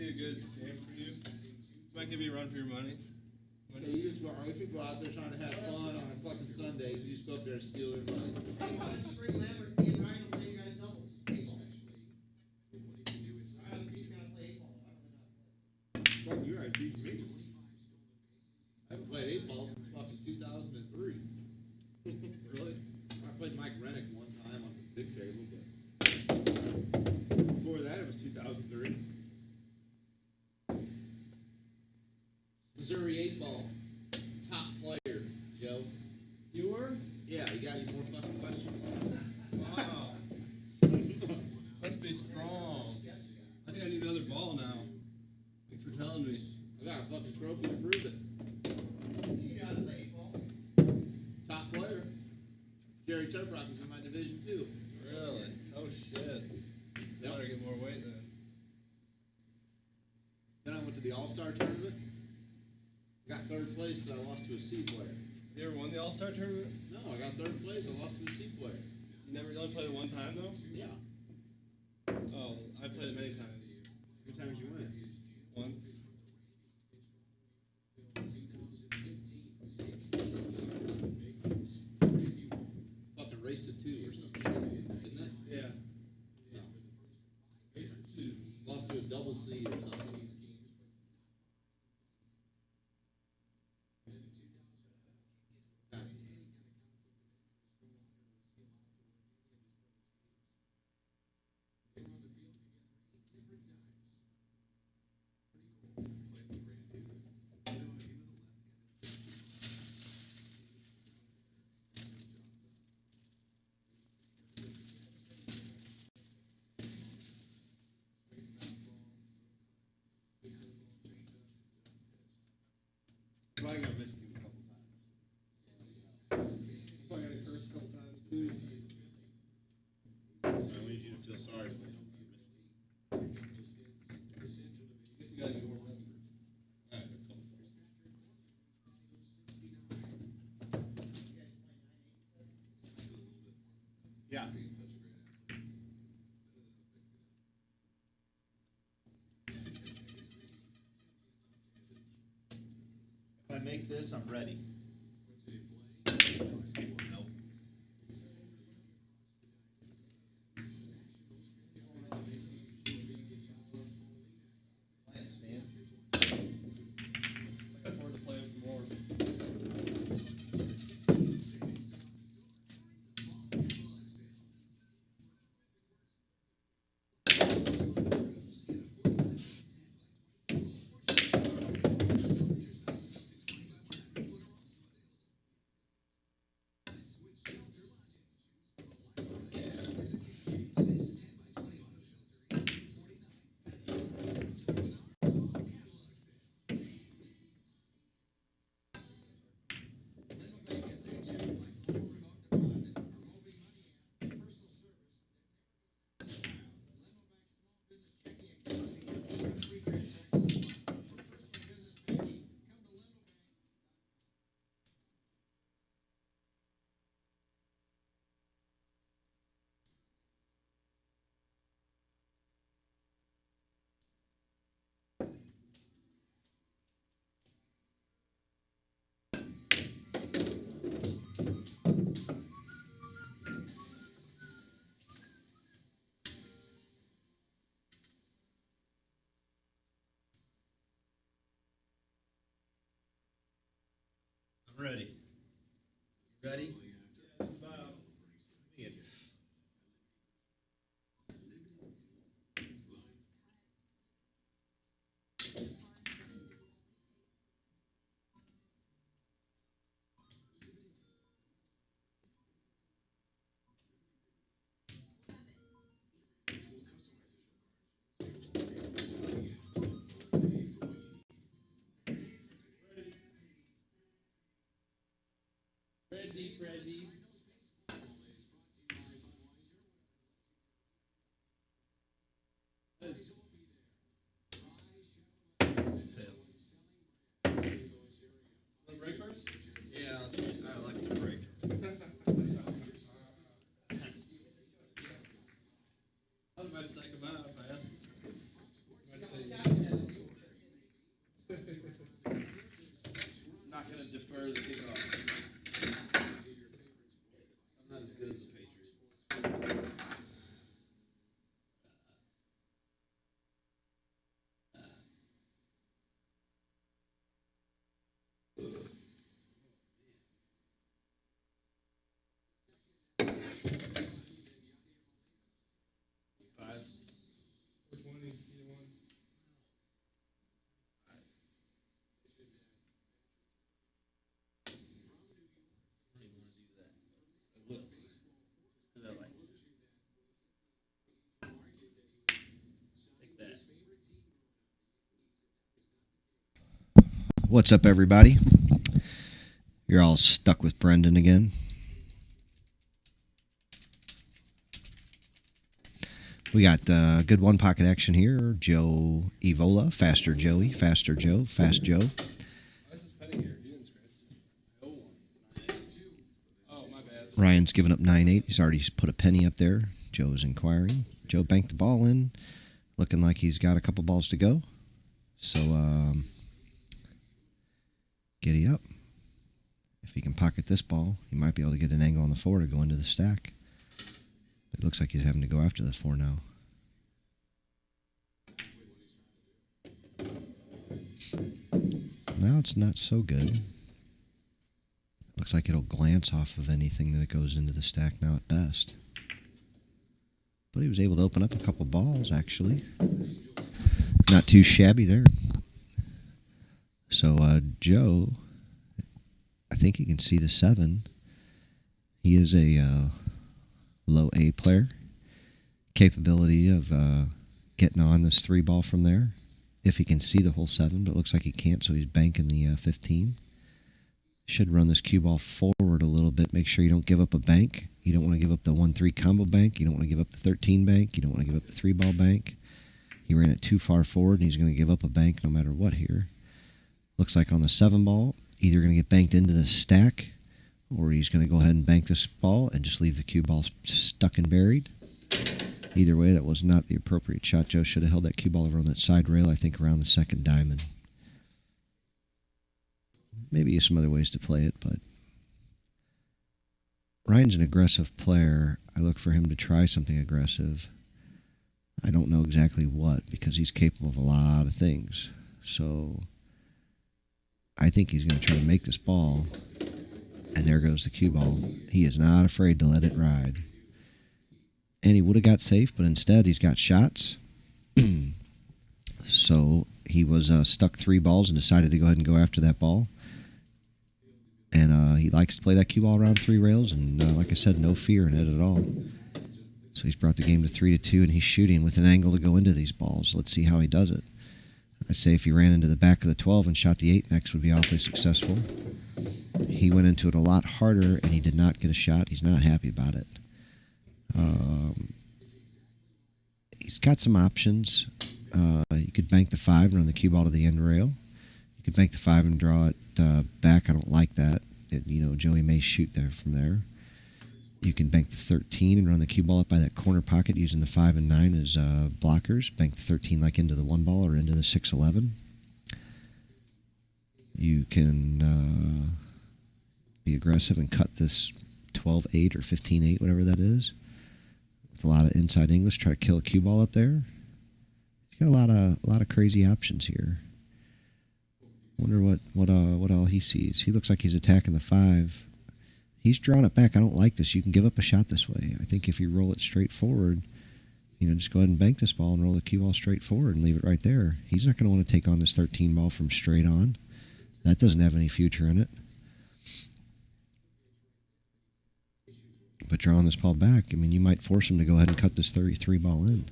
be a good game for you. Might give you a run for your money. Hey, you just want people out there trying to have fun on a fucking Sunday. You just go up there and steal their money. Hey, why don't you bring Lambert and Ryan and play you guys doubles? Fuck, you're right, beats me. I haven't played 8 ball since fucking 2003. Really? I played Mike Rennick one time on this big table, but before that it was 2003. Missouri 8 ball, top player, Joe. You were? Yeah, you got any more fucking questions? Wow. Must be strong. I think I need another ball now. Thanks for telling me. I got a fucking trophy to prove it. You know how to play 8 ball. Top player. Jerry Turprock is in my division too. Really? Oh shit. You better get more weight then. Then I went to the All-Star tournament. Got 3rd place, but I lost to a C player. You ever won the All-Star tournament? No, I got 3rd place. I lost to a C player. You only played it one time though? Yeah. Oh, I played it many times. How many times you win? Once. Fucking race to 2 or some shit, didn't it? Yeah. No. Race to 2. Lost to a double C or something. Probably got missed you a couple times. Probably got cursed a couple times too. So I need you to feel sorry for me. Guess you gotta get more message. Yeah. If I make this, I'm ready. Nope. Looking forward to playing for more. I'm ready. Ready? Freddy. It's tails. Want to break first? Yeah, I like to break. I might psych him out if I ask him. I might say, prefer the kickoff. I'm not as good as the Patriots. Five. Or 20, either one. What's up, everybody? You're all stuck with Brendan again. We got good one pocket action here. Joe Evola, Faster Joey, Faster Joe, Fast Joe. Why is this penny here? You didn't scratch it. Oh, oh, my bad. Ryan's given up 9-8. He's already put a penny up there. Joe's inquiring. Joe banked the ball in, looking like he's got a couple balls to go. So, giddy up. If he can pocket this ball, he might be able to get an angle on the 4 to go into the stack. It looks like he's having to go after the 4 now. Now it's not so good. Looks like it'll glance off of anything that goes into the stack now at best. But he was able to open up a couple balls, actually. Not too shabby there. So Joe, I think he can see the 7. He is a low A player. Capability of getting on this 3 ball from there. If he can see the whole 7, but it looks like he can't, so he's banking the 15. Should run this cue ball forward a little bit. Make sure you don't give up a bank. You don't want to give up the 1-3 combo bank. You don't want to give up the 13 bank. You don't want to give up the 3 ball bank. He ran it too far forward, and he's going to give up a bank no matter what here. Looks like on the 7 ball, either going to get banked into the stack, or he's going to go ahead and bank this ball and just leave the cue ball stuck and buried. Either way, that was not the appropriate shot. Joe should have held that cue ball over on that side rail, I think around the 2nd diamond. Maybe some other ways to play it, but Ryan's an aggressive player. I look for him to try something aggressive. I don't know exactly what, because he's capable of a lot of things. So I think he's going to try to make this ball, and there goes the cue ball. He is not afraid to let it ride. And he would have got safe, but instead he's got shots. So he was stuck 3 balls and decided to go ahead and go after that ball. And he likes to play that cue ball around 3 rails, and like I said, no fear in it at all. So he's brought the game to 3-2, and he's shooting with an angle to go into these balls. Let's see how he does it. I'd say if he ran into the back of the 12 and shot the 8 next would be awfully successful. He went into it a lot harder, and he did not get a shot. He's not happy about it. He's got some options. You could bank the 5 and run the cue ball to the end rail. You could bank the 5 and draw it back. I don't like that. Joey may shoot there from there. You can bank the 13 and run the cue ball up by that corner pocket using the 5 and 9 as blockers. Bank the 13 like into the 1 ball or into the 6-11. You can be aggressive and cut this 12-8 or 15-8, whatever that is. With a lot of inside English, try to kill a cue ball up there. He's got a lot of crazy options here. Wonder what all he sees. He looks like he's attacking the 5. He's drawn it back. I don't like this. You can give up a shot this way. I think if you roll it straight forward, just go ahead and bank this ball and roll the cue ball straight forward and leave it right there. He's not going to want to take on this 13 ball from straight on. That doesn't have any future in it. But drawing this ball back, you might force him to go ahead and cut this 33 ball in.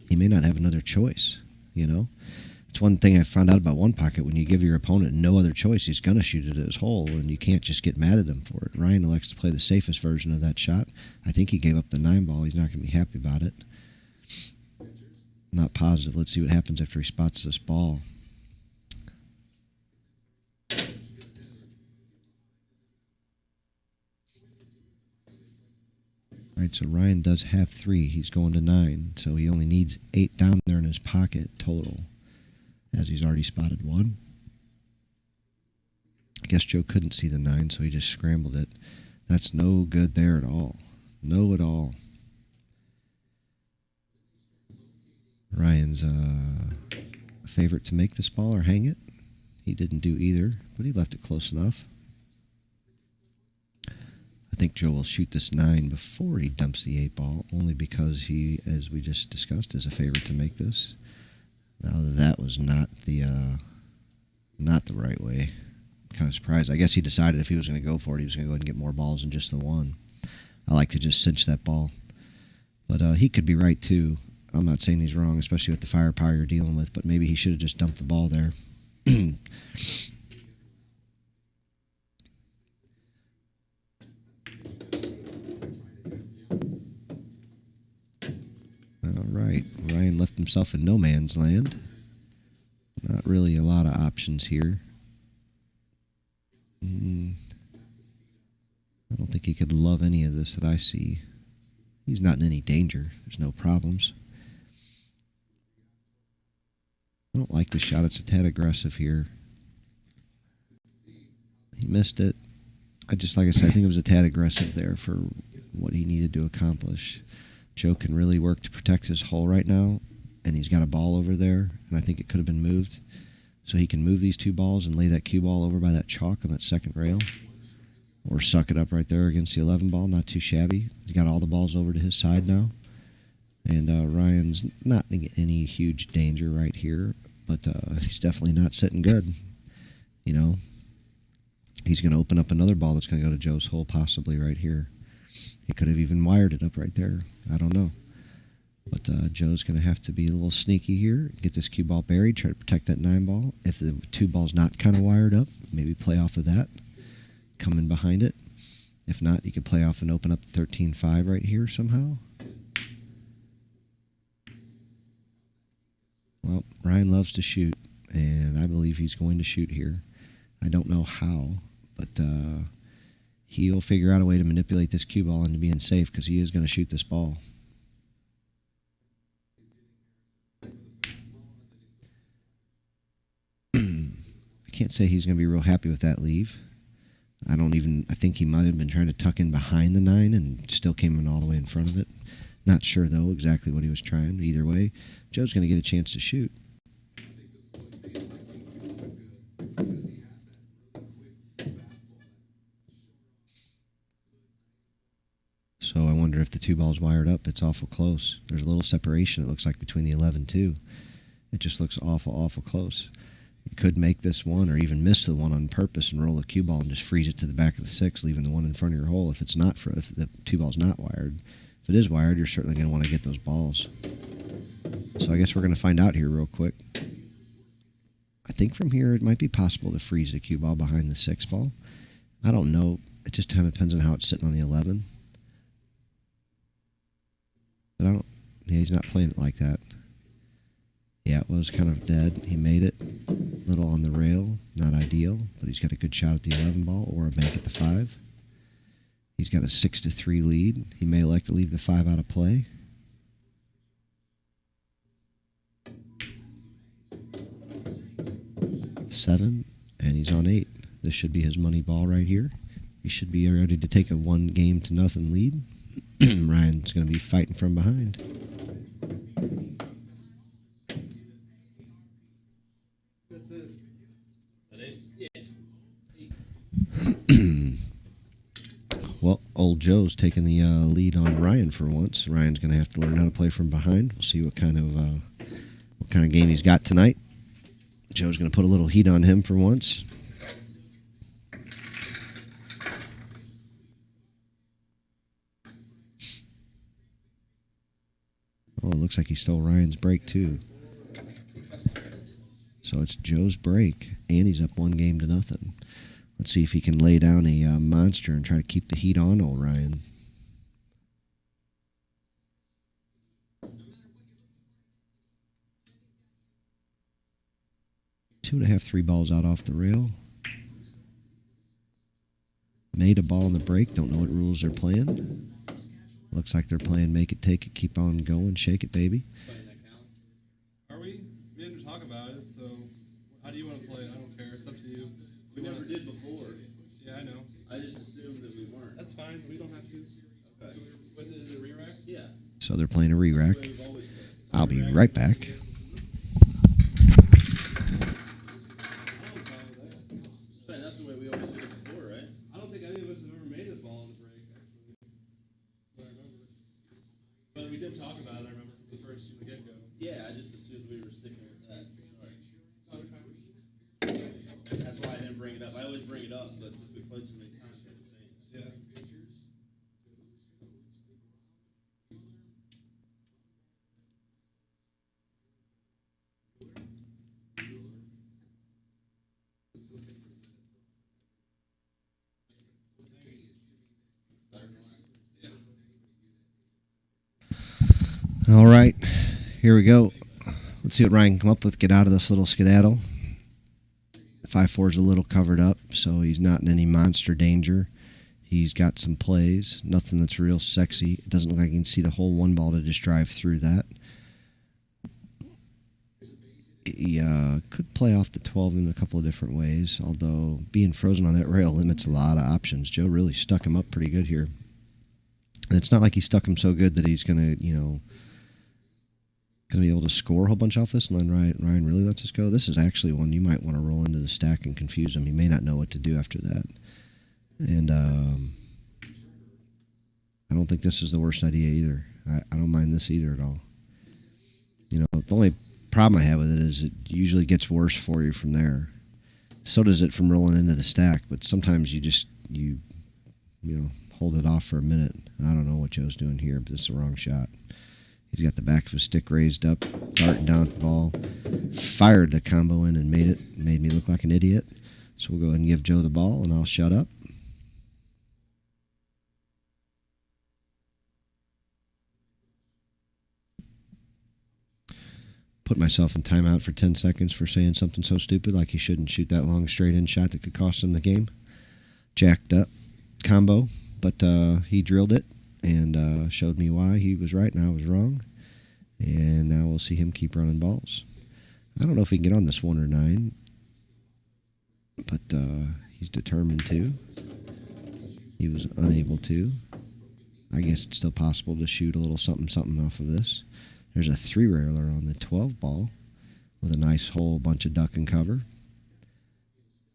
He may not have another choice, It's one thing I found out about one pocket. When you give your opponent no other choice, he's going to shoot it at his hole, and you can't just get mad at him for it. Ryan elects to play the safest version of that shot. I think he gave up the 9 ball. He's not going to be happy about it. Not positive. Let's see what happens after he spots this ball. All right, so Ryan does have 3. He's going to 9, so he only needs 8 down there in his pocket total, as he's already spotted 1. guess Joe couldn't see the 9, so he just scrambled it. That's no good there at all. No at all. Ryan's a favorite to make this ball or hang it. He didn't do either, but he left it close enough. I think Joe will shoot this 9 before he dumps the 8 ball, only because he, as we just discussed, is a favorite to make this. Now that was not the right way. Kind of surprised. I guess he decided if he was going to go for it, he was going to go ahead and get more balls than just the 1. I like to just cinch that ball. But he could be right, too. I'm not saying he's wrong, especially with the firepower you're dealing with, but maybe he should have just dumped the ball there. All right. Ryan left himself in no man's land. Not really a lot of options here. I don't think he could love any of this that I see. He's not in any danger. There's no problems. I don't like the shot. It's a tad aggressive here. He missed it. Like I said, I think it was a tad aggressive there for what he needed to accomplish. Joe can really work to protect his hole right now, and he's got a ball over there, and I think it could have been moved. So he can move these 2 balls and lay that cue ball over by that chalk on that second rail, or suck it up right there against the 11 ball. Not too shabby. He's got all the balls over to his side now. And Ryan's not in any huge danger right here, but he's definitely not sitting good. You know, he's going to open up another ball that's going to go to Joe's hole, possibly right here. He could have even wired it up right there. I don't know. But Joe's going to have to be a little sneaky here, get this cue ball buried, try to protect that 9 ball. If the 2 ball's not kind of wired up, maybe play off of that, come in behind it. If not, you could play off and open up the 13-5 right here somehow. Well, Ryan loves to shoot, and I believe he's going to shoot here. I don't know how, but he'll figure out a way to manipulate this cue ball into being safe because he is going to shoot this ball. I can't say he's going to be real happy with that leave. I think he might have been trying to tuck in behind the 9 and still came in all the way in front of it. Not sure, though, exactly what he was trying. Either way, Joe's going to get a chance to shoot. So I wonder if the 2 ball's wired up. It's awful close. There's a little separation, it looks like, between the 11 and 2. It just looks awful, awful close. You could make this 1 or even miss the 1 on purpose and roll the cue ball and just freeze it to the back of the 6, leaving the 1 in front of your hole if the 2 ball's not wired. If it is wired, you're certainly going to want to get those balls. So I guess we're going to find out here real quick. I think from here it might be possible to freeze the cue ball behind the 6 ball. I don't know. It just kind of depends on how it's sitting on the 11. But he's not playing it like that. Yeah, it was kind of dead. He made it. Little on the rail. Not ideal, but he's got a good shot at the 11 ball or a bank at the 5. He's got a 6-3 lead. He may elect to leave the 5 out of play. Seven, and he's on 8. This should be his money ball right here. He should be ready to take a 1-0 lead. Ryan's going to be fighting from behind. That's it. That is, yeah. Well, old Joe's taking the lead on Ryan for once. Ryan's going to have to learn how to play from behind. We'll see what kind of game he's got tonight. Joe's going to put a little heat on him for once. Oh, it looks like he stole Ryan's break, too. So it's Joe's break, and he's up 1-0. Let's see if he can lay down a monster and try to keep the heat on old Ryan. 2.5, 3 balls out off the rail. Made a ball in the break. Don't know what rules they're playing. Looks like they're playing make it, take it, keep on going, shake it, baby. Are we? We didn't talk about it, so how do you want to play it? I don't care. It's up to you. We never did before. nine. We don't have to. Okay. What's it? Is it a re-rack? Yeah. So they're playing a re-rack. That's the way we've always played. I'll be right back. I don't follow that. Saying that's the way we always did it before, right? I don't think any of us have ever made a ball in the break, actually. But I remember. But we did talk about it, I remember, from the first, from the get-go. Yeah, I just assumed we were sticking with that. Sorry. Oh, okay. That's why I didn't bring it up. I always bring it up, but since we played so many times, I didn't say it. Yeah. All right, here we go. Let's see what Ryan can come up with. Get out of this little skedaddle. 5-4 is a little covered up, so he's not in any monster danger. He's got some plays, nothing that's real sexy. It doesn't look like he can see the whole one ball to just drive through that. He could play off the 12 in a couple of different ways, although being frozen on that rail limits a lot of options. Joe really stuck him up pretty good here. And it's not like he stuck him so good that he's going to, going to be able to score a whole bunch off this, and then Ryan really lets us go. This is actually one you might want to roll into the stack and confuse him. He may not know what to do after that. And I don't think this is the worst idea either. I don't mind this either at all. The only problem I have with it is it usually gets worse for you from there. So does it from rolling into the stack, but sometimes you just, hold it off for a minute. I don't know what Joe's doing here, but it's the wrong shot. He's got the back of his stick raised up, darting down at the ball, fired the combo in and made me look like an idiot. So we'll go ahead and give Joe the ball, and I'll shut up. Put myself in timeout for 10 seconds for saying something so stupid like he shouldn't shoot that long straight-in shot that could cost him the game. Jacked up combo, but he drilled it and showed me why he was right and I was wrong. And now we'll see him keep running balls. I don't know if he can get on this 1 or 9, but he's determined to. He was unable to. I guess it's still possible to shoot a little something off of this. There's a 3-railer on the 12 ball with a nice whole bunch of duck and cover.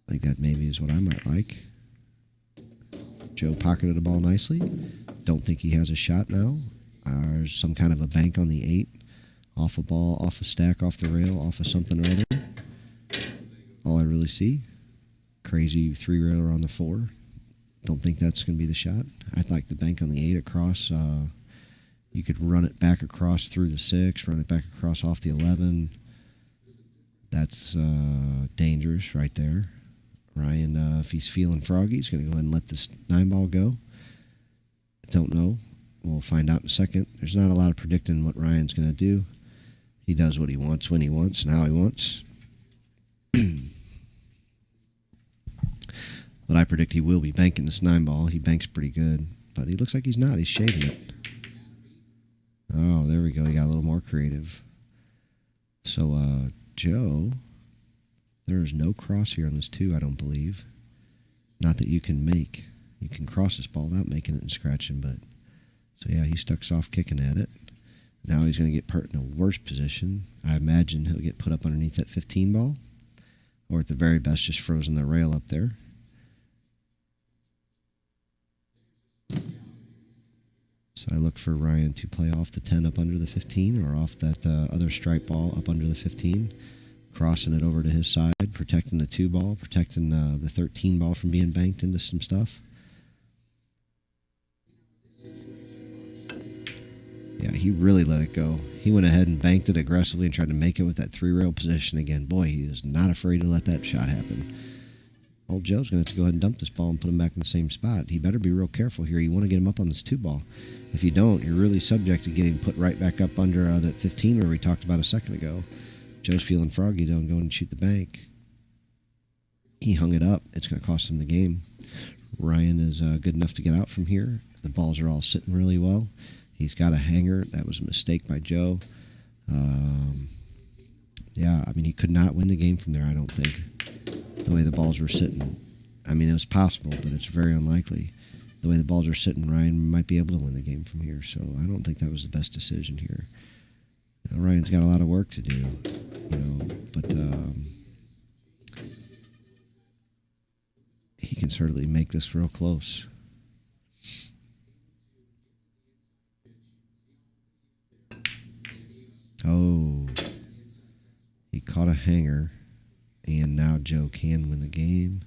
I think that maybe is what I might like. Joe pocketed the ball nicely. Don't think he has a shot now. There's some kind of a bank on the 8. Off a ball, off a stack, off the rail, off of something or other. All I really see. Crazy 3-railer on the 4. Don't think that's going to be the shot. I'd like the bank on the 8 across. You could run it back across through the 6, run it back across off the 11. That's dangerous right there. Ryan, if he's feeling froggy, he's going to go ahead and let this 9 ball go. Don't know. We'll find out in a second. There's not a lot of predicting what Ryan's going to do. He does what he wants, when he wants, and how he wants. But I predict he will be banking this 9 ball. He banks pretty good, but he looks like he's not. He's shaving it. Oh, there we go. He got a little more creative. So, Joe, there is no cross here on this 2, I don't believe. Not that you can make. You can cross this ball without making it and scratching, but... So, yeah, he stuck soft kicking at it. Now he's going to get put in a worse position. I imagine he'll get put up underneath that 15 ball. Or at the very best, just frozen the rail up there. So I look for Ryan to play off the 10 up under the 15 or off that other stripe ball up under the 15. Crossing it over to his side, protecting the 2 ball, protecting the 13 ball from being banked into some stuff. Yeah, he really let it go. He went ahead and banked it aggressively and tried to make it with that 3-rail position again. Boy, he is not afraid to let that shot happen. Old Joe's going to have to go ahead and dump this ball and put him back in the same spot. He better be real careful here. You want to get him up on this 2 ball. If you don't, you're really subject to getting put right back up under that 15 where we talked about a second ago. Joe's feeling froggy. Don't go and shoot the bank. He hung it up. It's going to cost him the game. Ryan is good enough to get out from here. The balls are all sitting really well. He's got a hanger. That was a mistake by Joe. Yeah, I mean, he could not win the game from there, I don't think, the way the balls were sitting. I mean, it was possible, but it's very unlikely. the way the balls are sitting, Ryan might be able to win the game from here. So I don't think that was the best decision here. Ryan's got a lot of work to do, but he can certainly make this real close. Oh, he caught a hanger, and now Joe can win the game.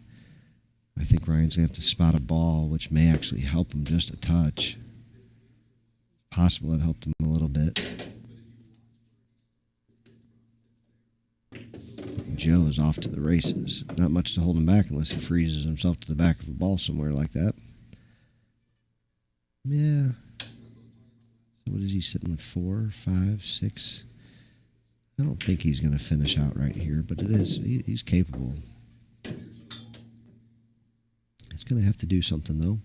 I think Ryan's going to have to spot a ball, which may actually help him just a touch. Possible it helped him a little bit. And Joe is off to the races. Not much to hold him back unless he freezes himself to the back of a ball somewhere like that. Yeah. So what is he sitting with? 4, 5, 6? I don't think he's going to finish out right here, but it is. He's capable. He's going to have to do something, though.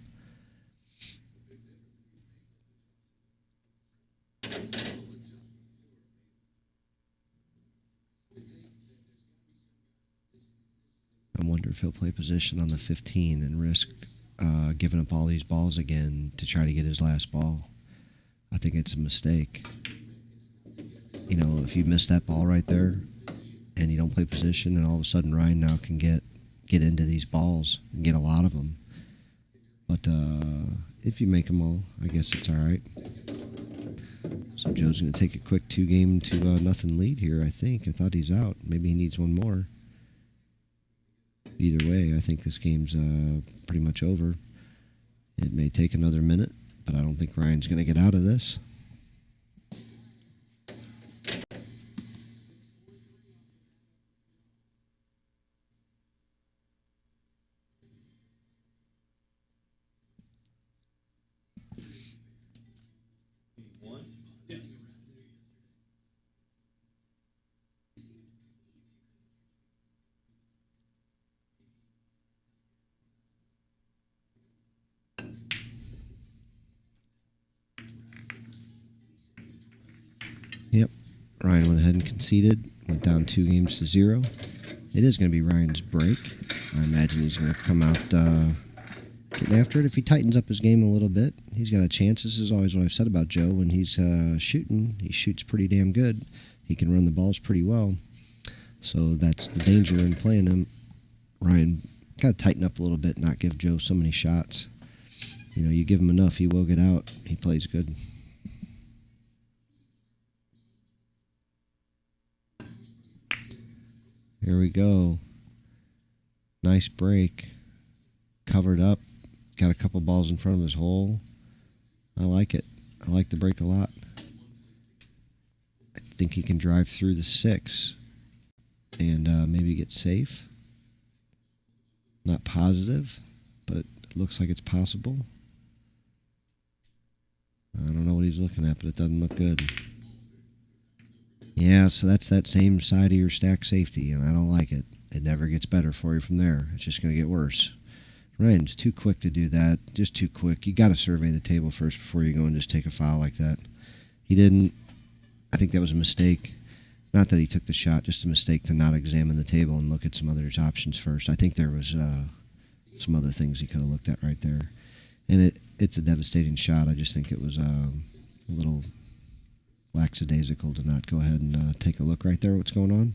I wonder if he'll play position on the 15 and risk giving up all these balls again to try to get his last ball. I think it's a mistake. If you miss that ball right there and you don't play position, and all of a sudden Ryan now can get into these balls and get a lot of them. But if you make them all, I guess it's all right. So Joe's going to take a quick 2-game to nothing lead here, I think. I thought he's out. Maybe he needs one more. Either way, I think this game's pretty much over. It may take another minute, but I don't think Ryan's going to get out of this. Yep. Ryan went ahead and conceded. Went down 2-0. It is going to be Ryan's break. I imagine he's going to come out getting after it. If he tightens up his game a little bit, he's got a chance. This is always what I've said about Joe. When he's shooting, he shoots pretty damn good. He can run the balls pretty well. So that's the danger in playing him. Ryan got to tighten up a little bit, not give Joe so many shots. You give him enough, he will get out. He plays good. Here we go. Nice break. Covered up. Got a couple balls in front of his hole. I like it. I like the break a lot. I think he can drive through the 6 and maybe get safe. Not positive, but it looks like it's possible. I don't know what he's looking at, but it doesn't look good. Yeah, so that's that same side of your stack safety, and I don't like it. It never gets better for you from there. It's just going to get worse. Ryan's too quick to do that. Just too quick. You got to survey the table first before you go and just take a foul like that. He didn't. I think that was a mistake. Not that he took the shot, just a mistake to not examine the table and look at some other options first. I think there was some other things he could have looked at right there. And it's a devastating shot. I just think it was a little lackadaisical to not go ahead and take a look right there what's going on.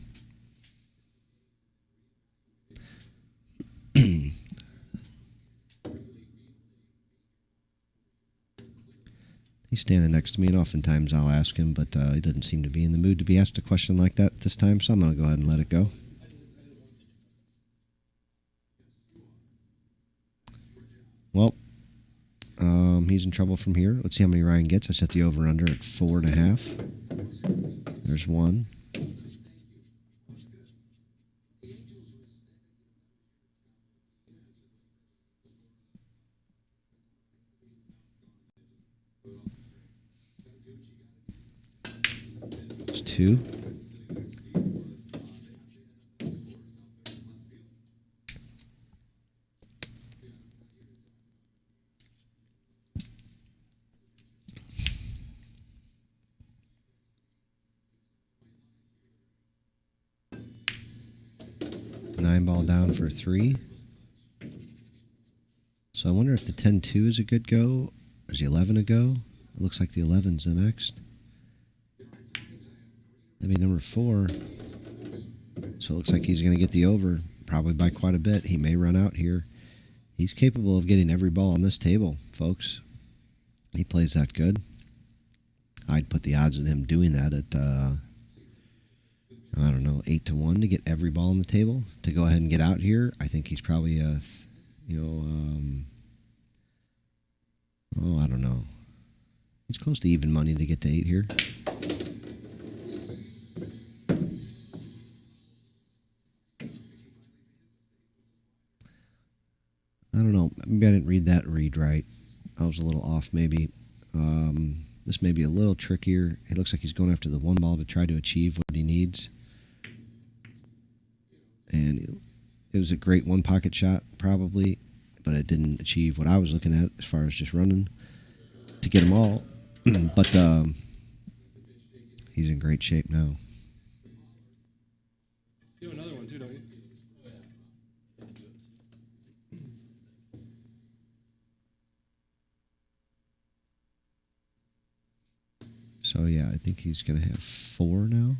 He's standing next to me, and oftentimes I'll ask him, but he doesn't seem to be in the mood to be asked a question like that this time, so I'm going to go ahead and let it go. Well, he's in trouble from here. Let's see how many Ryan gets. I set the over-under at 4.5. There's one. There's two. Nine ball down for 3. So I wonder if the 10-2 is a good go. Or is the 11 a go? It looks like the 11's the next. That'd be number 4. So it looks like he's going to get the over, probably by quite a bit. He may run out here. He's capable of getting every ball on this table, folks. He plays that good. I'd put the odds of him doing that at, I don't know, 8-1 to get every ball on the table. To go ahead and get out here, I think he's probably, I don't know. He's close to even money to get to 8 here. I don't know. Maybe I didn't read that read right. I was a little off, maybe. This may be a little trickier. It looks like he's going after the 1 ball to try to achieve what he needs. And it was a great 1 pocket shot, probably, but it didn't achieve what I was looking at as far as just running to get them all. But he's in great shape now. You have another one too, don't you? So, yeah, I think he's going to have 4 now.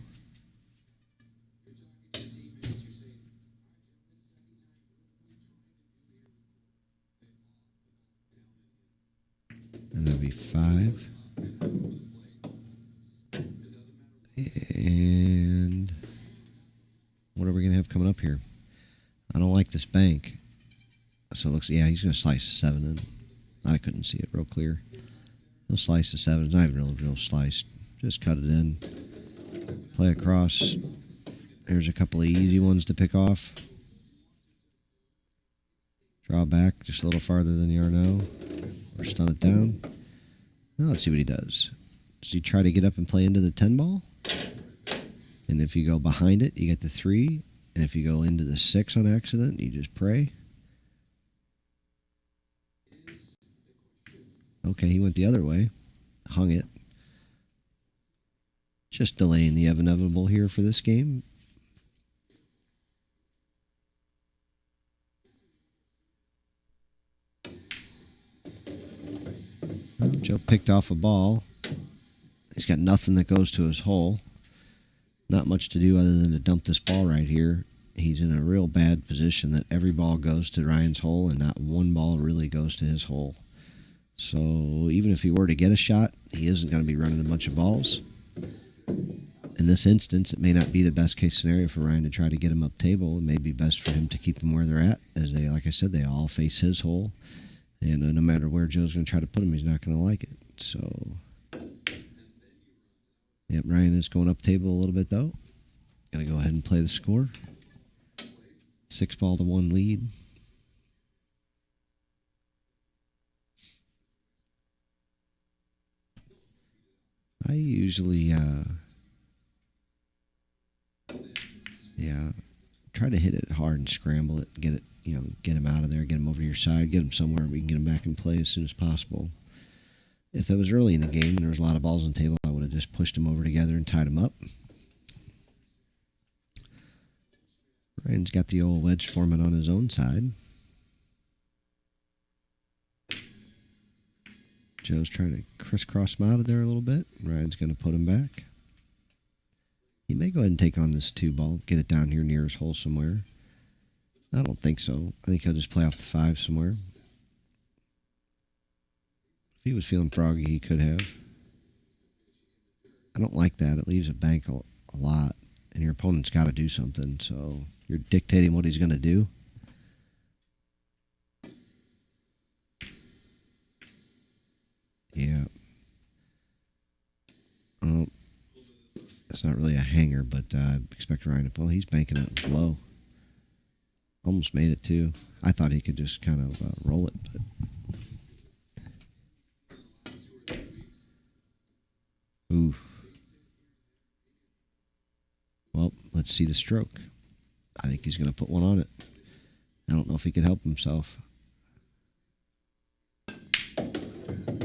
And that'll be 5. And what are we going to have coming up here? I don't like this bank. So it looks, yeah, he's going to slice 7 in. I couldn't see it real clear. He'll slice the 7. It's not even real sliced. Just cut it in. Play across. There's a couple of easy ones to pick off. Draw back just a little farther than you are now. Or stun it down. Now let's see what he does. Does he try to get up and play into the 10 ball? And if you go behind it, you get the 3. And if you go into the 6 on accident, you just pray. Okay, he went the other way. Hung it. Just delaying the inevitable here for this game. Well, Joe picked off a ball. He's got nothing that goes to his hole. Not much to do other than to dump this ball right here. He's in a real bad position that every ball goes to Ryan's hole and not 1 ball really goes to his hole. So even if he were to get a shot, he isn't going to be running a bunch of balls. In this instance, it may not be the best case scenario for Ryan to try to get him up table. It may be best for him to keep them where they're at, as they, like I said, they all face his hole. And no matter where Joe's going to try to put him, he's not going to like it. So, yep, Ryan is going up table a little bit, though. Going to go ahead and play the score. 6-1 lead. I usually, try to hit it hard and scramble it, get it, get him out of there, get him over to your side, get him somewhere we can get him back in play as soon as possible. If it was early in the game and there was a lot of balls on the table, I would have just pushed them over together and tied them up. Ryan's got the old wedge forming on his own side. Joe's trying to crisscross him out of there a little bit. Ryan's going to put him back. He may go ahead and take on this 2 ball, get it down here near his hole somewhere. I don't think so. I think he'll just play off the 5 somewhere. If he was feeling froggy, he could have. I don't like that. It leaves a bank a lot, and your opponent's got to do something, so you're dictating what he's going to do. Yeah. It's not really a hanger, but I expect Ryan to. Well, he's banking it low. Almost made it too. I thought he could just kind of roll it, but oof. Well, let's see the stroke. I think he's going to put one on it. I don't know if he could help himself.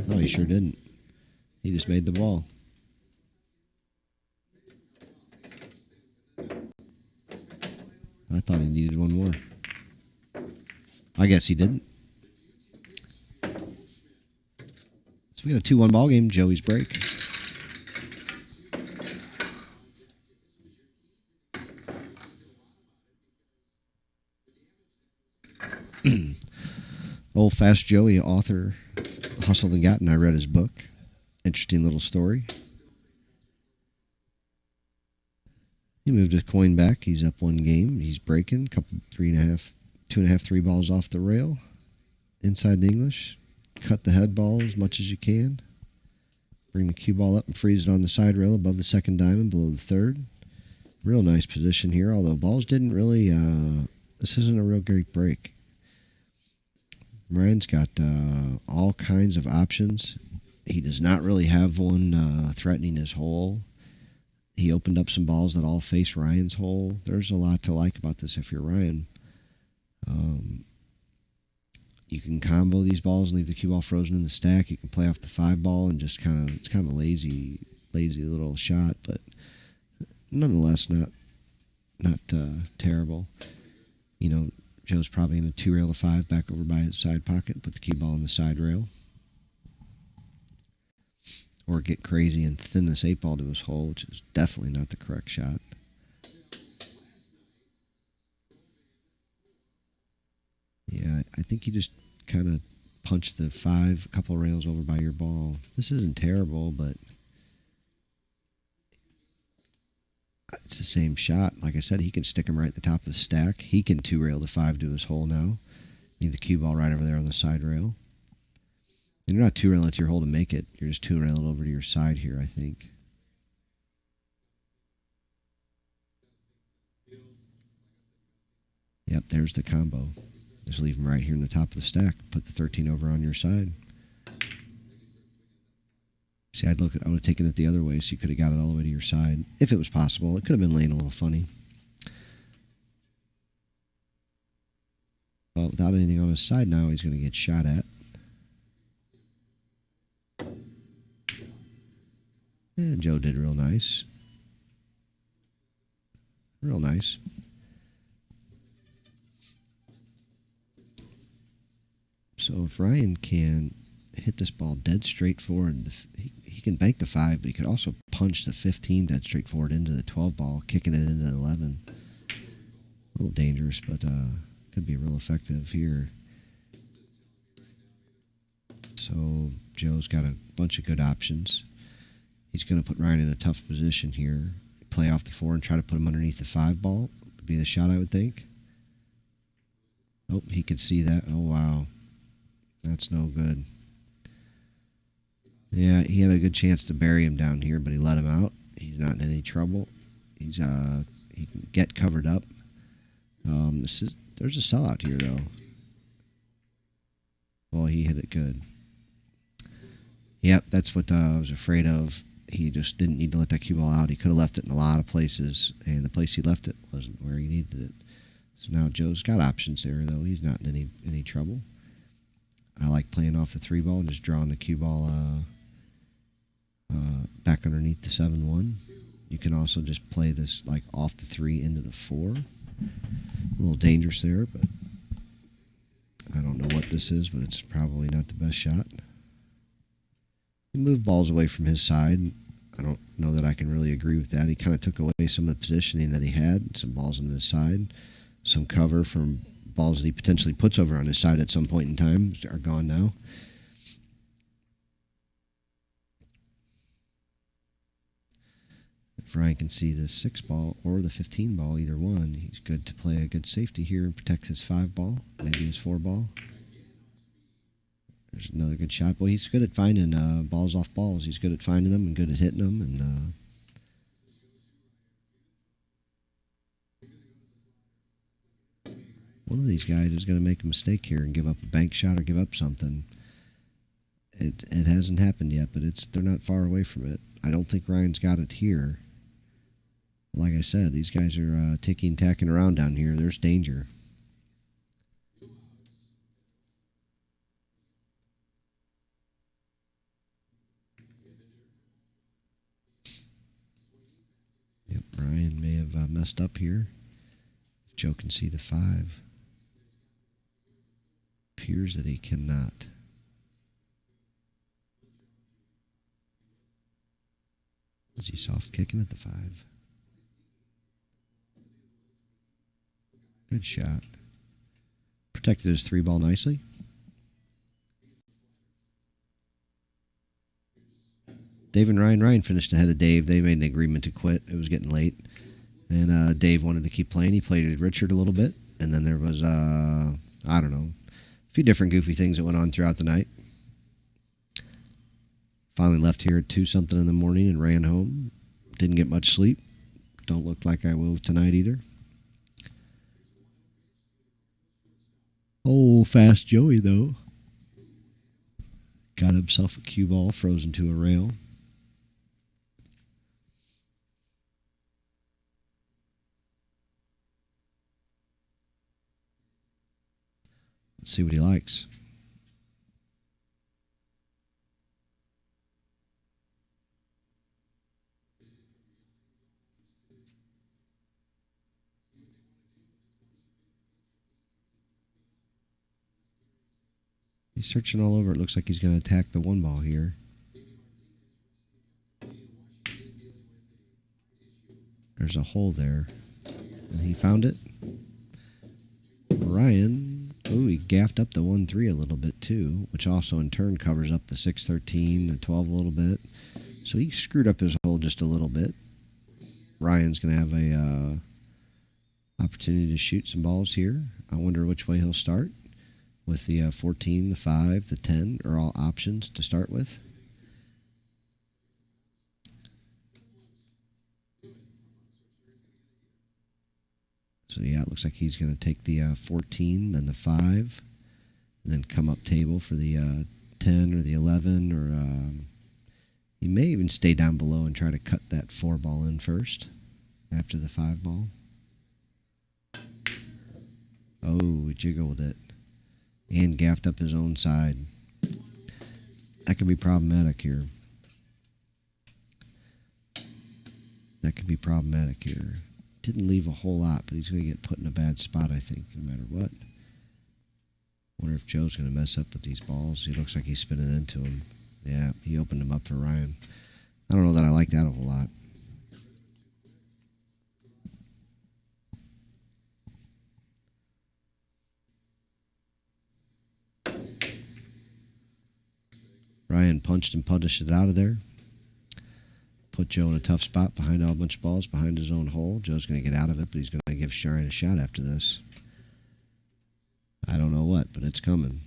No, he sure didn't. He just made the ball. I thought he needed one more. I guess he didn't. So we got a 2-1 ball game. Joey's break. Old Fast Joey, author, Hustled and Gotten. I read his book. Interesting little story. He moved his coin back. He's up 1 game. He's breaking. Couple 3.5, 2.5, 3 balls off the rail. Inside English. Cut the head ball as much as you can. Bring the cue ball up and freeze it on the side rail above the second diamond, below the third. Real nice position here, although balls didn't really, this isn't a real great break. Ryan's got all kinds of options. He does not really have one threatening his hole. He opened up some balls that all face Ryan's hole. There's a lot to like about this if you're Ryan. You can combo these balls and leave the cue ball frozen in the stack. You can play off the 5 ball and just it's kind of a lazy little shot, but nonetheless not terrible. You know, Joe's probably going to 2-rail the 5 back over by his side pocket and put the cue ball on the side rail. Or get crazy and thin this 8 ball to his hole, which is definitely not the correct shot. Yeah, I think you just kind of punch the 5 a couple of rails over by your ball. This isn't terrible, but it's the same shot. Like I said, he can stick him right at the top of the stack. He can 2-rail the 5 to his hole now. Leave the cue ball right over there on the side rail. And you're not 2-railing it to your hole to make it. You're just 2-railing over to your side here, I think. Yep, there's the combo. Just leave him right here in the top of the stack. Put the 13 over on your side. See, I would have taken it the other way, so you could have got it all the way to your side. If it was possible. It could have been laying a little funny. But without anything on his side now, he's going to get shot at. And Joe did real nice. Real nice. So if Ryan can hit this ball dead straight forward, he can bank the 5, but he could also punch the 15 dead straight forward into the 12 ball, kicking it into the 11. A little dangerous, but could be real effective here. So Joe's got a bunch of good options. He's going to put Ryan in a tough position here. Play off the 4 and try to put him underneath the 5 ball. Would be the shot, I would think. Oh, he could see that. Oh, wow. That's no good. Yeah, he had a good chance to bury him down here, but he let him out. He's not in any trouble. He can get covered up. There's a sellout here, though. Well, he hit it good. Yep, that's what I was afraid of. He just didn't need to let that cue ball out. He could have left it in a lot of places, and the place he left it wasn't where he needed it. So now Joe's got options there, though. He's not in any trouble. I like playing off the 3 ball and just drawing the cue ball back underneath the 7-1. You can also just play this like off the 3 into the 4. A little dangerous there, but I don't know what this is, but it's probably not the best shot. He moved balls away from his side. I don't know that I can really agree with that. He kind of took away some of the positioning that he had, some balls on his side, some cover from balls that he potentially puts over on his side at some point in time are gone now. If Ryan can see the 6 ball or the 15 ball, either one, he's good to play a good safety here and protect his 5 ball, maybe his 4 ball. There's another good shot. Boy, he's good at finding balls off balls. He's good at finding them and good at hitting them. And one of these guys is going to make a mistake here and give up a bank shot or give up something. It hasn't happened yet, but they're not far away from it. I don't think Ryan's got it here. Like I said, these guys are ticking, tacking around down here. There's danger. Yep, Ryan may have messed up here. If Joe can see the 5. Appears that he cannot. Is he soft kicking at the 5? Good shot. Protected his 3-ball nicely. Dave and Ryan finished ahead of Dave. They made an agreement to quit. It was getting late. And Dave wanted to keep playing. He played with Richard a little bit. And then there was, I don't know, a few different goofy things that went on throughout the night. Finally left here at 2-something in the morning and ran home. Didn't get much sleep. Don't look like I will tonight either. Oh, fast Joey, though. Got himself a cue ball frozen to a rail. Let's see what he likes. He's searching all over. It looks like he's going to attack the 1 ball here. There's a hole there. And he found it. Ryan, he gaffed up the 1-3 a little bit too, which also in turn covers up the 6-13, the 12 a little bit. So he screwed up his hole just a little bit. Ryan's going to have a opportunity to shoot some balls here. I wonder which way he'll start. With the 14, the 5, the 10 are all options to start with. So, yeah, it looks like he's going to take the 14, then the 5, and then come up table for the 10 or the 11. Or he may even stay down below and try to cut that 4-ball in first after the 5-ball. Oh, he jiggled it. And gaffed up his own side. That could be problematic here. Didn't leave a whole lot, but he's going to get put in a bad spot, I think, no matter what. Wonder if Joe's going to mess up with these balls. He looks like he's spinning into him. Yeah, he opened them up for Ryan. I don't know that I like that a whole lot. Ryan punched and punished it out of there. Put Joe in a tough spot behind a bunch of balls, behind his own hole. Joe's going to get out of it, but he's going to give Ryan a shot after this. I don't know what, but it's coming.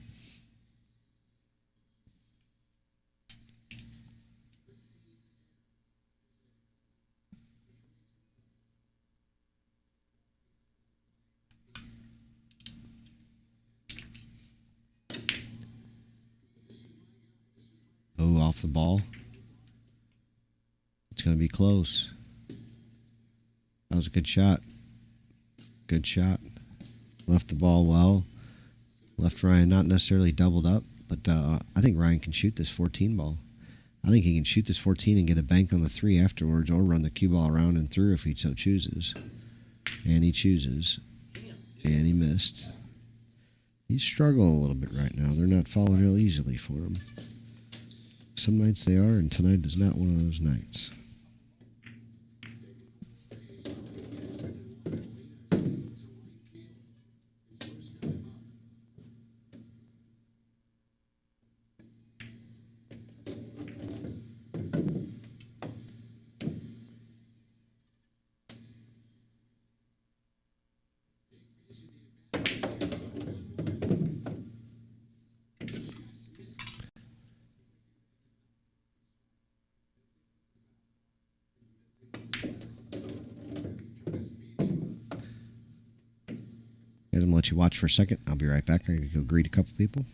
Oh, off the ball. It's going to be close. That was a good shot. Good shot. Left the ball well. Left Ryan not necessarily doubled up, but I think Ryan can shoot this 14 ball. I think he can shoot this 14 and get a bank on the 3 afterwards, or run the cue ball around and through if he so chooses. And he chooses. And he missed. He's struggling a little bit right now. They're not falling real easily for him. Some nights they are, and tonight is not one of those nights. I'm going to let you watch for a second. I'll be right back. I'm going to go greet a couple people.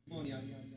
Come on, yada, yada, yada.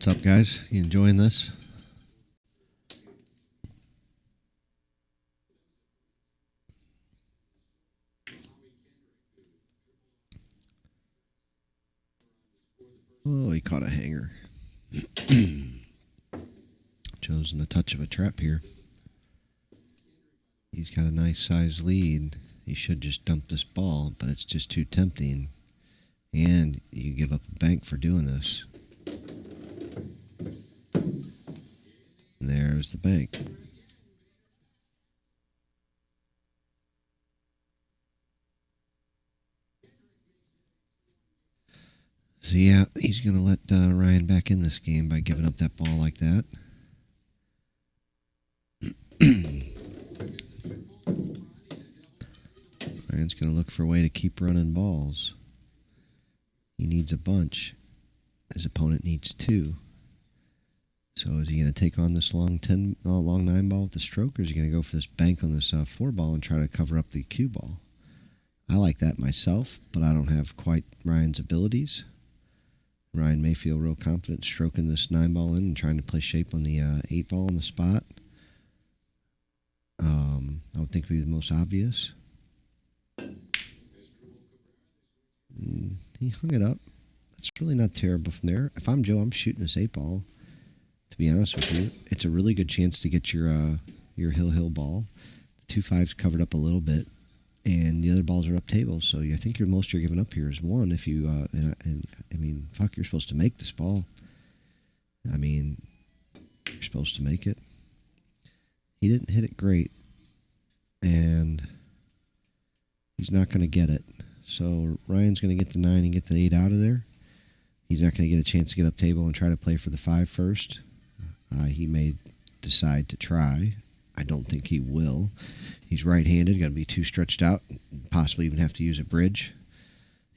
What's up, guys? You enjoying this? Oh, he caught a hanger. Chosen a touch of a trap here. He's got a nice size lead. He should just dump this ball, but it's just too tempting. And you give up a bank for doing this. And there's the bank. So yeah, he's going to let Ryan back in this game by giving up that ball like that. Ryan's going to look for a way to keep running balls. He needs a bunch. His opponent needs 2. So is he going to take on this long 9 ball with the stroke, or is he going to go for this bank on this 4 ball and try to cover up the cue ball? I like that myself, but I don't have quite Ryan's abilities. Ryan may feel real confident stroking this 9 ball in and trying to play shape on the 8 ball on the spot. I would think it would be the most obvious. He hung it up. That's really not terrible from there. If I'm Joe, I'm shooting this 8 ball. To be honest with you, it's a really good chance to get your hill ball. The 2-5's covered up a little bit, and the other balls are up table. So I think most you're giving up here is 1. If you I mean, fuck, you're supposed to make this ball. I mean, you're supposed to make it. He didn't hit it great, and he's not going to get it. So Ryan's going to get the 9 and get the 8 out of there. He's not going to get a chance to get up table and try to play for the 5 first. He may decide to try. I don't think he will. He's right-handed, going to be too stretched out, possibly even have to use a bridge.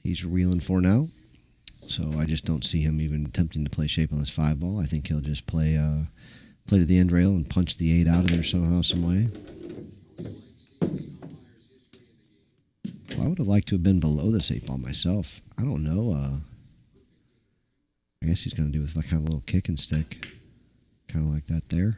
He's wheeling for now. So I just don't see him even attempting to play shape on this 5 ball. I think he'll just play to the end rail and punch the 8 out of there somehow, some way. Well, I would have liked to have been below this 8 ball myself. I don't know. I guess he's going to do with like kind of a little kick and stick. Kind of like that there.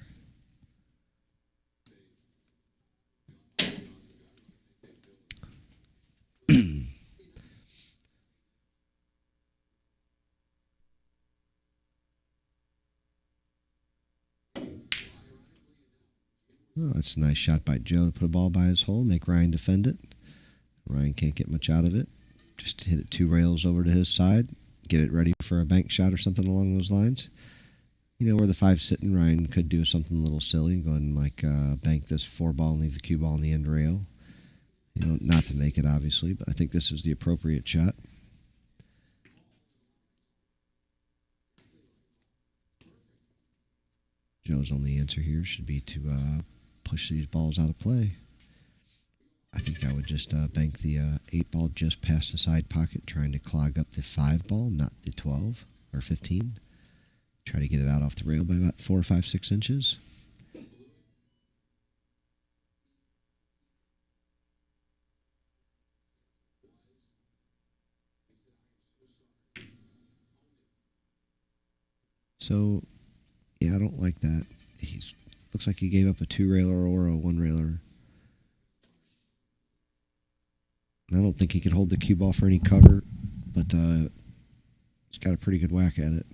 Oh, that's a nice shot by Joe to put a ball by his hole, make Ryan defend it. Ryan can't get much out of it. Just hit it 2 rails over to his side, get it ready for a bank shot or something along those lines. You know, where the 5's sitting, Ryan could do something a little silly, go ahead and like bank this 4 ball and leave the cue ball on the end rail. You know, not to make it obviously, but I think this is the appropriate shot. Joe's only answer here should be to push these balls out of play. I think I would just bank the 8 ball just past the side pocket, trying to clog up the 5 ball, not the 12 or 15. Try to get it out off the rail by about 4, 5, 6 inches. So, yeah, I don't like that. Looks like he gave up a 2-railer or a 1-railer. I don't think he could hold the cue ball for any cover, but he's got a pretty good whack at it.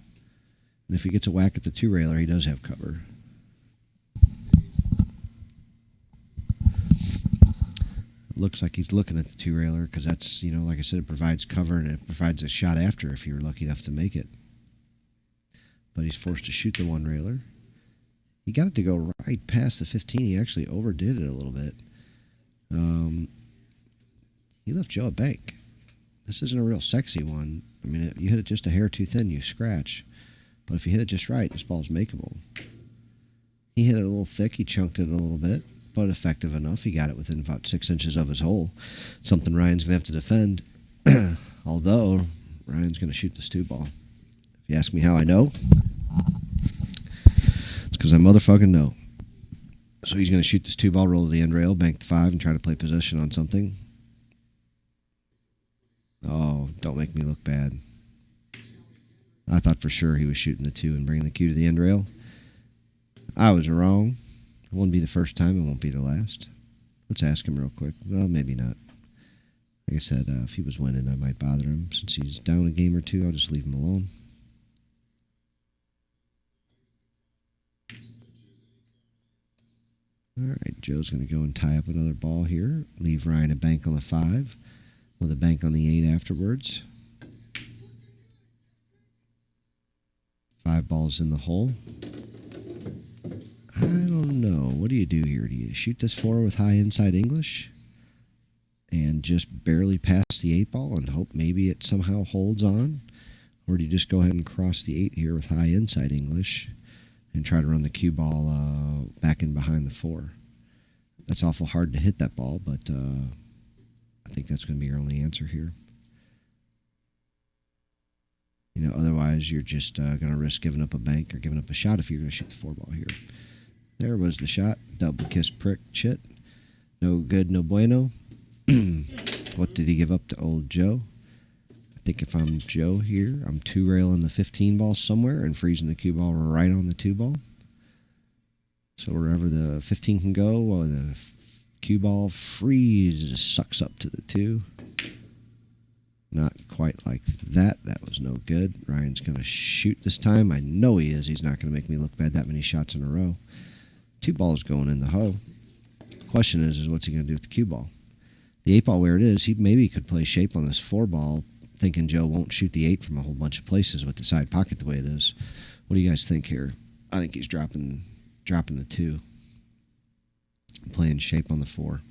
And if he gets a whack at the 2-railer, he does have cover. Looks like he's looking at the 2-railer because that's, like I said, it provides cover and it provides a shot after if you're lucky enough to make it. But he's forced to shoot the 1-railer. He got it to go right past the 15. He actually overdid it a little bit. He left Joe a bank. This isn't a real sexy one. I mean, you hit it just a hair too thin, you scratch. But if you hit it just right, this ball's makeable. He hit it a little thick. He chunked it a little bit, but effective enough. He got it within about 6 inches of his hole. Something Ryan's going to have to defend. Although, Ryan's going to shoot this 2-ball. If you ask me how I know, it's because I motherfucking know. So he's going to shoot this 2-ball, roll to the end rail, bank the 5, and try to play possession on something. Oh, don't make me look bad. I thought for sure he was shooting the 2 and bringing the cue to the end rail. I was wrong. It won't be the first time. It won't be the last. Let's ask him real quick. Well, maybe not. Like I said, if he was winning, I might bother him. Since he's down a game or two, I'll just leave him alone. All right, Joe's going to go and tie up another ball here. Leave Ryan a bank on the 5 with a bank on the 8 afterwards. 5 balls in the hole. I don't know. What do you do here? Do you shoot this 4 with high inside English and just barely pass the 8-ball and hope maybe it somehow holds on? Or do you just go ahead and cross the 8 here with high inside English and try to run the cue ball back in behind the 4? That's awful hard to hit that ball, but I think that's going to be your only answer here. Otherwise you're just going to risk giving up a bank or giving up a shot if you're going to shoot the 4-ball here. There was the shot. Double kiss prick chit. No good, no bueno. What did he give up to old Joe? I think if I'm Joe here, I'm 2-railing the 15-ball somewhere and freezing the cue ball right on the 2-ball. So wherever the 15 can go, the cue ball freezes, sucks up to the 2. Not quite like that. That was no good. Ryan's going to shoot this time. I know he is. He's not going to make me look bad that many shots in a row. 2 balls going in the hoe. Question is what's he going to do with the cue ball? The 8-ball where it is, he maybe could play shape on this 4-ball, thinking Joe won't shoot the 8 from a whole bunch of places with the side pocket the way it is. What do you guys think here? I think he's dropping the 2. Playing shape on the 4.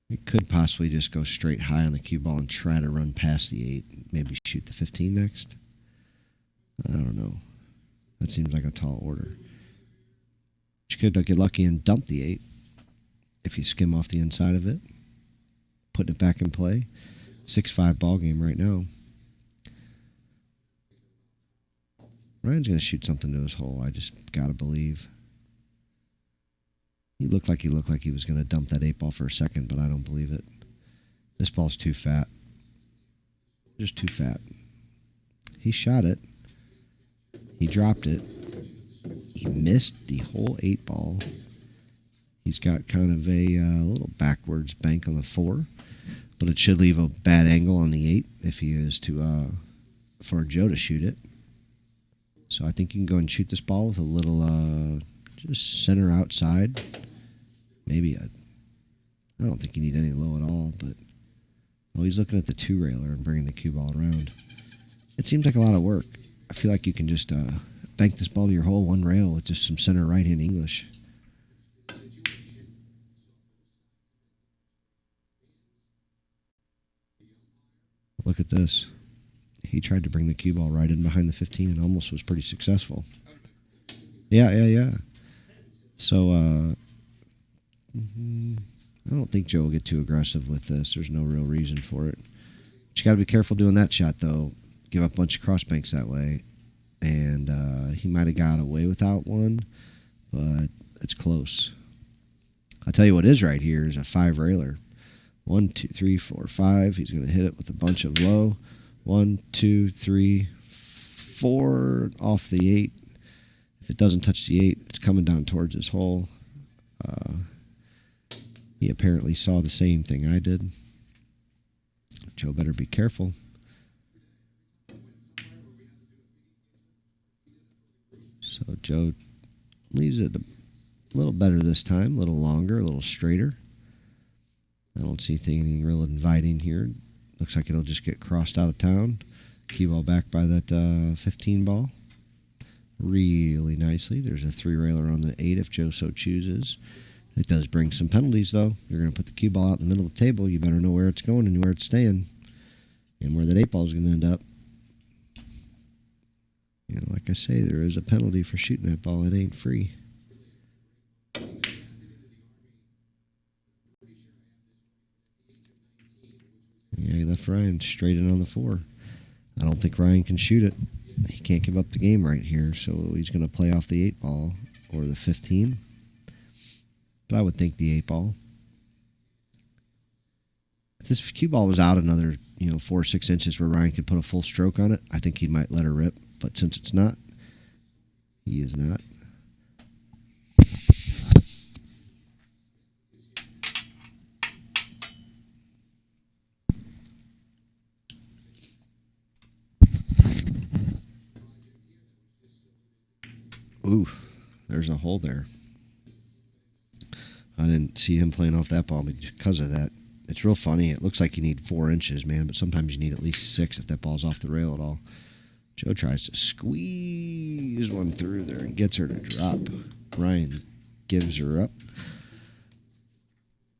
He could possibly just go straight high on the cue ball and try to run past the 8. Maybe shoot the 15 next. I don't know. That seems like a tall order. You could get lucky and dump the 8 if you skim off the inside of it. Putting it back in play. 6-5 ball game right now. Ryan's going to shoot something to his hole. I just got to believe. He looked like he was going to dump that 8-ball for a second, but I don't believe it. This ball's too fat. Just too fat. He shot it. He dropped it. He missed the whole 8-ball. He's got kind of a little backwards bank on the 4, but it should leave a bad angle on the 8 if he is to for Joe to shoot it. So I think you can go and shoot this ball with a little just center outside. Maybe I don't think you need any low at all, but he's looking at the 2-railer and bringing the cue ball around. It seems like a lot of work. I feel like you can just bank this ball to your hole 1 rail with just some center right-hand English. Look at this. He tried to bring the cue ball right in behind the 15 and almost was pretty successful. Yeah. So, I don't think Joe will get too aggressive with this. There's no real reason for it. But you got to be careful doing that shot, though. Give up a bunch of cross banks that way. And he might have got away without one, but it's close. I'll tell you what is right here is a 5-railer. 1, 2, 3, 4, 5. He's going to hit it with a bunch of low. 1, 2, 3, 4 off the 8. If it doesn't touch the 8, it's coming down towards his hole. He apparently saw the same thing I did. Joe better be careful. So Joe leaves it a little better this time, a little longer, a little straighter. I don't see anything real inviting here. Looks like it'll just get crossed out of town. Key ball back by that 15 ball. Really nicely. There's a 3-railer on the 8 if Joe so chooses. It does bring some penalties, though. You're going to put the cue ball out in the middle of the table. You better know where it's going and where it's staying and where that 8 ball is going to end up. You know, like I say, there is a penalty for shooting that ball. It ain't free. Yeah, he left Ryan straight in on the 4. I don't think Ryan can shoot it. He can't give up the game right here, so he's going to play off the 8 ball or the 15. But I would think the 8 ball. If this cue ball was out another, 4 or 6 inches where Ryan could put a full stroke on it, I think he might let her rip. But since it's not, he is not. Ooh, there's a hole there. I didn't see him playing off that ball because of that. It's real funny. It looks like you need 4 inches, man, but sometimes you need at least 6 if that ball's off the rail at all. Joe tries to squeeze one through there and gets her to drop. Ryan gives her up.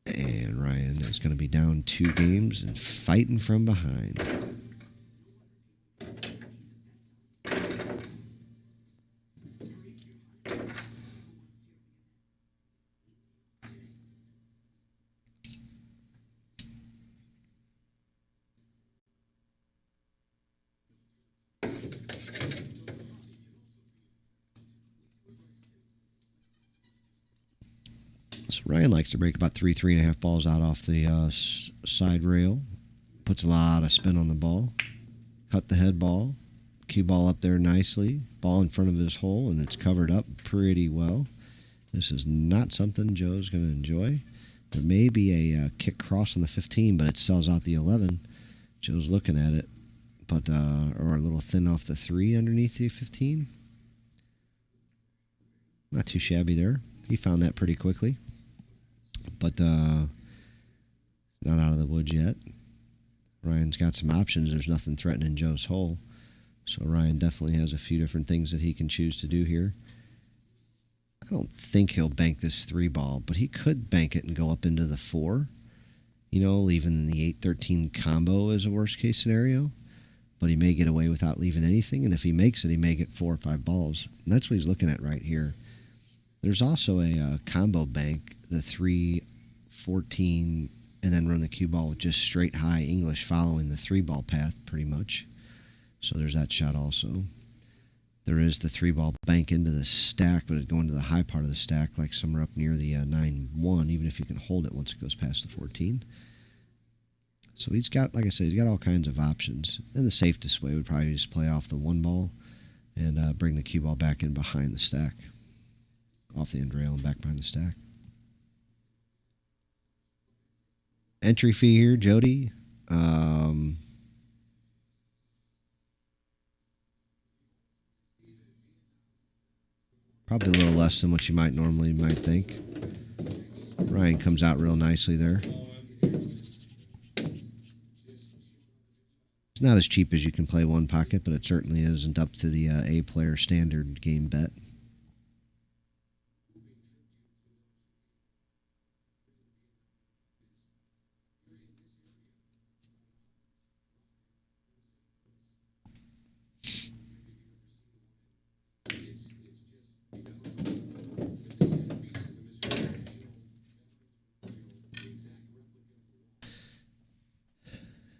And Ryan is going to be down 2 games and fighting from behind. So Ryan likes to break about 3.5 balls out off the side rail. Puts a lot of spin on the ball. Cut the head ball. Cue ball up there nicely. Ball in front of his hole, and it's covered up pretty well. This is not something Joe's going to enjoy. There may be a kick cross on the 15, but it sells out the 11. Joe's looking at it, but or a little thin off the 3 underneath the 15. Not too shabby there. He found that pretty quickly. But not out of the woods yet. Ryan's got some options. There's nothing threatening Joe's hole. So Ryan definitely has a few different things that he can choose to do here. I don't think he'll bank this 3 ball, but he could bank it and go up into the 4. Leaving the 8-13 combo as a worst case scenario. But he may get away without leaving anything. And if he makes it, he may get 4 or 5 balls. And that's what he's looking at right here. There's also a combo bank, the 3, 14, and then run the cue ball with just straight high English following the 3 ball path pretty much. So there's that shot also. There is the 3 ball bank into the stack, but it's going to the high part of the stack, like somewhere up near the 9-1, even if you can hold it once it goes past the 14. So he's got, like I said, he's got all kinds of options. And the safest way would probably just play off the 1 ball and bring the cue ball back in behind the stack. Off the end rail and back behind the stack. Entry fee here, Jody. Probably a little less than what you might think. Ryan comes out real nicely there. It's not as cheap as you can play 1 pocket, but it certainly isn't up to the A player standard game bet.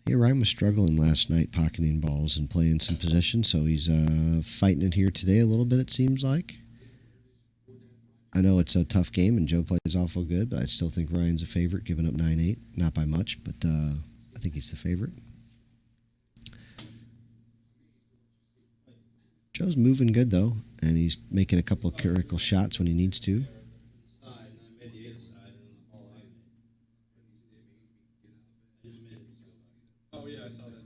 Yeah, Ryan was struggling last night pocketing balls and playing some position, so he's fighting it here today a little bit, it seems like. I know it's a tough game, and Joe plays awful good, but I still think Ryan's a favorite, giving up 9-8. Not by much, but I think he's the favorite. Joe's moving good though, and he's making a couple of critical shots when he needs to. Side, and I made the 8 side, and then the ball I made. I just made it so Oh yeah, I saw that.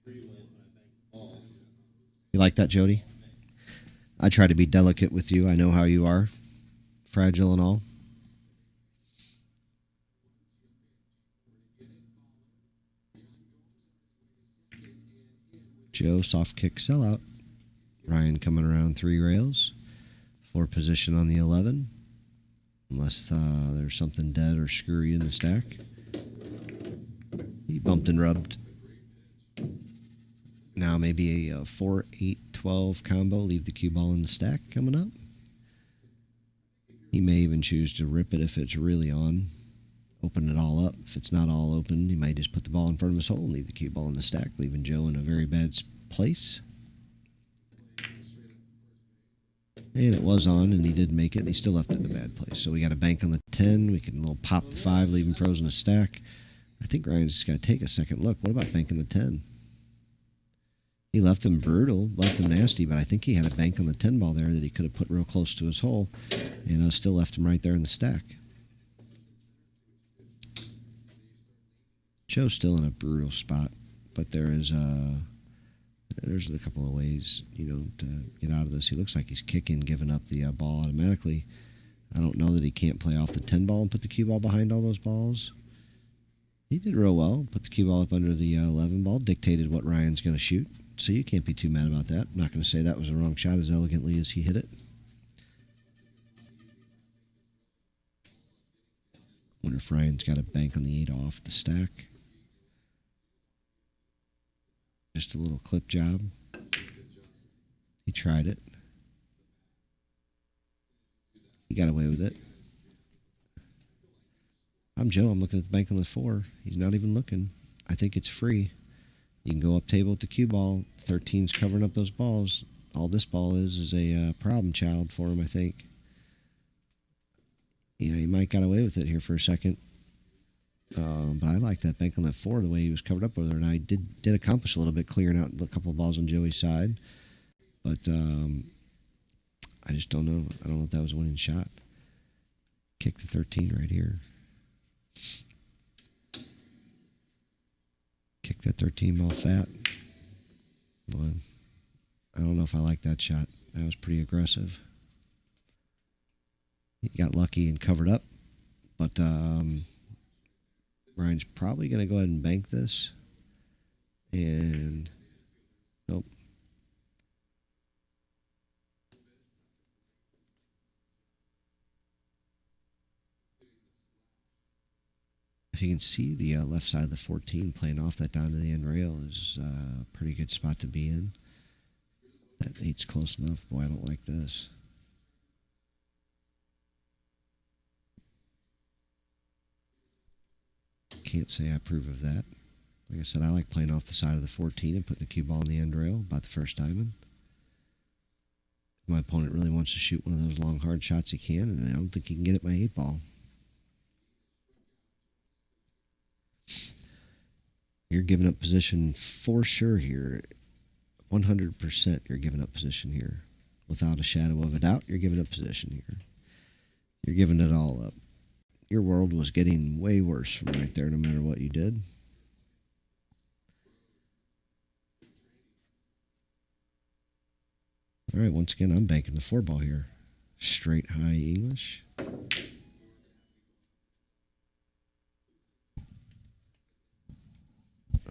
free went when I banked the ball. You like that, Jody? I try to be delicate with you. I know how you are, fragile and all. Joe, soft kick sellout. Ryan coming around 3 rails. 4 position on the 11. Unless there's something dead or screwy in the stack. He bumped and rubbed. Now maybe a 4, 8, 12 combo. Leave the cue ball in the stack coming up. He may even choose to rip it if it's really on. Open it all up. If it's not all open, he might just put the ball in front of his hole and leave the cue ball in the stack, leaving Joe in a very bad place. And it was on, and he did make it, and he still left it in a bad place. So we got a bank on the 10. We can little pop the 5, leave him frozen a stack. I think Ryan's just got to take a second look. What about banking the 10? He left him brutal, left him nasty, but I think he had a bank on the 10 ball there that he could have put real close to his hole, and still left him right there in the stack. Joe's still in a brutal spot, but there's a couple of ways, to get out of this. He looks like he's kicking, giving up the ball automatically. I don't know that he can't play off the 10 ball and put the cue ball behind all those balls. He did real well. Put the cue ball up under the 11 ball, dictated what Ryan's going to shoot. So you can't be too mad about that. I'm not going to say that was a wrong shot as elegantly as he hit it. Wonder if Ryan's got a bank on the 8 off the stack. Just a little clip job. He tried it. He got away with it. I'm Joe. I'm looking at the bank on the 4. He's not even looking. I think it's free. You can go up table with the cue ball. 13's covering up those balls. All this ball is a problem child for him, I think. Yeah, he might got away with it here for a second. But I like that bank on that 4, the way he was covered up over there. And I did accomplish a little bit, clearing out a couple of balls on Joey's side. But I just don't know. I don't know if that was a winning shot. Kick the 13 right here. Kick that 13 ball fat. Boy, I don't know if I like that shot. That was pretty aggressive. He got lucky and covered up. But Ryan's probably going to go ahead and bank this. And nope. If you can see the left side of the 14 playing off that down to the end rail is a pretty good spot to be in. That 8's close enough. Boy, I don't like this. Can't say I approve of that. Like I said, I like playing off the side of the 14 and putting the cue ball in the end rail about the first diamond. If my opponent really wants to shoot one of those long, hard shots, he can, and I don't think he can get at my 8 ball. You're giving up position for sure here. 100% you're giving up position here. Without a shadow of a doubt, you're giving up position here. You're giving it all up. Your world was getting way worse from right there no matter what you did. All right, once again, I'm banking the 4 ball here. Straight high English.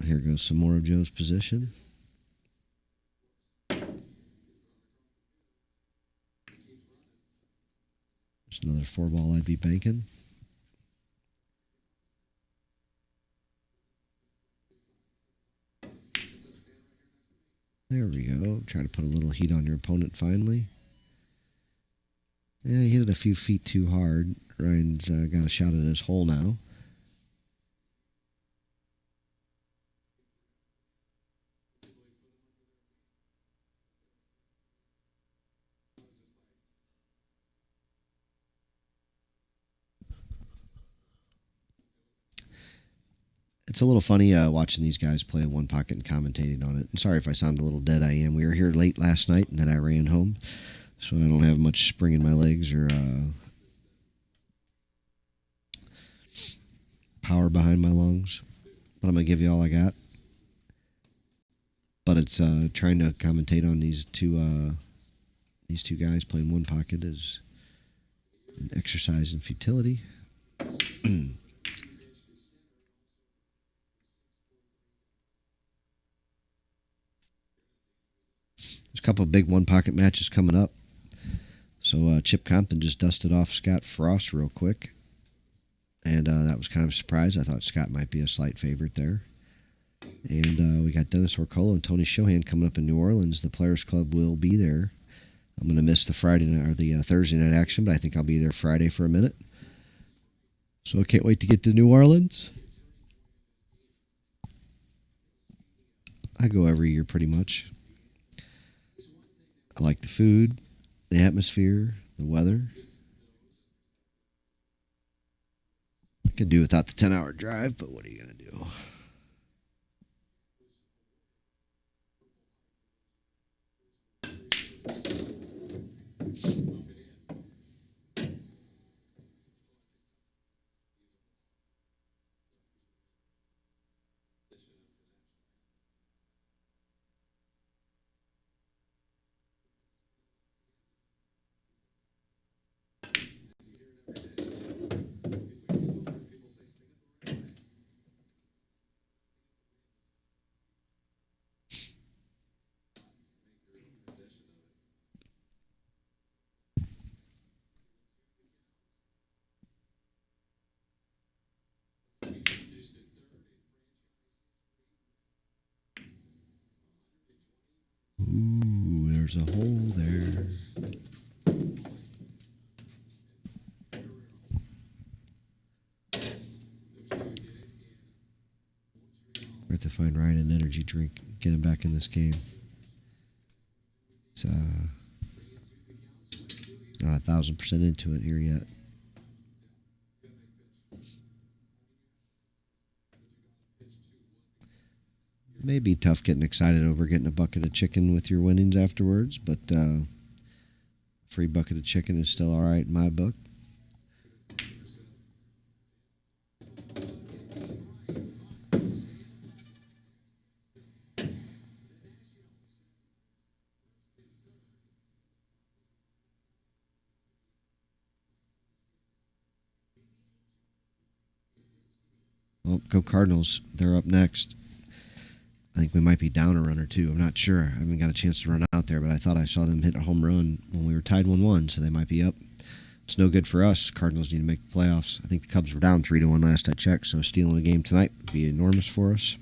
Here goes some more of Joe's position. There's another 4 ball I'd be banking. There we go. Try to put a little heat on your opponent finally. Yeah, he hit it a few feet too hard. Ryan's got a shot at his hole now. it's a little funny watching these guys play one pocket and commentating on it. And sorry if I sound a little dead. I am. We were here late last night, and then I ran home, so I don't have much spring in my legs or power behind my lungs. But I'm gonna give you all I got. But it's trying to commentate on these two guys playing one pocket is an exercise in futility. There's a couple of big one pocket matches coming up. So Chip Compton just dusted off Scott Frost real quick. And that was kind of a surprise. I thought Scott might be a slight favorite there. And we got Dennis Orcolo and Tony Shohan coming up in New Orleans. The Players Club will be there. I'm going to miss the Friday night or the Thursday night action, but I think I'll be there Friday for a minute. So I can't wait to get to New Orleans. I go every year pretty much. I like the food, the atmosphere, the weather. I could do without the 10-hour drive, but what are you going to do? Ooh, there's a hole there. We have to find Ryan an energy drink, get him back in this game. It's not 1,000% into it here yet. May be tough getting excited over getting a bucket of chicken with your winnings afterwards, but free bucket of chicken is still all right in my book. Well, go Cardinals. They're up next. I think we might be down a run or two. I'm not sure. I haven't got a chance to run out there, but I thought I saw them hit a home run when we were tied 1-1, so they might be up. It's no good for us. Cardinals need to make the playoffs. I think the Cubs were down 3-1 last I checked, so stealing a game tonight would be enormous for us.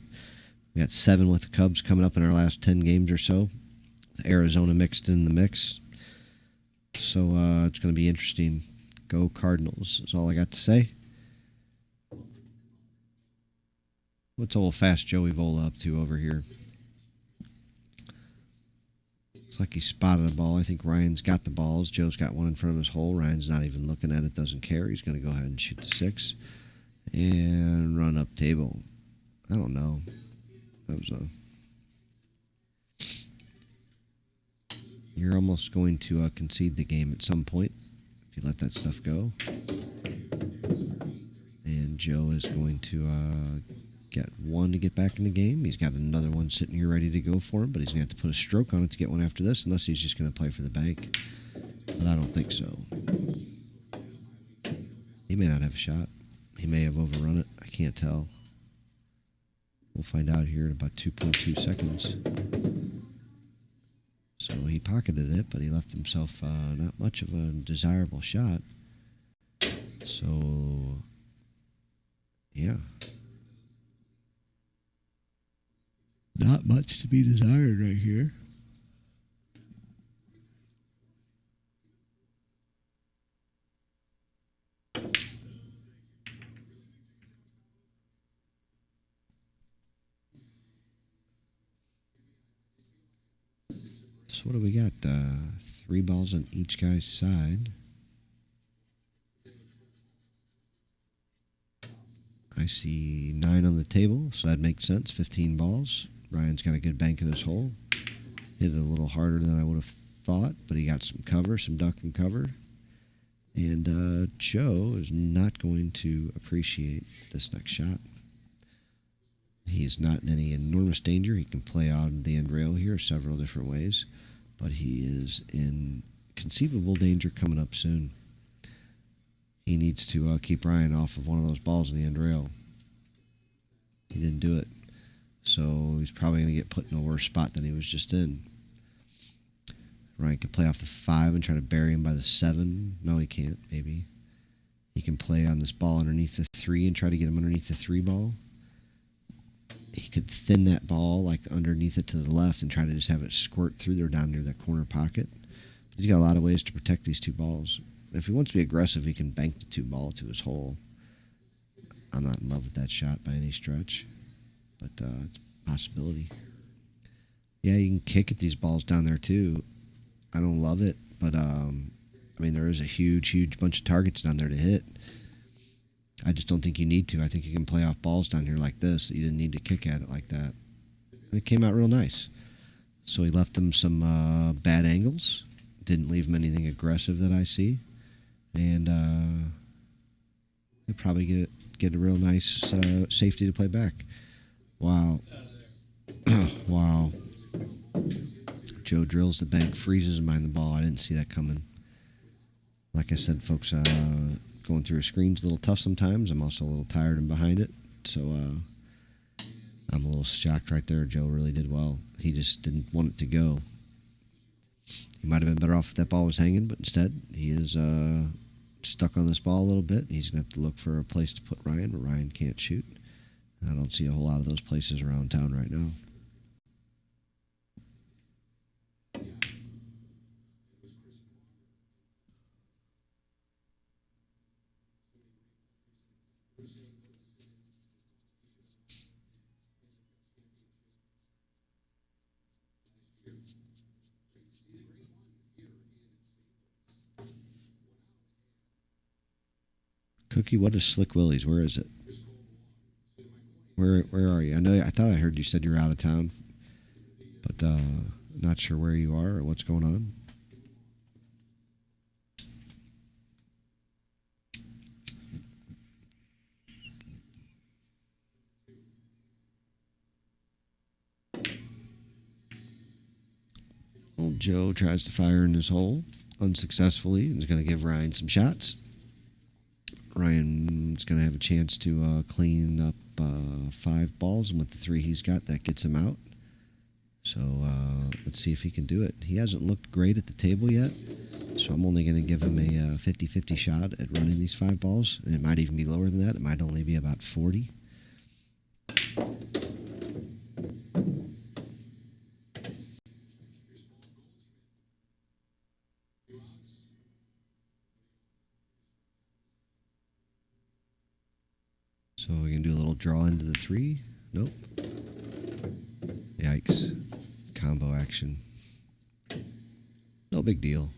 We got 7 with the Cubs coming up in our last 10 games or so. With Arizona mixed in the mix. So it's going to be interesting. Go Cardinals is all I got to say. What's old fast Joey Vola up to over here? Looks like he spotted a ball. I think Ryan's got the balls. Joe's got one in front of his hole. Ryan's not even looking at it, doesn't care. He's going to go ahead and shoot the 6 and run up table. I don't know. That was You're almost going to concede the game at some point if you let that stuff go. And Joe is going to get one to get back in the game. He's got another one sitting here ready to go for him, but he's going to have to put a stroke on it to get one after this, unless he's just going to play for the bank. But I don't think so. He may not have a shot. He may have overrun it. I can't tell. We'll find out here in about 2.2 seconds. So he pocketed it, but he left himself not much of a desirable shot. So, yeah. Not much to be desired right here. So what do we got? 3 balls on each guy's side. I see 9 on the table, so that makes sense. 15 balls. Ryan's got a good bank in his hole. Hit it a little harder than I would have thought, but he got some cover, some duck and cover. And Joe is not going to appreciate this next shot. He's not in any enormous danger. He can play on the end rail here several different ways, but he is in conceivable danger coming up soon. He needs to keep Ryan off of one of those balls in the end rail. He didn't do it, so he's probably going to get put in a worse spot than he was just in. Ryan could play off the 5 and try to bury him by the 7. No, he can't, maybe. He can play on this ball underneath the 3 and try to get him underneath the 3 ball. He could thin that ball like underneath it to the left and try to just have it squirt through there down near that corner pocket. He's got a lot of ways to protect these 2 balls. If he wants to be aggressive, he can bank the 2 ball to his hole. I'm not in love with that shot by any stretch, but it's a possibility. Yeah, you can kick at these balls down there too. I don't love it, but I mean, there is a huge bunch of targets down there to hit. I just don't think you need to. I think you can play off balls down here like this. You didn't need to kick at it like that. And it came out real nice. So he left them some bad angles. Didn't leave him anything aggressive that I see. And he'll probably get a real nice safety to play back. Wow. Wow. Joe drills the bank, freezes behind the ball. I didn't see that coming. Like I said, folks, going through a screen's a little tough sometimes. I'm also a little tired and behind it. So I'm a little shocked right there. Joe really did well. He just didn't want it to go. He might have been better off if that ball was hanging, but instead he is stuck on this ball a little bit. He's going to have to look for a place to put Ryan, but Ryan can't shoot. I don't see a whole lot of those places around town right now. Cookie, what is Slick Willie's? Where is it? Where are you? I thought I heard you said you're out of town, but not sure where you are or what's going on. Old Joe tries to fire in his hole unsuccessfully and is going to give Ryan some shots. Ryan's going to have a chance to clean up 5 balls, and with the 3 he's got, that gets him out. So let's see if he can do it. He hasn't looked great at the table yet, so I'm only going to give him a 50-50 shot at running these 5 balls. And it might even be lower than that. It might only be about 40. So we can do a little draw into the 3. Nope. Yikes. Combo action. No big deal.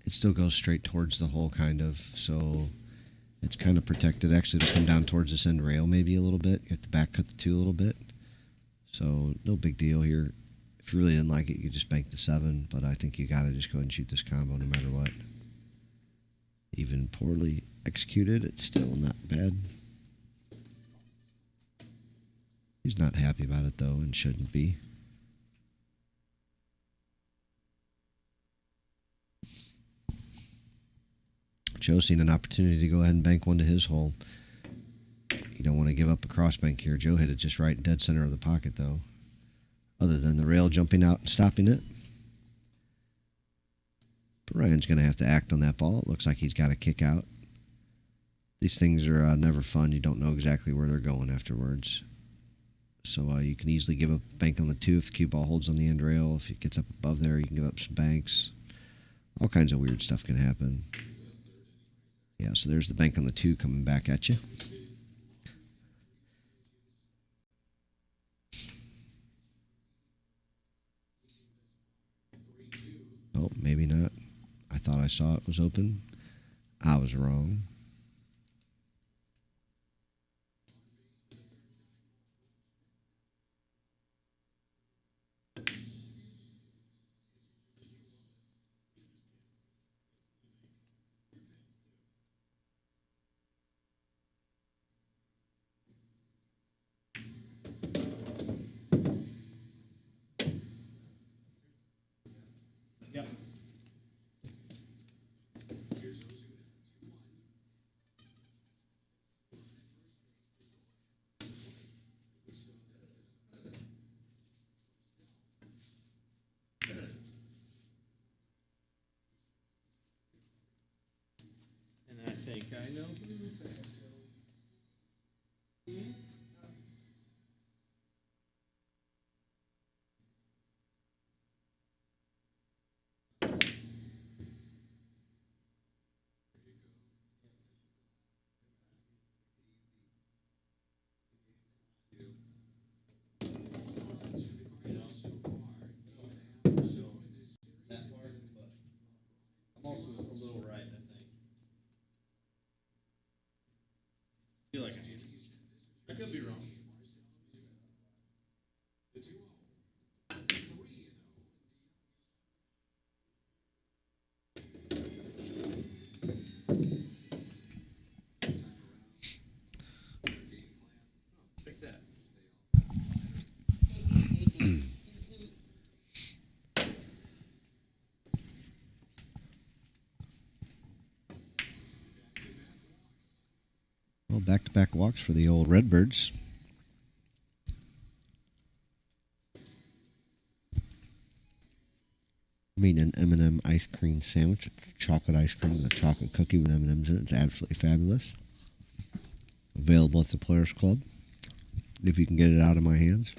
It still goes straight towards the hole, kind of. So it's kind of protected, actually, to come down towards this end rail maybe a little bit. You have to back cut the 2 a little bit. So no big deal here. If you really didn't like it, you just bank the 7. But I think you got to just go ahead and shoot this combo no matter what. Even poorly executed, it's still not bad. He's not happy about it, though, and shouldn't be. Joe's seen an opportunity to go ahead and bank one to his hole. You don't want to give up a cross bank here. Joe hit it just right in dead center of the pocket, though. Other than the rail jumping out and stopping it. But Ryan's going to have to act on that ball. It looks like he's got a kick out. These things are never fun. You don't know exactly where they're going afterwards. So you can easily give up bank on the 2 if the cue ball holds on the end rail. If it gets up above there, you can give up some banks. All kinds of weird stuff can happen. Yeah, so there's the bank on the 2 coming back at you. Oh, maybe not. I thought I saw it was open. I was wrong. think I know who. I'm also a little right, I think. I feel like I could be wrong. Take that. Well, back-to-back walks for the old Redbirds. Made an M&M ice cream sandwich, chocolate ice cream with a chocolate cookie with M&Ms in it. It's absolutely fabulous. Available at the Players Club, if you can get it out of my hands.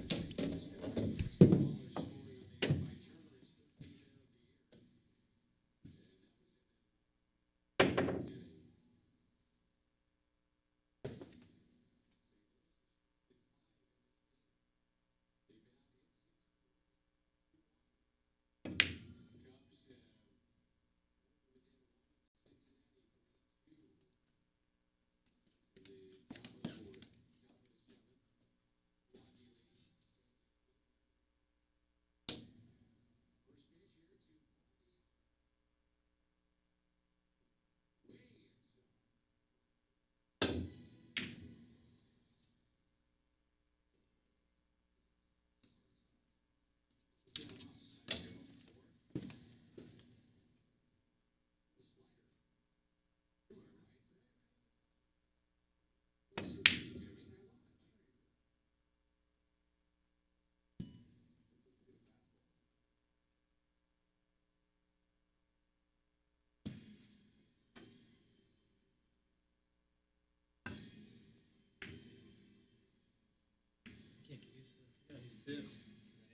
Can't get used to it. Yeah, me too.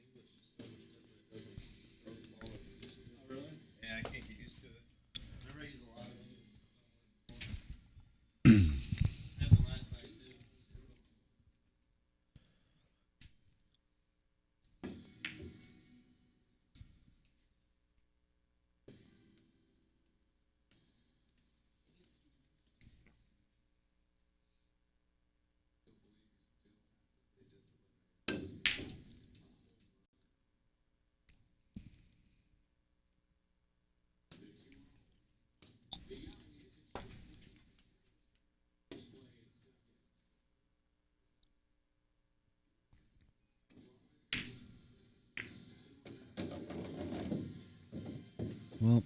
English is so much different. It doesn't throw the ball like it used to. Oh, really? Yeah, I can't get used to it. Whenever I use a lot of English, it happened last night too. Well,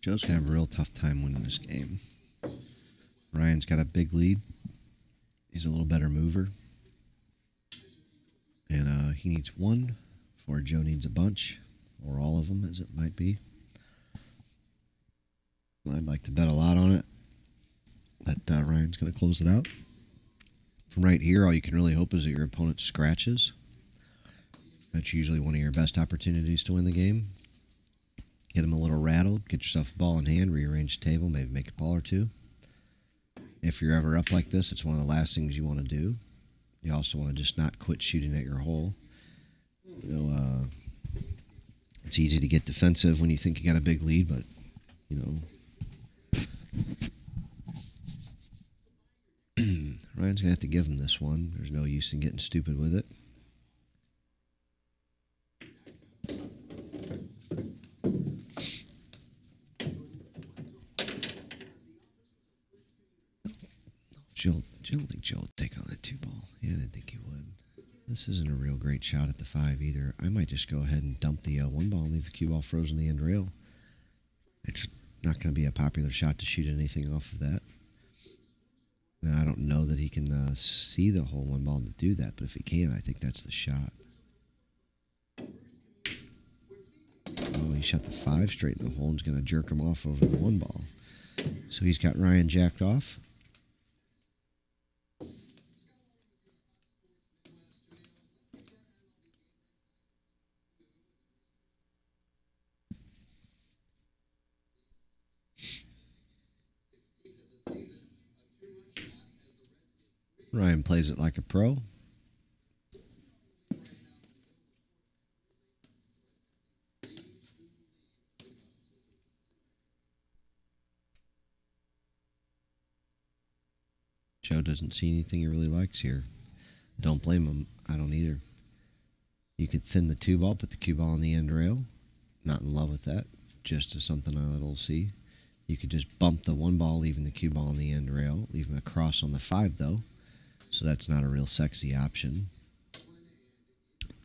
Joe's going to have a real tough time winning this game. Ryan's got a big lead. He's a little better mover. And he needs one before Joe needs a bunch, or all of them, as it might be. I'd like to bet a lot on it that Ryan's going to close it out. From right here, all you can really hope is that your opponent scratches. That's usually one of your best opportunities to win the game. Get him a little rattled, get yourself a ball in hand, rearrange the table, maybe make a ball or two. If you're ever up like this, it's one of the last things you want to do. You also want to just not quit shooting at your hole. You know, it's easy to get defensive when you think you got a big lead, but, you know, Ryan's going to have to give him this one. There's no use in getting stupid with it. I don't think Joe would take on that 2-ball. Yeah, I didn't think he would. This isn't a real great shot at the 5 either. I might just go ahead and dump the 1-ball and leave the cue ball frozen in the end rail. It's not going to be a popular shot to shoot anything off of that. Now, I don't know that he can see the whole 1-ball to do that, but if he can, I think that's the shot. Oh, he shot the 5 straight in the hole and is going to jerk him off over the 1-ball. So he's got Ryan jacked off. Ryan plays it like a pro. Joe doesn't see anything he really likes here. Don't blame him. I don't either. You could thin the 2-ball, put the cue ball on the end rail. Not in love with that. Just as something I'll see. You could just bump the 1-ball, leaving the cue ball on the end rail. Leaving a cross on the 5, though. So that's not a real sexy option.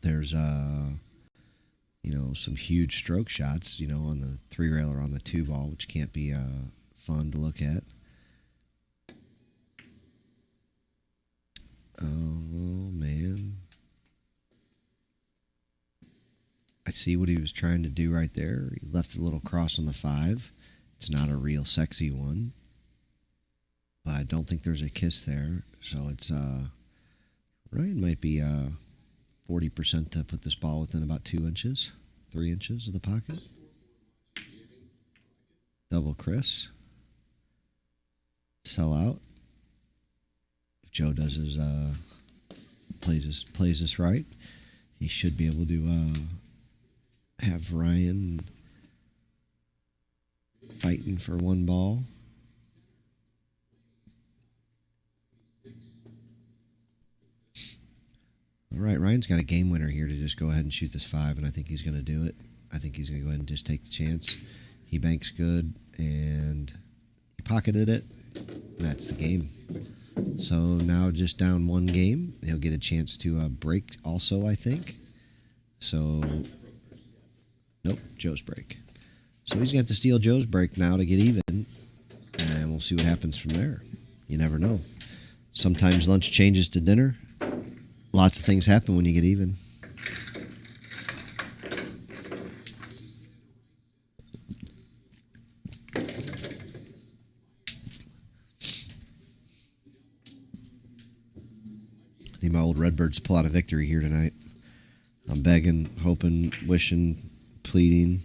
There's, some huge stroke shots, on the 3-rail or on the 2-ball, which can't be fun to look at. Oh, man. I see what he was trying to do right there. He left a little cross on the 5. It's not a real sexy one. But I don't think there's a kiss there. So it's, Ryan might be 40% to put this ball within about 2 inches, 3 inches of the pocket. Double Chris. Sell out. If Joe does his, plays this right, he should be able to, have Ryan fighting for 1 ball. All right, Ryan's got a game winner here to just go ahead and shoot this 5, and I think he's going to do it. I think he's going to go ahead and just take the chance. He banks good, and he pocketed it. That's the game. So now just down 1 game. He'll get a chance to break also, I think. So, nope, Joe's break. So he's going to have to steal Joe's break now to get even, and we'll see what happens from there. You never know. Sometimes lunch changes to dinner. Lots of things happen when you get even. I need my old Redbirds to pull out a victory here tonight. I'm begging, hoping, wishing, pleading.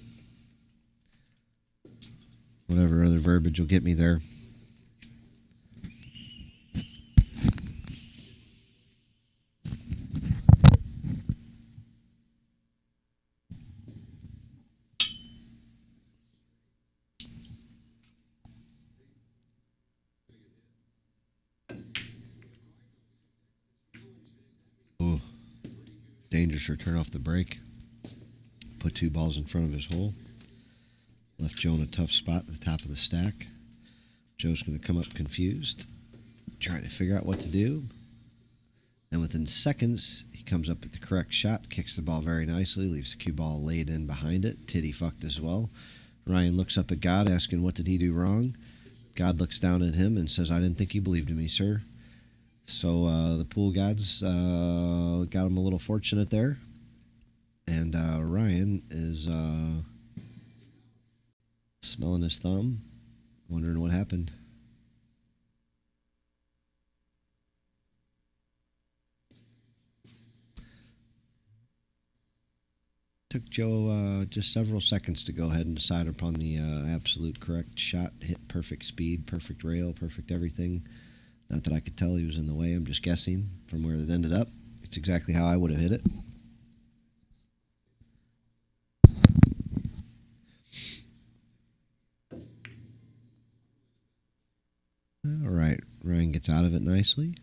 Whatever other verbiage will get me there. Ooh. Dangerous to turn off the brake. Put 2 balls in front of his hole. Left Joe in a tough spot at the top of the stack. Joe's going to come up confused, trying to figure out what to do. And within seconds, he comes up with the correct shot, kicks the ball very nicely, leaves the cue ball laid in behind it. Titty fucked as well. Ryan looks up at God, asking what did he do wrong. God looks down at him and says, I didn't think you believed in me, sir. So the pool gods got him a little fortunate there. And Ryan is smelling his thumb, wondering what happened. Took Joe just several seconds to go ahead and decide upon the absolute correct shot. Hit perfect speed, perfect rail, perfect everything. Not that I could tell he was in the way. I'm just guessing from where it ended up. It's exactly how I would have hit it. All right, Ryan gets out of it nicely.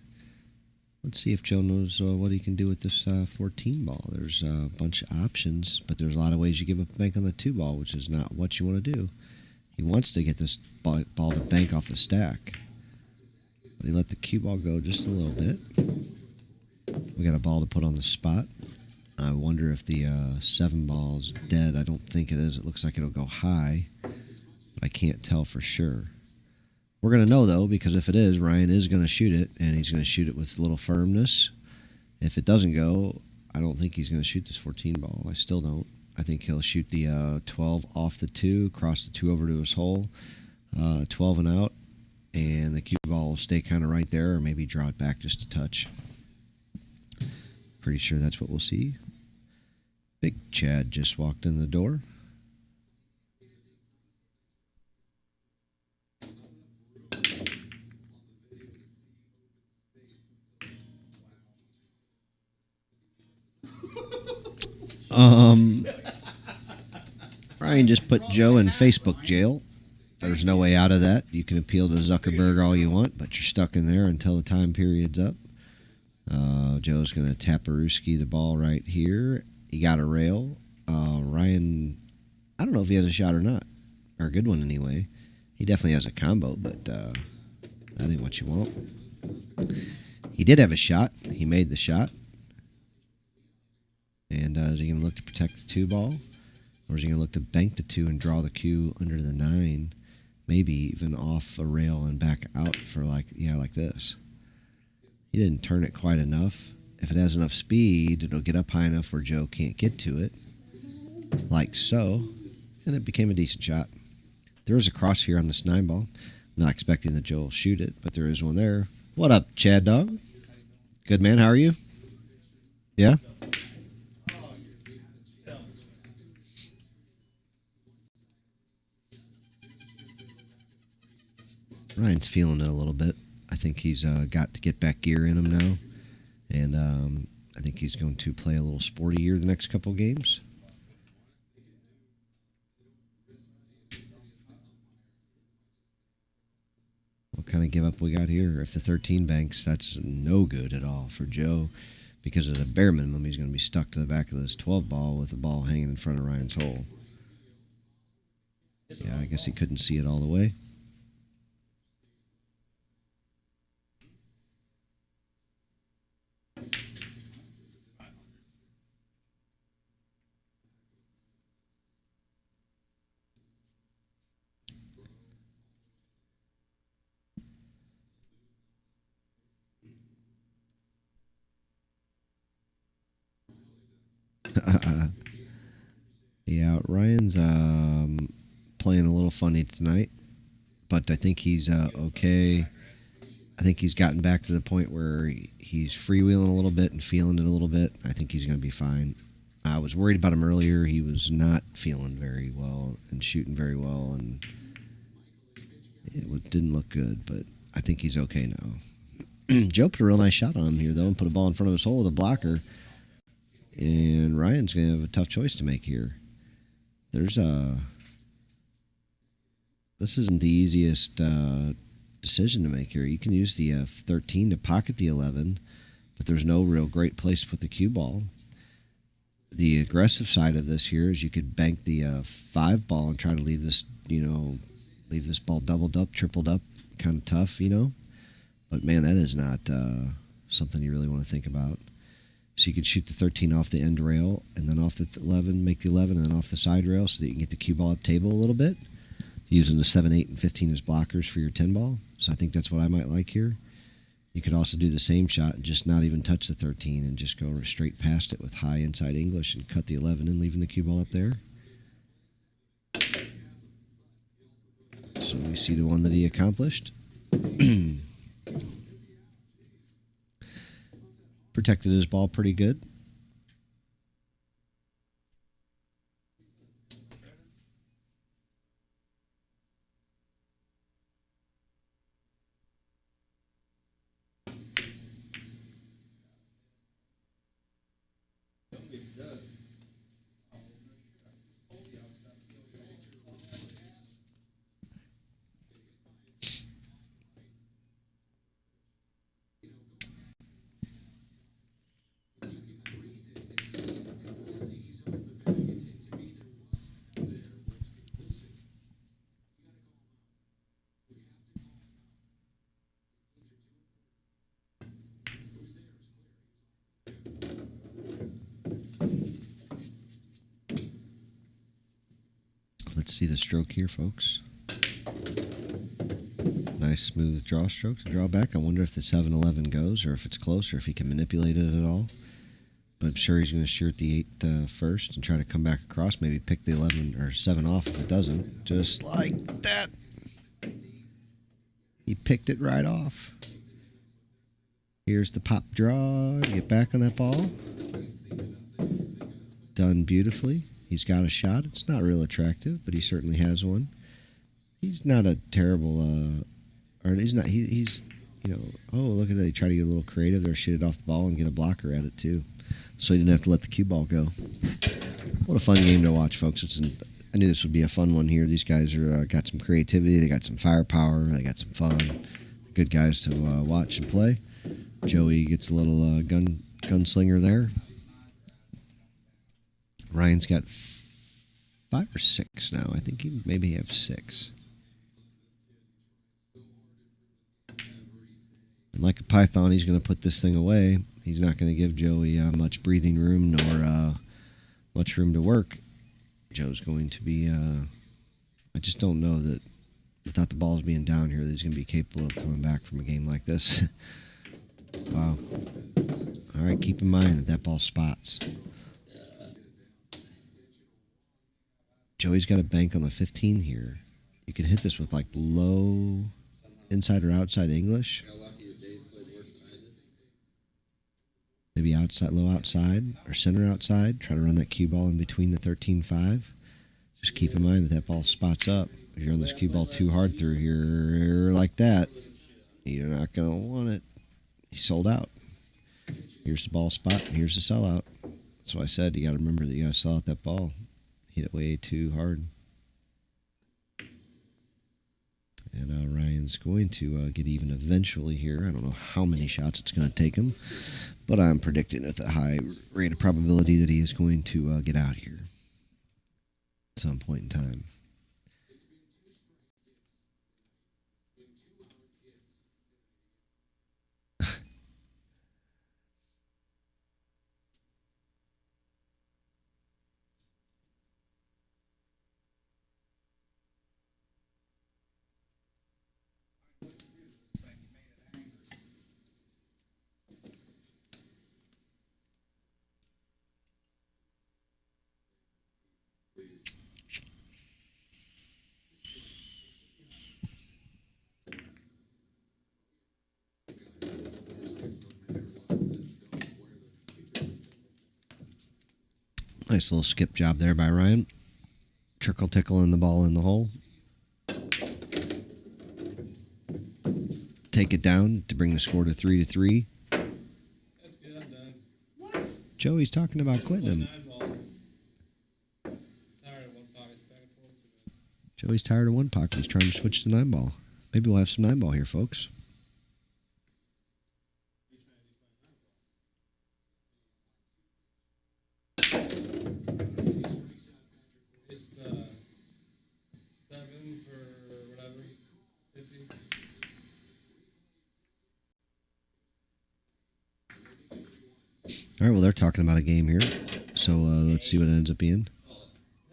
Let's see if Joe knows what he can do with this 14 ball. There's a bunch of options, but there's a lot of ways you give up a bank on the 2 ball, which is not what you want to do. He wants to get this ball to bank off the stack, but he let the cue ball go just a little bit. We got a ball to put on the spot. I wonder if the 7 ball is dead. I don't think it is. It looks like it'll go high, but I can't tell for sure. We're going to know, though, because if it is, Ryan is going to shoot it, and he's going to shoot it with a little firmness. If it doesn't go, I don't think he's going to shoot this 14 ball. I still don't. I think he'll shoot the 12 off the 2, cross the 2 over to his hole. 12 and out, and the cue ball will stay kind of right there, or maybe draw it back just a touch. Pretty sure that's what we'll see. Big Chad just walked in the door. Ryan just put Joe in Facebook jail. There's no way out of that. You can appeal to Zuckerberg all you want, but you're stuck in there until the time period's up. Joe's going to tap Aruski the ball right here. He got a rail. Ryan, I don't know if he has a shot or not, or a good one anyway. He definitely has a combo, but that ain't what you want. He did have a shot. He made the shot. And is he going to look to protect the 2 ball? Or is he going to look to bank the 2 and draw the cue under the 9? Maybe even off a rail and back out for like this. He didn't turn it quite enough. If it has enough speed, it'll get up high enough where Joe can't get to it. Like so. And it became a decent shot. There is a cross here on this 9 ball. Not expecting that Joe will shoot it, but there is one there. What up, Chad Dog? Good man, how are you? Yeah? Ryan's feeling it a little bit. I think he's got to get back gear in him now. And I think he's going to play a little sportier the next couple games. What kind of give up we got here? If the 13 banks, that's no good at all for Joe. Because at a bare minimum, he's going to be stuck to the back of this 12 ball with the ball hanging in front of Ryan's hole. Yeah, I guess he couldn't see it all the way. Yeah, Ryan's playing a little funny tonight, but I think he's okay. I think he's gotten back to the point where he's freewheeling a little bit and feeling it a little bit. I think he's going to be fine. I was worried about him earlier. He was not feeling very well and shooting very well, and it didn't look good, but I think he's okay now. Joe put a real nice shot on him here, though, and put a ball in front of his hole with a blocker. And Ryan's going to have a tough choice to make here. This isn't the easiest decision to make here. You can use the 13 to pocket the 11, but there's no real great place to put the cue ball. The aggressive side of this here is you could bank the 5 ball and try to leave this ball doubled up, tripled up, kind of tough, But man, that is not something you really want to think about. So you could shoot the 13 off the end rail, and then off the 11, make the 11, and then off the side rail so that you can get the cue ball up table a little bit, using the 7, 8, and 15 as blockers for your 10 ball. So I think that's what I might like here. You could also do the same shot and just not even touch the 13 and just go straight past it with high inside English and cut the 11 and leaving the cue ball up there. So we see the one that he accomplished. Protected his ball pretty good. Let's see the stroke here, folks. Nice smooth draw stroke to draw back. I wonder if the 7-11 goes or if it's close or if he can manipulate it at all. But I'm sure he's going to shoot the 8 first and try to come back across. Maybe pick the 11 or 7 off if it doesn't. Just like that. He picked it right off. Here's the pop draw. Get back on that ball. Done beautifully. He's got a shot. It's not real attractive, but he certainly has one. He's not a terrible, or he's not. He's, you know. Oh, look at that! He tried to get a little creative there, shoot it off the ball, and get a blocker at it too, so he didn't have to let the cue ball go. What a fun game to watch, folks! I knew this would be a fun one here. These guys are got some creativity. They got some firepower. They got some fun. Good guys to watch and play. Joey gets a little gunslinger there. Ryan's got 5 or 6 now. I think he maybe have 6. And like a python, he's going to put this thing away. He's not going to give Joey much breathing room nor much room to work. Joe's going to be... I just don't know that without the balls being down here, that he's going to be capable of coming back from a game like this. Wow. All right, keep in mind that ball spots. Joey's got a bank on the 15 here. You could hit this with like low inside or outside English. Maybe outside, low outside, or center outside. Try to run that cue ball in between the 13-5. Just keep in mind that ball spots up. If you're on this cue ball too hard through here like that, you're not going to want it. He sold out. Here's the ball spot, and here's the sellout. That's why I said you got to remember that you got to sell out that ball. Hit it way too hard. And Ryan's going to get even eventually here. I don't know how many shots it's going to take him, but I'm predicting with a high rate of probability that he is going to get out here at some point in time. Nice little skip job there by Ryan. Trickle tickling the ball in the hole. Take it down to bring the score to 3-3. That's good. I'm done. What? Joey's talking about quitting him. Tired of one pocket back and forth. Joey's tired of one pocket. He's trying to switch to 9-ball. Maybe we'll have some 9-ball here, folks. Just 7 for whatever, 50. All right, well, they're talking about a game here. So let's see what it ends up being.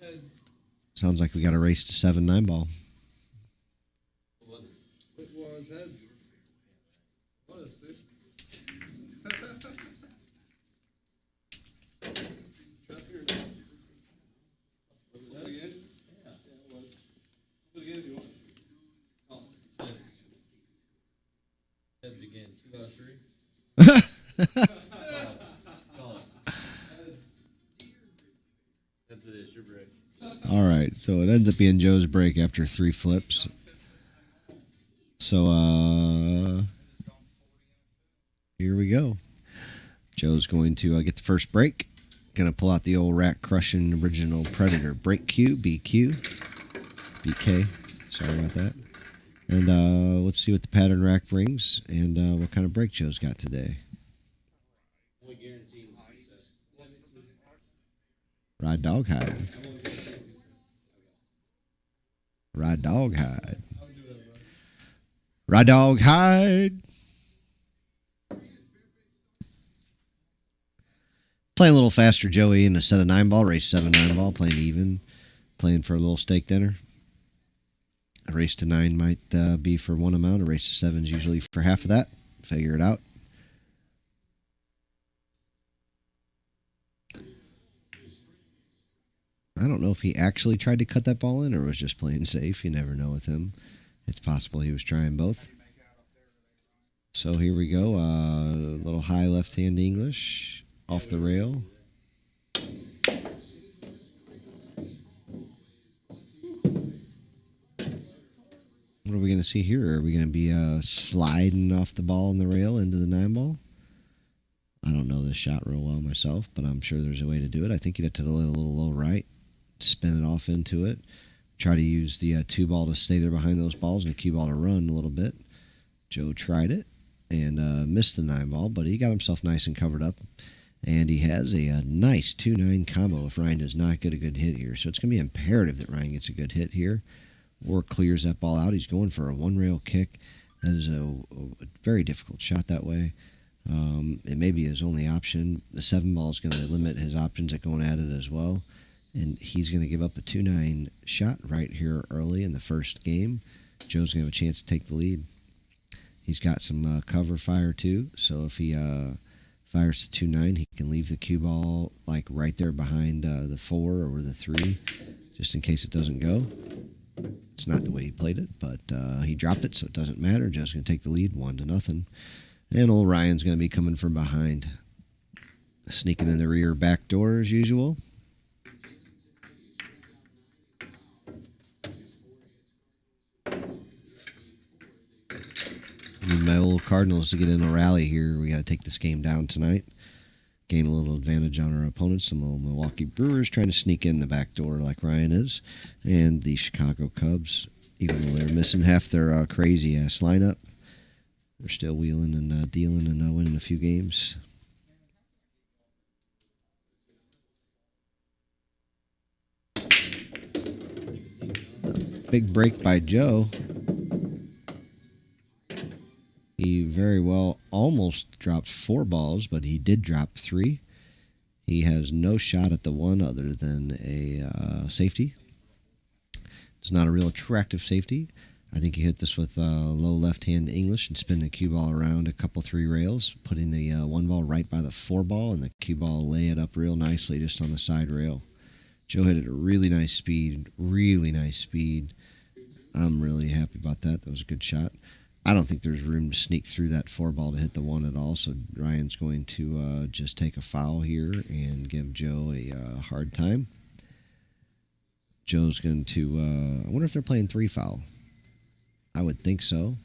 Heads. Sounds like we got a race to 7 9-ball. What was it? It was heads. What is it? Was it that again? Yeah, it was. Do it again if you want. Oh, heads. Heads again. 2 out of 3. That's it. It's your break. All right, so it ends up being Joe's break after 3 flips. So here we go. Joe's going to get the first break. Going to pull out the old rack crushing original Predator break cue, BQ, BK. Sorry about that. And let's see what the pattern rack brings and what kind of break Joe's got today. Only guaranteed. Ride dog hide. Ride dog hide. Ride dog hide. Playing a little faster, Joey, in a set of 9-ball, race 7 9-ball, playing even, playing for a little steak dinner. A race to 9 might be for one amount. A race to 7 is usually for half of that. Figure it out. I don't know if he actually tried to cut that ball in or was just playing safe. You never know with him. It's possible he was trying both. So here we go. A little high left-hand English off the rail. What are we going to see here? Are we going to be sliding off the ball on the rail into the 9-ball? I don't know this shot real well myself, but I'm sure there's a way to do it. I think you'd have to let a little low right, spin it off into it, try to use the 2-ball to stay there behind those balls and the cue ball to run a little bit. Joe tried it and missed the 9-ball, but he got himself nice and covered up. And he has a nice 2-9 combo if Ryan does not get a good hit here. So it's going to be imperative that Ryan gets a good hit here or clears that ball out. He's going for a one-rail kick. That is a very difficult shot that way. It may be his only option. The 7-ball is going to limit his options at going at it as well. And he's going to give up a 2-9 shot right here early in the first game. Joe's going to have a chance to take the lead. He's got some cover fire too. So if he fires to 2-9, he can leave the cue ball like right there behind the 4 or the 3, just in case it doesn't go. It's not the way he played it, but he dropped it, so it doesn't matter. Joe's going to take the lead 1-0. And old Ryan's going to be coming from behind. Sneaking in the rear back door as usual. Need my old Cardinals to get in a rally here. We got to take this game down tonight. Gain a little advantage on our opponents. Some little Milwaukee Brewers trying to sneak in the back door like Ryan is. And the Chicago Cubs, even though they're missing half their crazy-ass lineup, they're still wheeling and dealing and winning a few games. Big break by Joe. He very well almost dropped 4 balls, but he did drop 3. He has no shot at the one other than a safety. It's not a real attractive safety. I think he hit this with low left-hand English and spin the cue ball around a couple 3 rails, putting the 1-ball right by the 4-ball, and the cue ball lay it up real nicely just on the side rail. Joe hit it at a really nice speed, really nice speed. I'm really happy about that. That was a good shot. I don't think there's room to sneak through that 4-ball to hit the 1 at all, so Ryan's going to just take a foul here and give Joe a hard time. Joe's going to, I wonder if they're playing 3 foul. I would think so.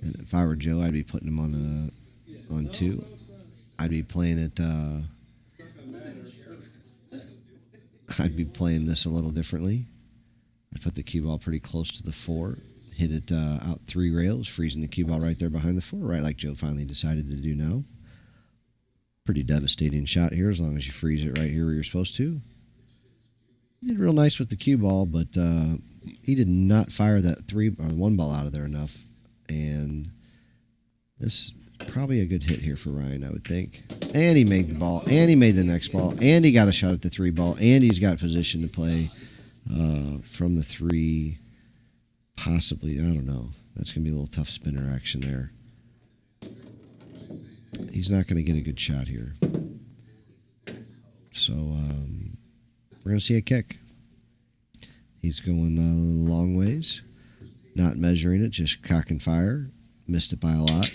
And if I were Joe, I'd be putting him on 2. I'd be playing it, I'd be playing this a little differently. I'd put the cue ball pretty close to the 4. Hit it out 3 rails, freezing the cue ball right there behind the 4, right like Joe finally decided to do now. Pretty devastating shot here as long as you freeze it right here where you're supposed to. He did real nice with the cue ball, but he did not fire that 3 or 1-ball out of there enough. And this is probably a good hit here for Ryan, I would think. And he made the ball, and he made the next ball, and he got a shot at the 3-ball, and he's got position to play from the 3. Possibly, I don't know. That's going to be a little tough spinner action there. He's not going to get a good shot here. So, we're going to see a kick. He's going a long ways. Not measuring it, just cock and fire. Missed it by a lot.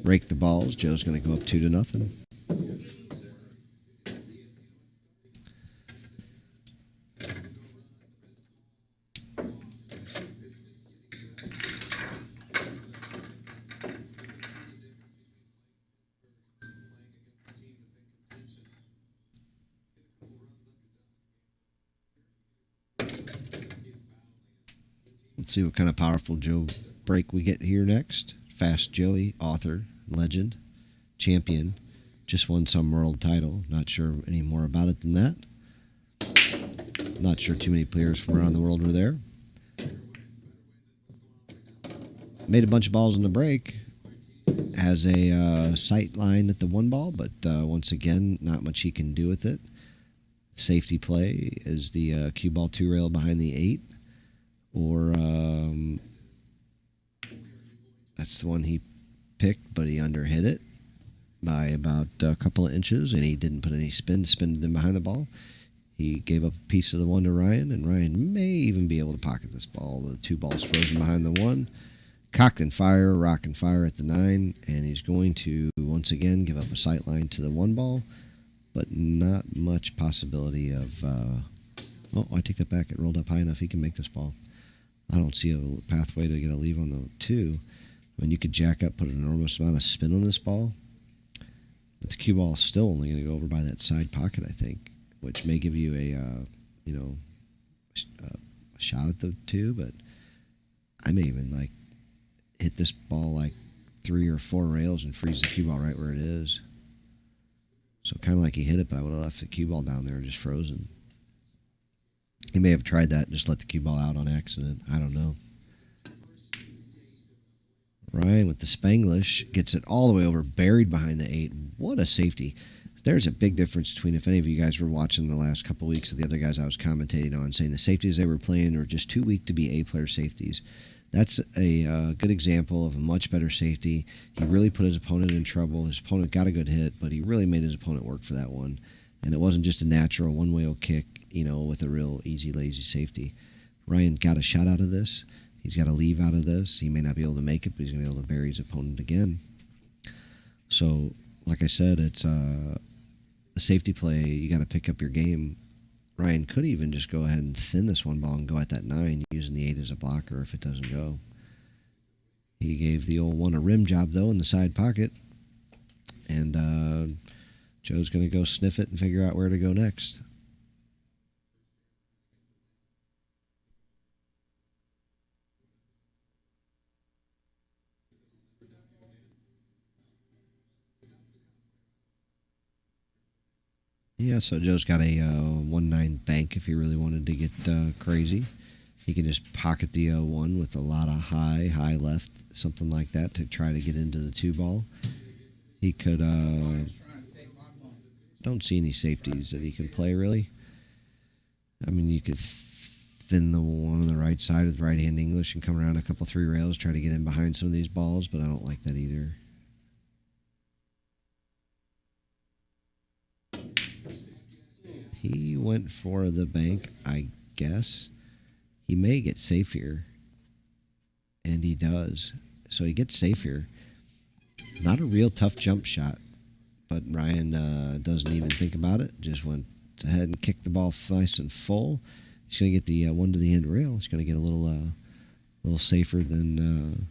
Rake the balls. Joe's going to go up 2-0. Let's see what kind of powerful Joe break we get here next. Fast Joey, author, legend, champion, just won some world title. Not sure any more about it than that. Not sure too many players from around the world were there. Made a bunch of balls in the break. Has a sight line at the 1-ball, but once again, not much he can do with it. Safety play is the cue ball 2 rail behind the 8. Or that's the one he picked, but he underhit it by about a couple of inches, and he didn't put any spin it in behind the ball. He gave up a piece of the 1 to Ryan, and Ryan may even be able to pocket this ball. The 2 balls frozen behind the 1. Cocked and fire, rock and fire at the 9, and he's going to once again give up a sight line to the 1 ball, but not much possibility of. Oh, I take that back. It rolled up high enough. He can make this ball. I don't see a pathway to get a leave on the 2. I mean, you could jack up, put an enormous amount of spin on this ball, but the cue ball is still only going to go over by that side pocket, I think, which may give you a shot at the 2. But I may even like hit this ball like 3 or 4 rails and freeze the cue ball right where it is. So kind of like he hit it, but I would have left the cue ball down there just frozen. He may have tried that and just let the cue ball out on accident. I don't know. Ryan with the Spanglish gets it all the way over, buried behind the 8. What a safety. There's a big difference between, if any of you guys were watching the last couple of weeks of the other guys I was commentating on, saying the safeties they were playing were just too weak to be A-player safeties. That's a good example of a much better safety. He really put his opponent in trouble. His opponent got a good hit, but he really made his opponent work for that one. And it wasn't just a natural one-way kick, with a real easy, lazy safety. Ryan got a shot out of this. He's got a leave out of this. He may not be able to make it, but he's going to be able to bury his opponent again. So, like I said, it's a safety play. You got to pick up your game. Ryan could even just go ahead and thin this 1 ball and go at that 9, using the 8 as a blocker if it doesn't go. He gave the old 1 a rim job, though, in the side pocket. And Joe's going to go sniff it and figure out where to go next. Yeah, so Joe's got a 1-9 bank if he really wanted to get crazy. He can just pocket the 1 with a lot of high left, something like that, to try to get into the 2 ball. He could. Don't see any safeties that he can play, really. I mean, you could thin the 1 on the right side with right-hand English and come around a couple 3 rails, try to get in behind some of these balls, but I don't like that either. He went for the bank, I guess. He may get safe here. And he does. So he gets safe here. Not a real tough jump shot. But Ryan doesn't even think about it. Just went ahead and kicked the ball nice and full. He's going to get the 1 to the end rail. He's going to get a little safer than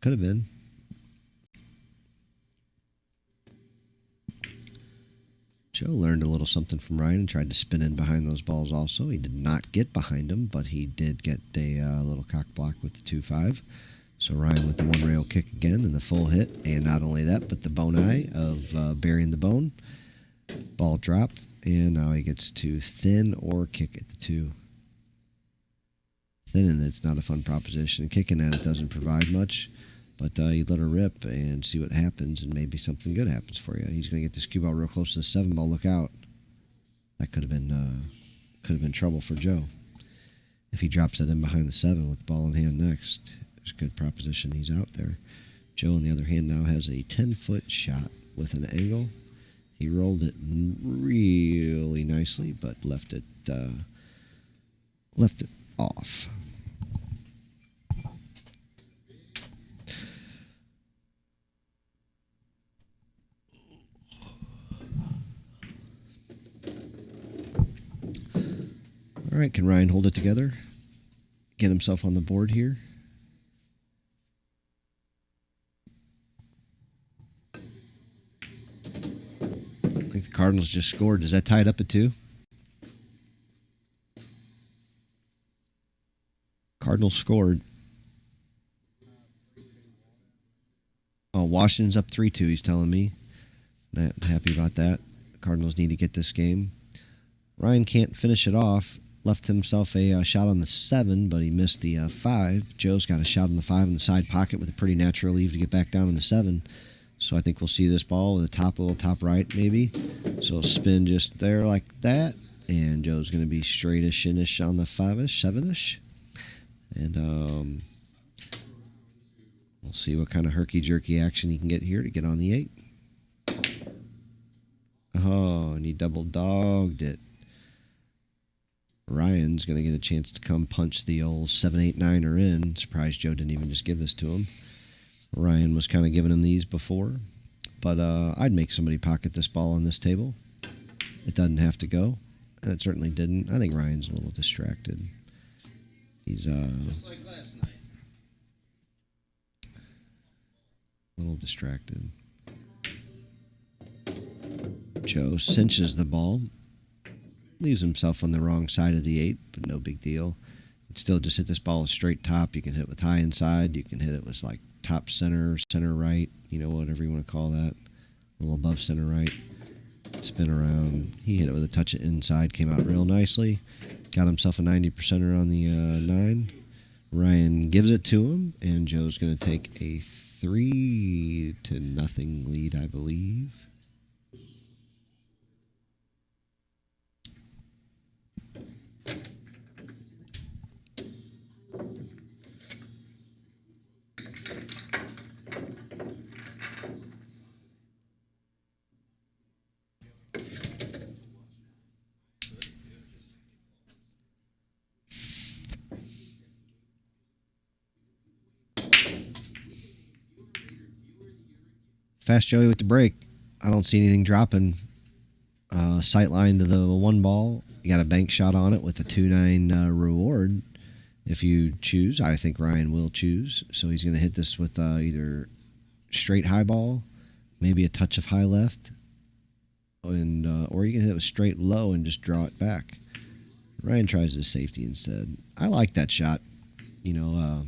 could have been. Joe learned a little something from Ryan and tried to spin in behind those balls also. He did not get behind him, but he did get a little cock block with the 2-5. So Ryan with the 1 rail kick again and the full hit. And not only that, but the bone eye of burying the bone. Ball dropped, and now he gets to thin or kick at the 2. Thinning it's not a fun proposition. Kicking at it doesn't provide much. But you let her rip and see what happens, and maybe something good happens for you. He's going to get this cue ball real close to the 7 ball. Look out! That could have been trouble for Joe. If he drops that in behind the 7 with the ball in hand next, there's a good proposition. He's out there. Joe, on the other hand, now has a 10-foot shot with an angle. He rolled it really nicely, but left it off. All right, can Ryan hold it together? Get himself on the board here. I think the Cardinals just scored. Does that tie it up at 2? Cardinals scored. Oh, Washington's up 3-2, he's telling me. Not happy about that. The Cardinals need to get this game. Ryan can't finish it off. Left himself a shot on the 7, but he missed the 5. Joe's got a shot on the 5 in the side pocket with a pretty natural leave to get back down on the 7. So I think we'll see this ball with a little top right maybe. So it'll spin just there like that. And Joe's going to be straightish-ish on the 5-ish, 7-ish. And we'll see what kind of herky-jerky action he can get here to get on the 8. Oh, and he double dogged it. Ryan's going to get a chance to come punch the old 7-8-9er in. Surprised Joe didn't even just give this to him. Ryan was kind of giving him these before. But I'd make somebody pocket this ball on this table. It doesn't have to go. And it certainly didn't. I think Ryan's a little distracted. He's Just like last night. a little distracted. Joe cinches the ball. Leaves himself on the wrong side of the 8, but no big deal. You can still just hit this ball with straight top. You can hit it with high inside. You can hit it with like top center, center right, whatever you want to call that. A little above center right. Spin around. He hit it with a touch of inside. Came out real nicely. Got himself a 90%er on the 9. Ryan gives it to him, and Joe's going to take a 3-0 lead, I believe. Fast Joey with the break. I don't see anything dropping. Sight line to the 1 ball. You got a bank shot on it with a 2-9 reward. If you choose, I think Ryan will choose. So he's going to hit this with either straight high ball, maybe a touch of high left, and or you can hit it with straight low and just draw it back. Ryan tries his safety instead. I like that shot. I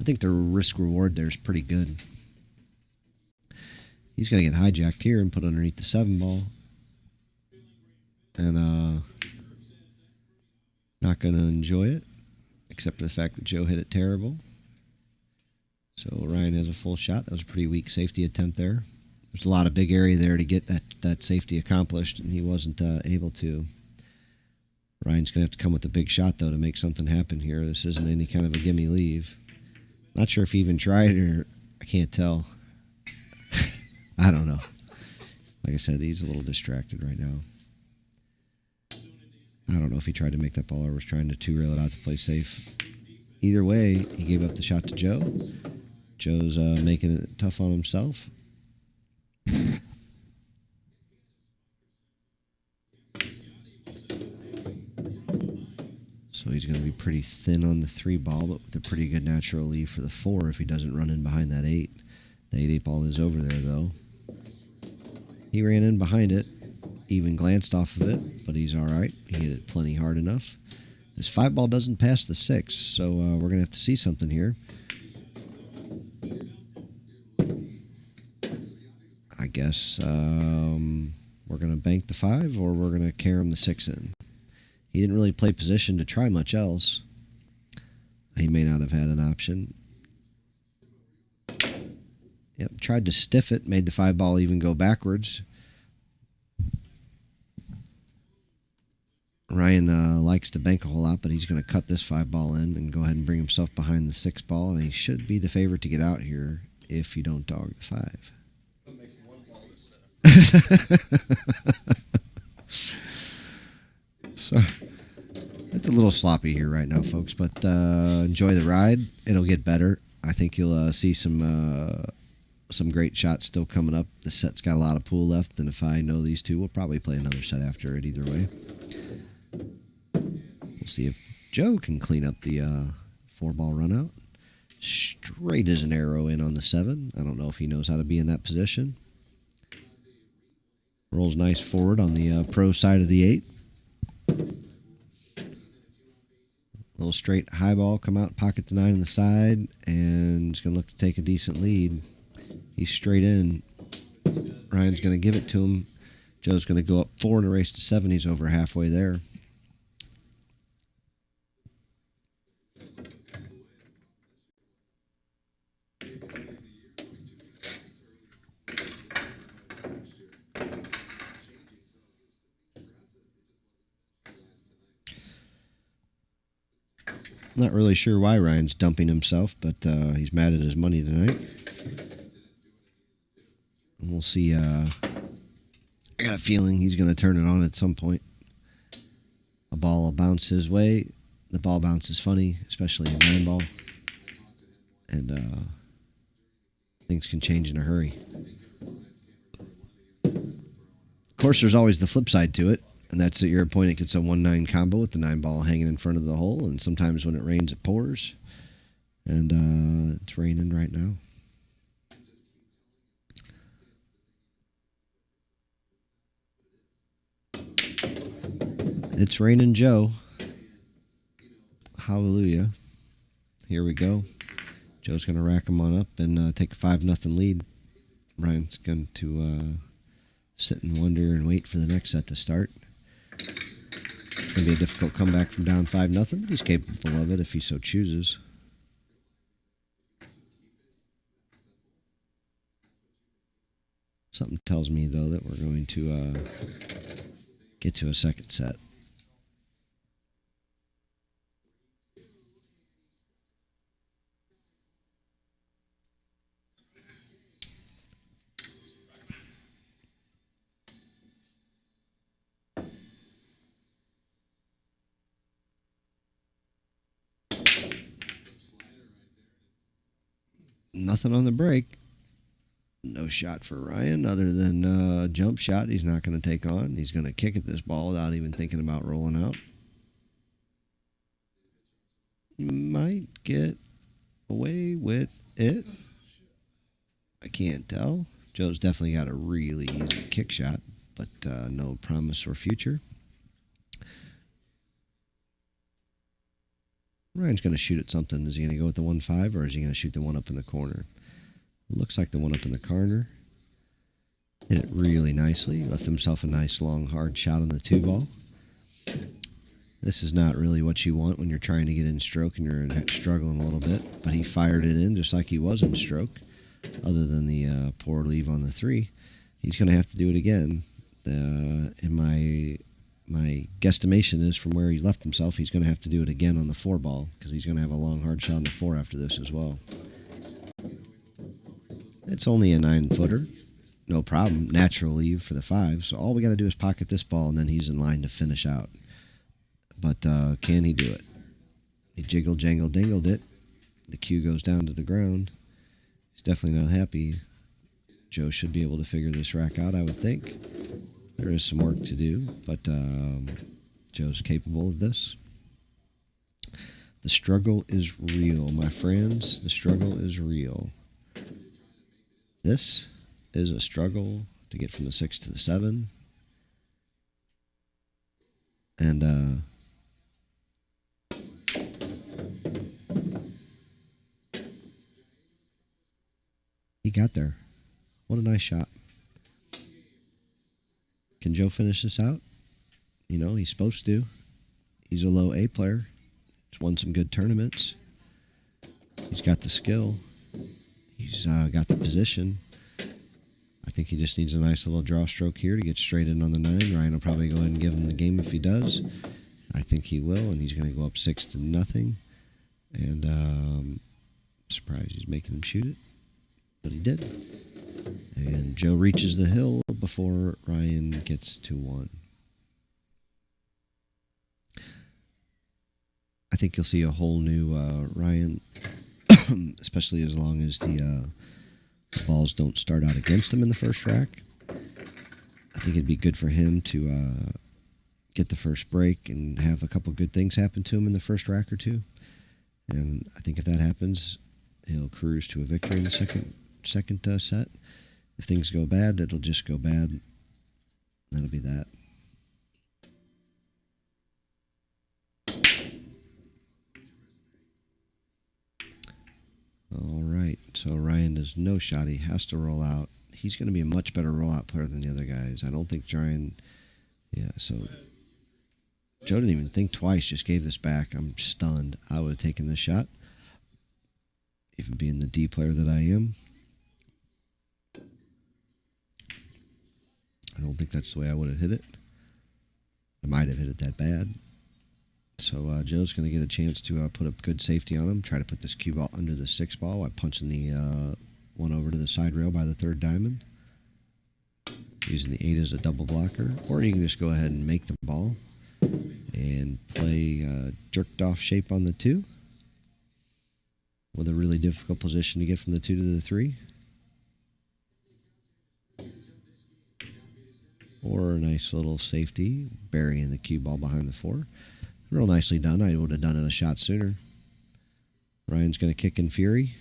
think the risk reward there is pretty good. He's going to get hijacked here and put underneath the 7 ball. And not going to enjoy it, except for the fact that Joe hit it terrible. So Ryan has a full shot. That was a pretty weak safety attempt there. There's a lot of big area there to get that safety accomplished, and he wasn't able to. Ryan's going to have to come with a big shot, though, to make something happen here. This isn't any kind of a gimme leave. Not sure if he even tried it, or I can't tell. I don't know. Like I said, he's a little distracted right now. I don't know if he tried to make that ball or was trying to two-rail it out to play safe. Either way, he gave up the shot to Joe. Joe's making it tough on himself. So he's going to be pretty thin on the 3 ball, but with a pretty good natural leave for the 4 if he doesn't run in behind that 8. The 8 ball is over there, though. He ran in behind it, even glanced off of it, but he's all right. He hit it plenty hard enough. This 5 ball doesn't pass the 6, so we're going to have to see something here. I guess we're going to bank the 5, or we're going to carry him the 6 in. He didn't really play position to try much else. He may not have had an option. Yep, tried to stiff it, made the 5 ball even go backwards. Ryan likes to bank a whole lot, but he's going to cut this 5 ball in and go ahead and bring himself behind the 6 ball, and he should be the favorite to get out here if you don't dog the 5. I'll make 1 ball this set. So it's a little sloppy here right now, folks, but enjoy the ride. It'll get better. I think you'll see some great shots still coming up. The set's got a lot of pool left, and if I know these two, we'll probably play another set after it either way. We'll see if Joe can clean up the 4-ball run out. Straight as an arrow in on the 7. I don't know if he knows how to be in that position. Rolls nice forward on the pro side of the 8. Little straight high ball, come out, pocket the 9 on the side, and it's going to look to take a decent lead. He's straight in. Ryan's going to give it to him. Joe's going to go up 4 in a race to 7. He's over halfway there. Not really sure why Ryan's dumping himself, but he's mad at his money tonight. And we'll see I got a feeling he's going to turn it on at some point. A ball will bounce his way. The ball bounce is funny, especially a 9-ball. And things can change in a hurry. Of course, there's always the flip side to it, and that's that your opponent gets a 1-9 combo with the 9-ball hanging in front of the hole, and sometimes when it rains, it pours. And it's raining right now. It's raining Joe. Hallelujah. Here we go. Joe's going to rack him on up and take a 5-0 lead. Ryan's going to sit and wonder and wait for the next set to start. It's going to be a difficult comeback from down 5-0, but he's capable of it if he so chooses. Something tells me, though, that we're going to get to a second set. Nothing on the break. No shot for Ryan other than a jump shot he's not going to take on. He's going to kick at this ball without even thinking about rolling out. He might get away with it. I can't tell. Joe's definitely got a really easy kick shot, but no promise for future. Ryan's going to shoot at something. Is he going to go with the 1-5 or is he going to shoot the one up in the corner? Looks like the one up in the corner. Hit it really nicely. Left himself a nice long hard shot on the 2-ball. This is not really what you want when you're trying to get in stroke and you're struggling a little bit. But he fired it in just like he was in stroke. Other than the poor leave on the 3. He's going to have to do it again. In my guesstimation is from where he left himself, he's going to have to do it again on the 4-ball because he's going to have a long hard shot on the 4 after this as well. It's only a 9-footer. No problem. Natural leave for the 5. So all we got to do is pocket this ball, and then he's in line to finish out. But can he do it? He jiggle, jangle, dingled it. The cue goes down to the ground. He's definitely not happy. Joe should be able to figure this rack out, I would think. There is some work to do, but Joe's capable of this. The struggle is real, my friends. The struggle is real. This is a struggle to get from the 6 to the 7. And he got there. What a nice shot. Can Joe finish this out? You know, he's supposed to. He's a low A player. He's won some good tournaments. He's got the skill. He's got the position. I think he just needs a nice little draw stroke here to get straight in on the 9. Ryan will probably go ahead and give him the game if he does. I think he will, and he's going to go up 6-0. And I'm surprised he's making him shoot it, but he did. And Joe reaches the hill before Ryan gets to 1. I think you'll see a whole new Ryan, especially as long as the balls don't start out against him in the first rack. I think it'd be good for him to get the first break and have a couple good things happen to him in the first rack or two. And I think if that happens, he'll cruise to a victory in the second set. If things go bad, it'll just go bad. That'll be that. All right. So Ryan does no shot. He has to roll out. He's going to be a much better rollout player than the other guys. I don't think Ryan... Yeah, so... Joe didn't even think twice. Just gave this back. I'm stunned. I would have taken this shot. Even being the D player that I am. I don't think that's the way I would have hit it. I might have hit it that bad. So Joe's going to get a chance to put a good safety on him. Try to put this cue ball under the 6-ball by punching the one over to the side rail by the 3rd diamond. using the 8 as a double blocker, or you can just go ahead and make the ball and play jerked off shape on the 2 with a really difficult position to get from the 2 to the 3. Or a nice little safety, burying the cue ball behind the 4. Real nicely done. I would have done it a shot sooner. Ryan's going to kick in fury.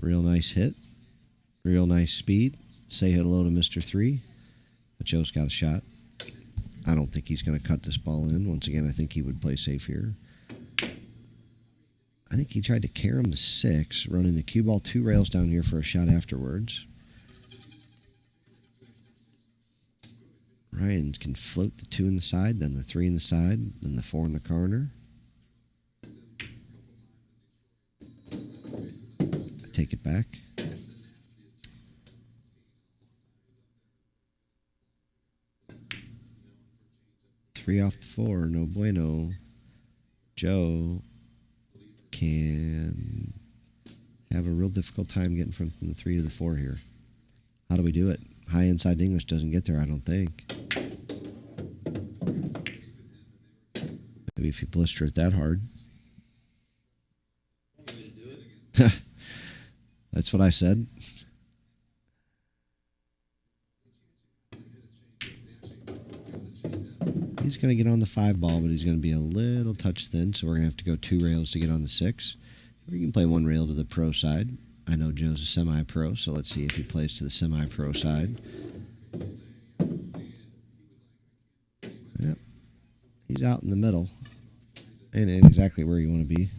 Real nice hit. Real nice speed. Say hello to Mr. 3. But Joe's got a shot. I don't think he's going to cut this ball in. Once again, I think he would play safe here. I think he tried to carry him to 6, running the cue ball 2 rails down here for a shot afterwards. Ryan can float the 2 in the side, then the 3 in the side, then the 4 in the corner. Take it back. Three off the 4, no bueno. Joe can have a real difficult time getting from the 3 to the 4 here. How do we do it? High inside English doesn't get there, I don't think. Maybe if you blister it that hard. That's what I said. He's going to get on the 5 ball, but he's going to be a little touch thin, so we're going to have to go 2 rails to get on the 6. Or you can play 1 rail to the pro side. I know Joe's a semi-pro, so let's see if he plays to the semi-pro side. Yep. He's out in the middle. And exactly where you want to be.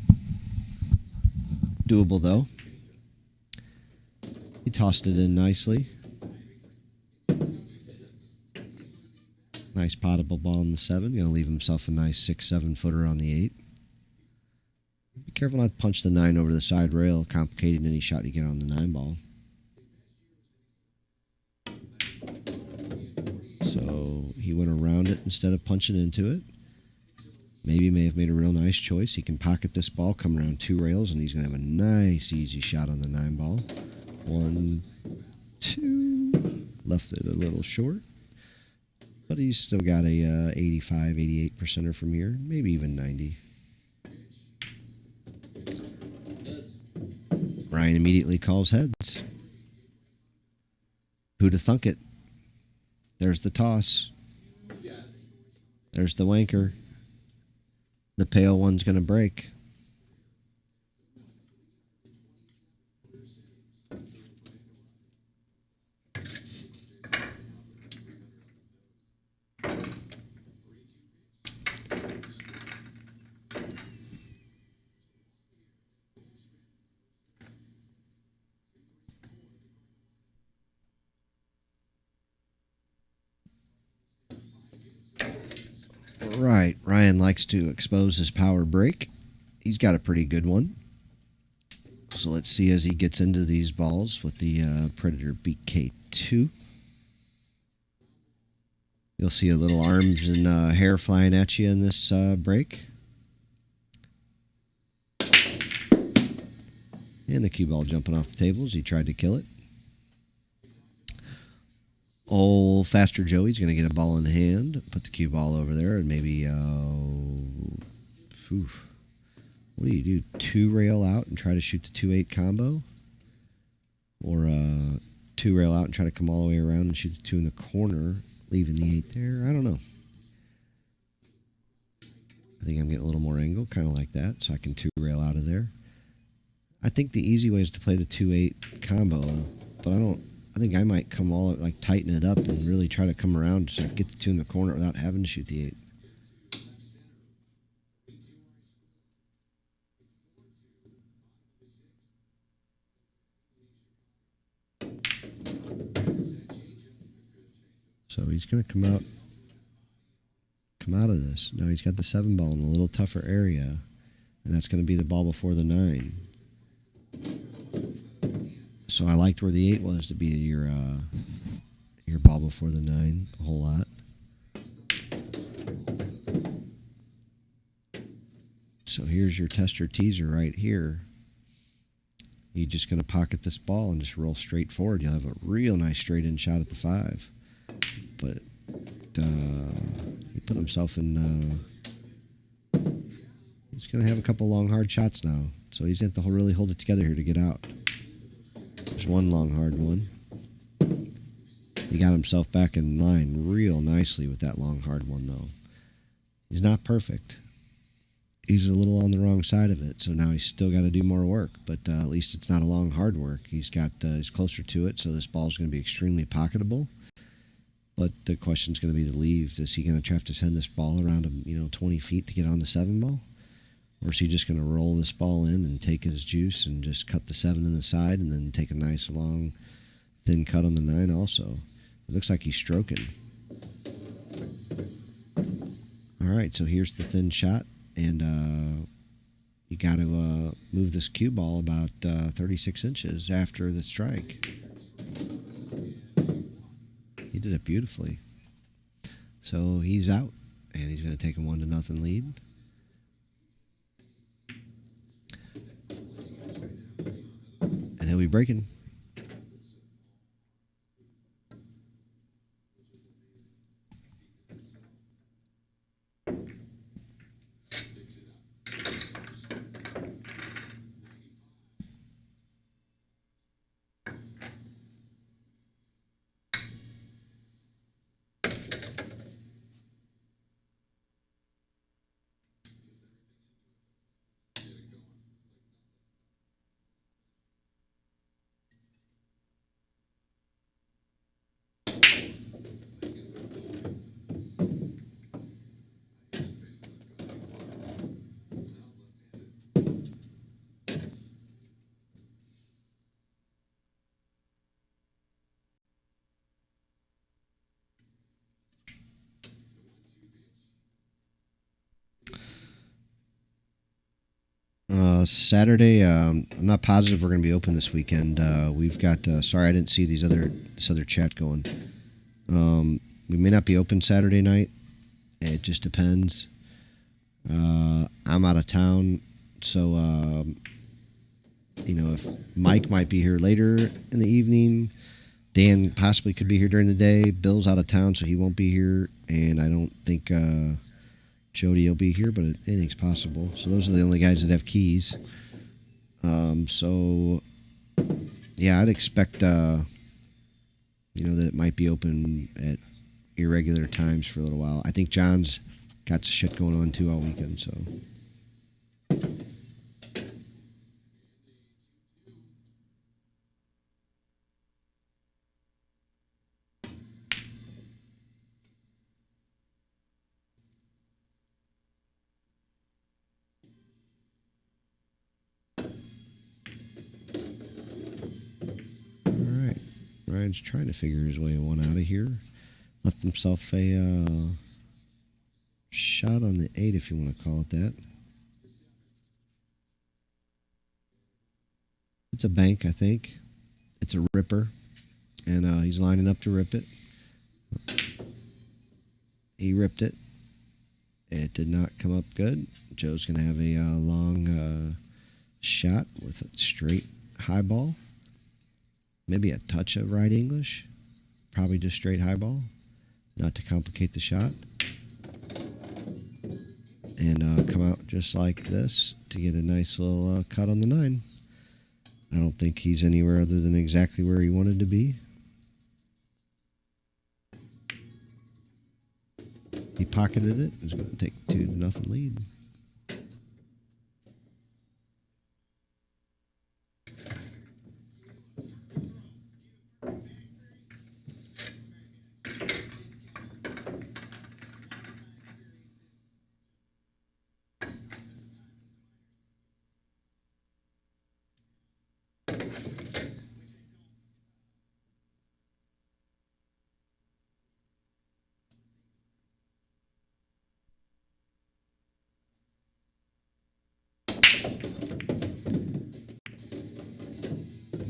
Doable, though. He tossed it in nicely. Nice potable ball in the 7. Going to leave himself a nice 6-7 footer on the 8. Be careful not to punch the 9 over the side rail, complicating any shot you get on the 9 ball. So he went around it instead of punching into it. Maybe may have made a real nice choice. He can pocket this ball, come around 2 rails, and he's going to have a nice, easy shot on the 9 ball. 1, 2. Left it a little short. But he's still got a 85, 88%er from here. Maybe even 90. Ryan immediately calls heads. Who'da thunk it? There's the toss. There's the wanker. The pale one's going to break. Right, Ryan likes to expose his power break. He's got a pretty good one. So let's see as he gets into these balls with the Predator BK2. You'll see a little arms and hair flying at you in this break. And the cue ball jumping off the table as he tried to kill it. Old Faster Joey's going to get a ball in hand, put the cue ball over there, and maybe, what do you do? 2 rail out and try to shoot the 2-8 combo? Or 2 rail out and try to come all the way around and shoot the 2 in the corner, leaving the 8 there? I don't know. I think I'm getting a little more angle, kind of like that, so I can 2 rail out of there. I think the easy way is to play the 2-8 combo, but I think I might come all like tighten it up and really try to come around so I get the 2 in the corner without having to shoot the 8. So he's going to come out of this. Now he's got the 7 ball in a little tougher area, and that's going to be the ball before the 9. So I liked where the 8 was to be your ball before the 9 a whole lot. So here's your tester teaser right here. You're just going to pocket this ball and just roll straight forward. You'll have a real nice straight in shot at the 5. But he put himself in. He's going to have a couple long, hard shots now. So he's going to have to really hold it together here to get out. There's one long, hard one. He got himself back in line real nicely with that long, hard one, though. He's not perfect. He's a little on the wrong side of it, so now he's still got to do more work. But at least it's not a long, hard work. He's closer to it, so this ball's going to be extremely pocketable. But the question's going to be the leaves. Is he going to have to send this ball around him, 20 feet to get on the 7 ball? Or is he just going to roll this ball in and take his juice and just cut the 7 in the side and then take a nice, long, thin cut on the 9 also? It looks like he's stroking. All right, so here's the thin shot. And you got to move this cue ball about 36 inches after the strike. He did it beautifully. So he's out, and he's going to take a 1-0 lead. And he'll be breaking. Saturday, I'm not positive we're going to be open this weekend. We've got. Sorry, I didn't see this other chat going. We may not be open Saturday night. It just depends. I'm out of town, so if Mike might be here later in the evening, Dan possibly could be here during the day. Bill's out of town, so he won't be here, and I don't think Jody will be here, but anything's possible. So those are the only guys that have keys. Yeah, I'd expect that it might be open at irregular times for a little while. I think John's got shit going on too all weekend, so. Ryan's trying to figure his way one out of here. Left himself a shot on the 8, if you want to call it that. It's a bank, I think. It's a ripper. And he's lining up to rip it. He ripped it. It did not come up good. Joe's going to have a long shot with a straight high ball. Maybe a touch of right English. Probably just straight high ball. Not to complicate the shot. And come out just like this to get a nice little cut on the 9. I don't think he's anywhere other than exactly where he wanted to be. He pocketed it. He's going to take 2-0 lead.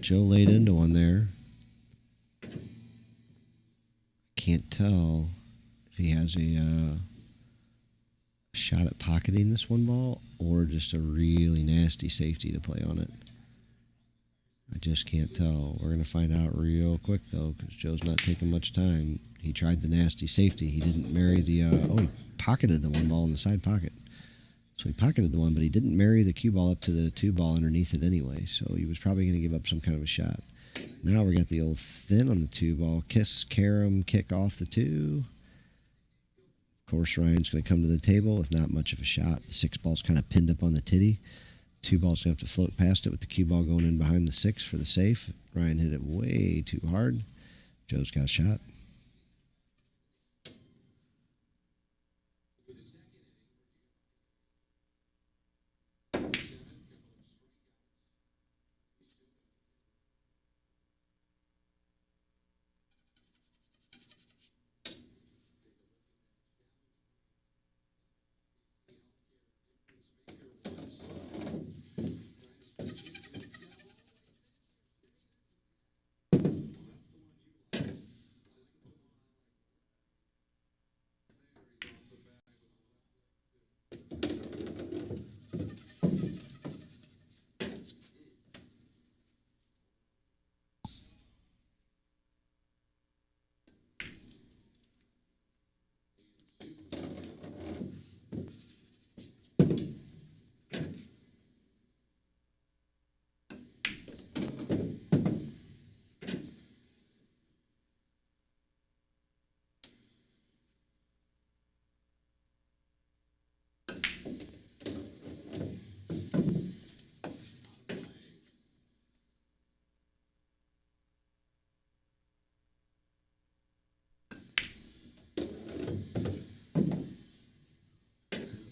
Joe laid into one there. Can't tell if he has a shot at pocketing this one ball or just a really nasty safety to play on it. I just can't tell. We're going to find out real quick, though, because Joe's not taking much time. He tried the nasty safety. He didn't marry the... he pocketed the one ball in the side pocket. So he pocketed the one, but he didn't marry the cue ball up to the 2 ball underneath it anyway. So he was probably going to give up some kind of a shot. Now we got the old thin on the 2 ball. Kiss, carom, kick off the 2. Of course, Ryan's going to come to the table with not much of a shot. The 6 ball's kind of pinned up on the titty. 2 ball's going to have to float past it with the cue ball going in behind the 6 for the safe. Ryan hit it way too hard. Joe's got a shot.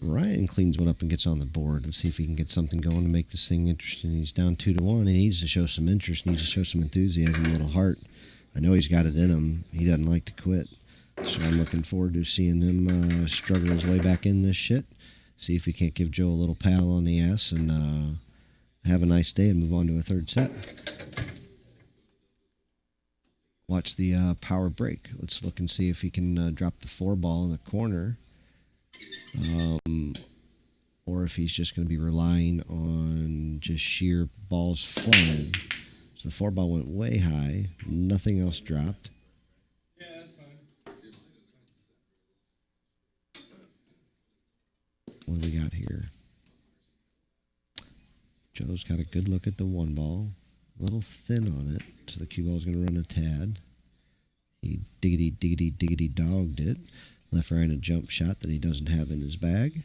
Ryan cleans one up and gets on the board. Let's see if he can get something going to make this thing interesting. He's down 2-1. He needs to show some interest. He needs to show some enthusiasm, a little heart. I know he's got it in him. He doesn't like to quit. So I'm looking forward to seeing him struggle his way back in this shit. See if he can't give Joe a little paddle on the ass and have a nice day and move on to a third set. Watch the power break. Let's look and see if he can drop the 4 ball in the corner. Or if he's just going to be relying on just sheer balls flying. So the 4 ball went way high. Nothing else dropped. Yeah, that's fine. What do we got here? Joe's got a good look at the 1 ball. A little thin on it, so the cue ball's going to run a tad. He diggity dogged it. Left Ryan a jump shot that he doesn't have in his bag.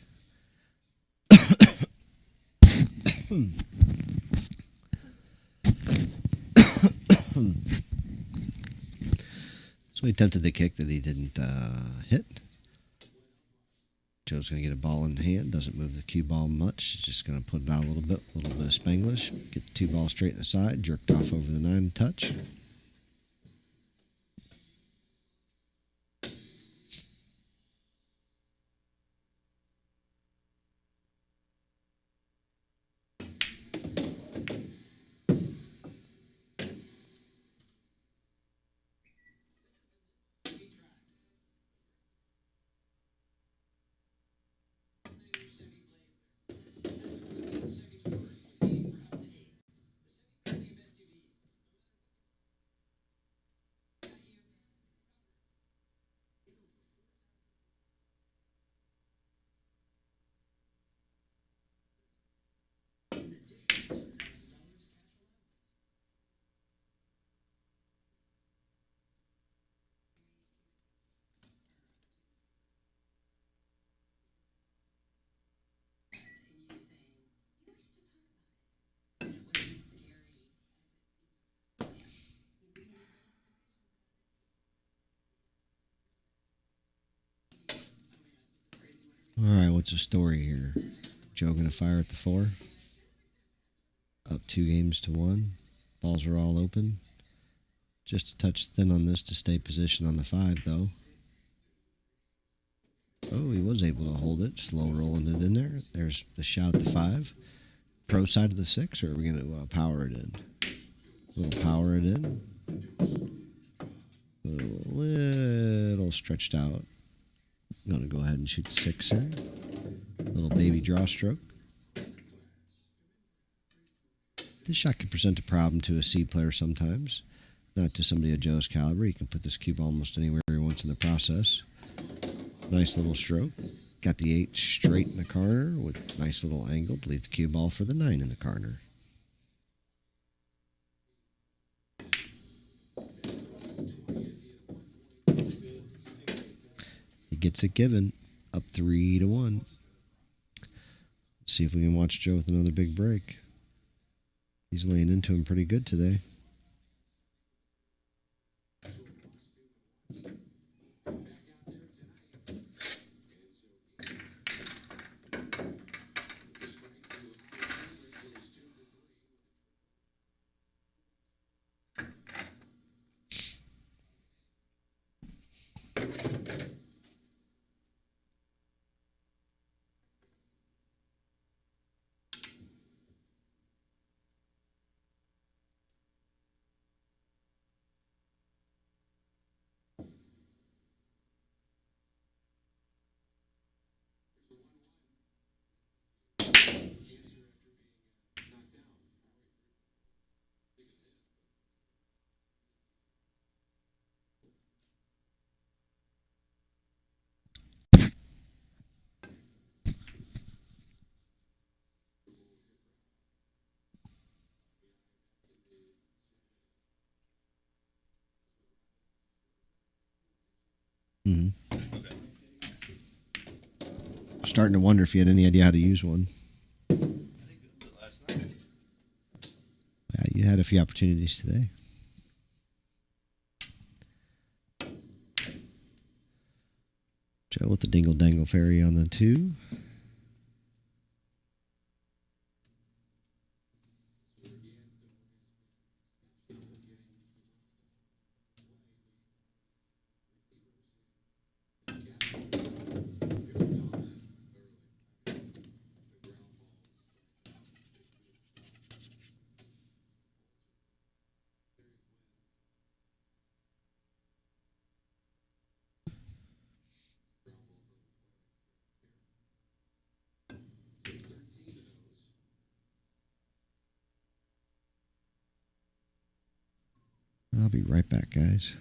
So he attempted the kick that he didn't hit. Joe's going to get a ball in hand. Doesn't move the cue ball much. He's just going to put it out a little bit of Spanglish. Get the 2 ball straight in the side. Jerked off over the 9 touch. All right, what's the story here? Joe going to fire at the 4. Up 2-1. Balls are all open. Just a touch thin on this to stay positioned on the 5, though. Oh, he was able to hold it. Slow rolling it in there. There's the shot at the 5. Pro side of the 6, or are we going to power it in? A little power it in. A little stretched out. Going to go ahead and shoot the 6 in. Little baby draw stroke. This shot can present a problem to a C player sometimes, not to somebody of Joe's caliber. He can put this cube almost anywhere he wants in the process. Nice little stroke. Got the 8 straight in the corner with nice little angle to leave the cue ball for the 9 in the corner. He gets it given, up 3-1. See if we can watch Joe with another big break. He's laying into him pretty good today. Mm-hmm. Starting to wonder if you had any idea how to use one. Last night. Yeah, you had a few opportunities today. Joe with the dingle dangle fairy on the 2. I'll be right back, guys.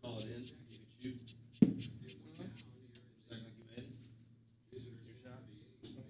Call it in. You can shoot. Second like you made it. Your shot.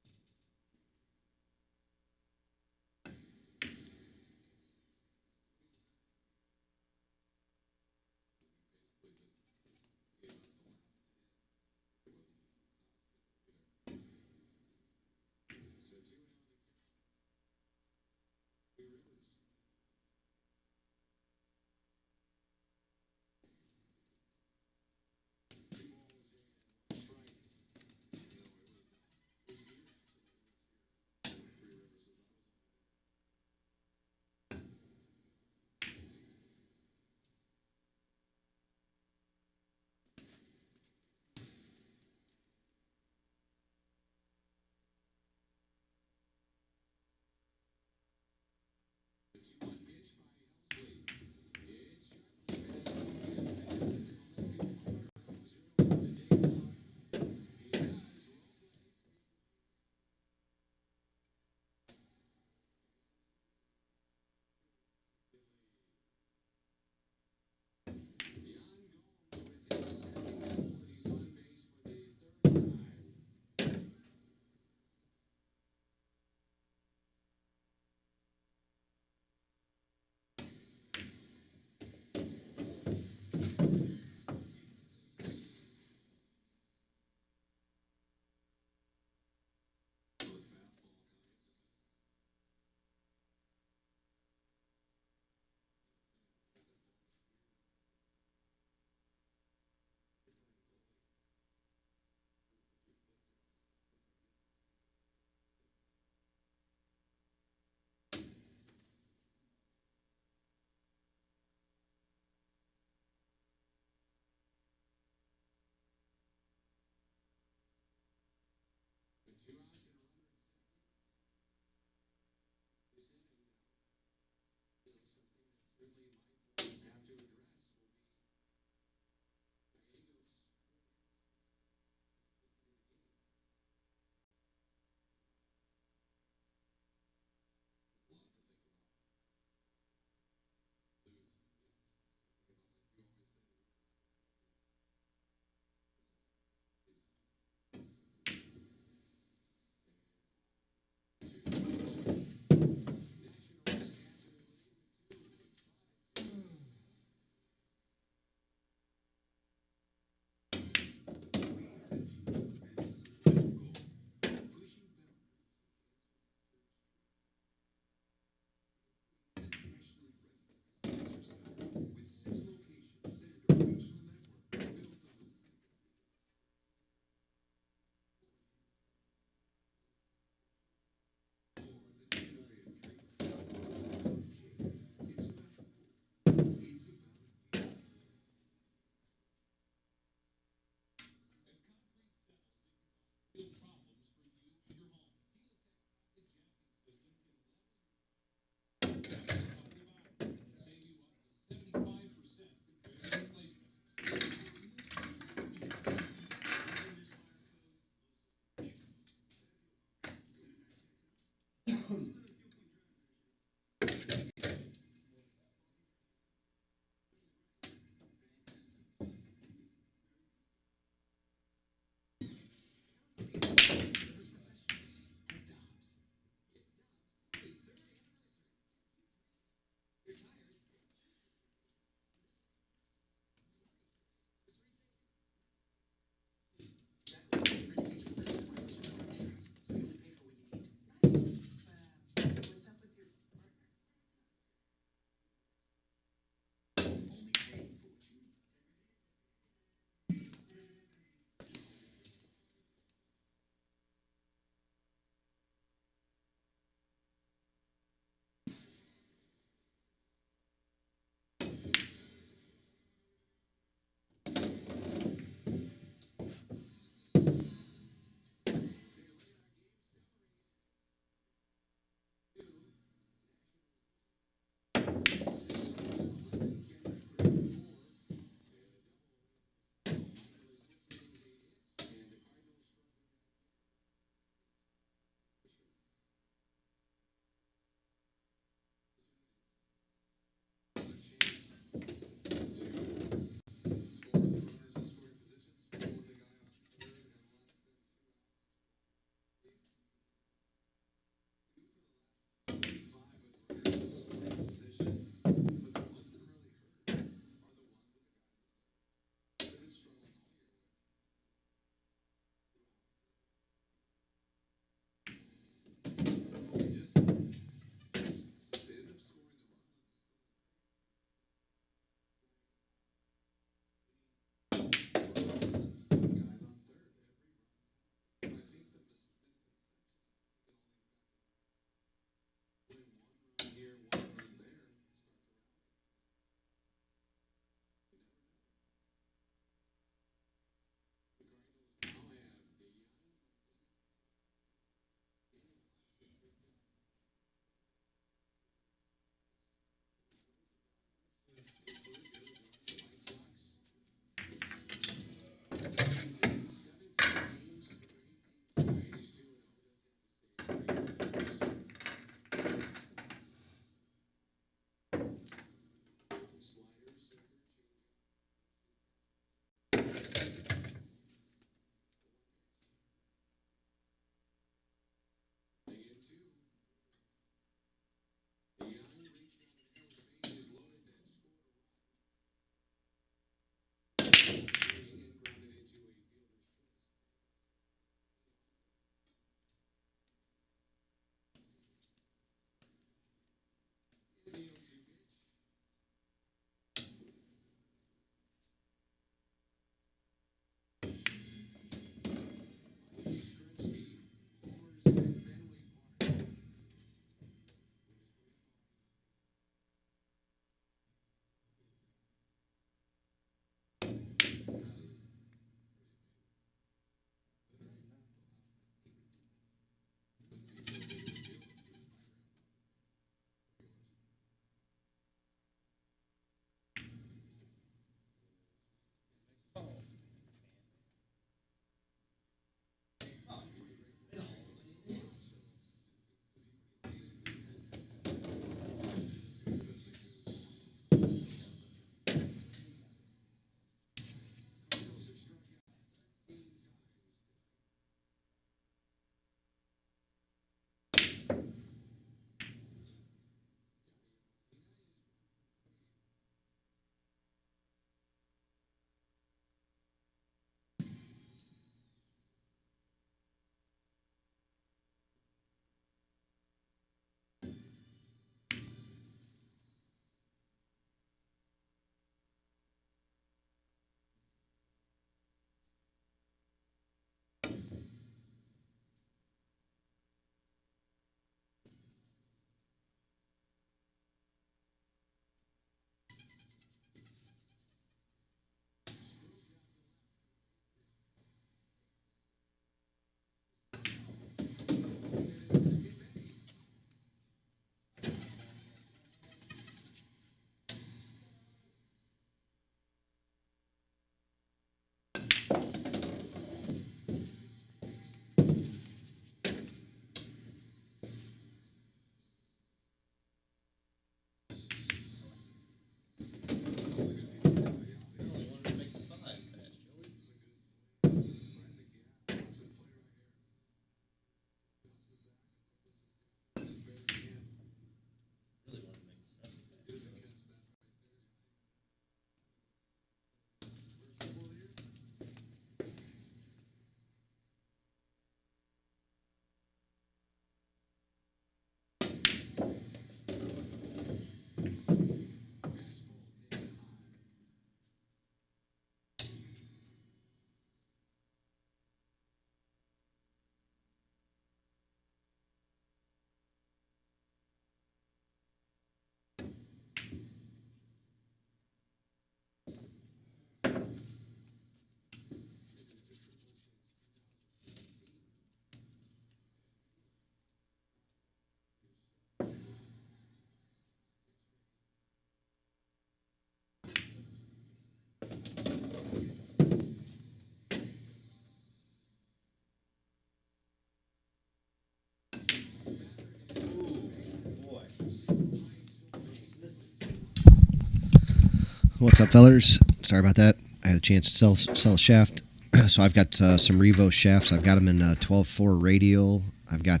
What's up, fellers? Sorry about that. I had a chance to sell a shaft. So I've got some Revo shafts. I've got them in 12.4 radial. I've got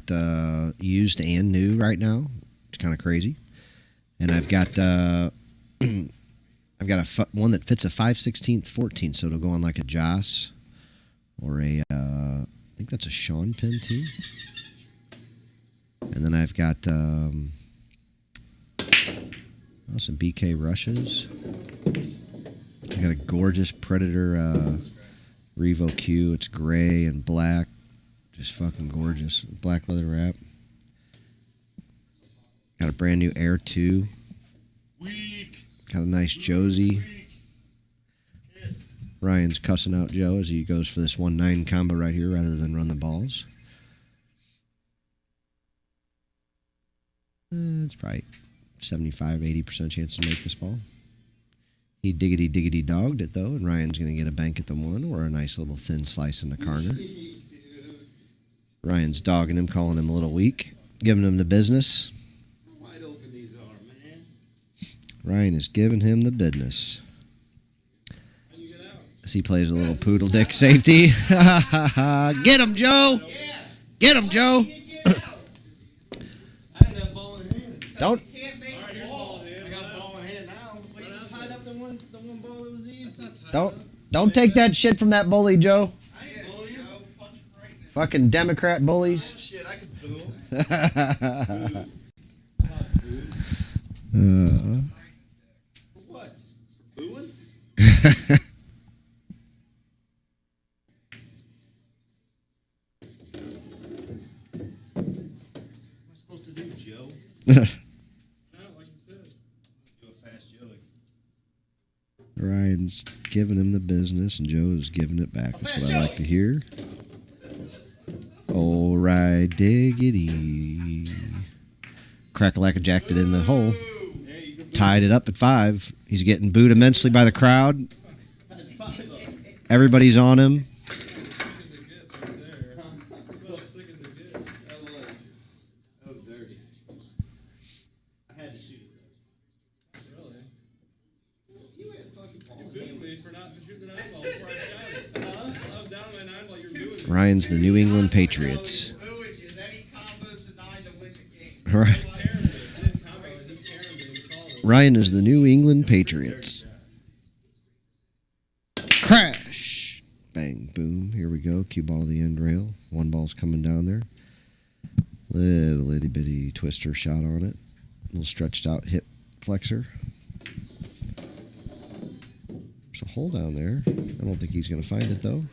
used and new right now. It's kind of crazy. And I've got one that fits a 5/16 14, so it'll go on like a Joss or a I think that's a Sean pin too. And then I've got some BK Rushes. I got a gorgeous Predator Revo Q. It's gray and black. Just fucking gorgeous. Black leather wrap. Got a brand new Air 2. Got a nice Josie. Ryan's cussing out Joe as he goes for this 1-9 combo right here rather than run the balls. It's probably 75-80% chance to make this ball. He diggity dogged it though, and Ryan's going to get a bank at the 1 or a nice little thin slice in the corner. Ryan's dogging him, calling him a little weak, giving him the business. Wide open these are, man. Ryan is giving him the business. As he plays a little poodle dick safety. Get him, Joe! Get him, Joe! I didn't have ball in hand. Don't. Can't make a ball. I got ball in hand now. Like, just tied up the one ball that was easy. Don't take that shit from that bully, Joe. I ain't bully you. Fucking Democrat bullies. Shit, I could boo. What? Booing? What am I supposed to do, Joe? No, like you said. Do a fast Joey. Ryan's giving him the business, and Joe is giving it back. That's what I like to hear. All right, diggity. Crack-a-lack-a-jacked it in the hole. Tied it up at 5. He's getting booed immensely by the crowd. Everybody's on him. Sick as it gets right there. About as sick as it gets. That was dirty. I had to shoot it. Really? You had fucking ball. You booed me for not shooting the 9 ball before I shot it. I was down to my 9 ball, you're booing me. Ryan's the New England Patriots. Booing you. Then he combos the 9 to win the game. Right. Ryan is the New England Patriots. Crash! Bang, boom. Here we go. Cue ball to the end rail. 1 ball's coming down there. Little itty bitty twister shot on it. Little stretched out hip flexor. There's a hole down there. I don't think he's going to find it though.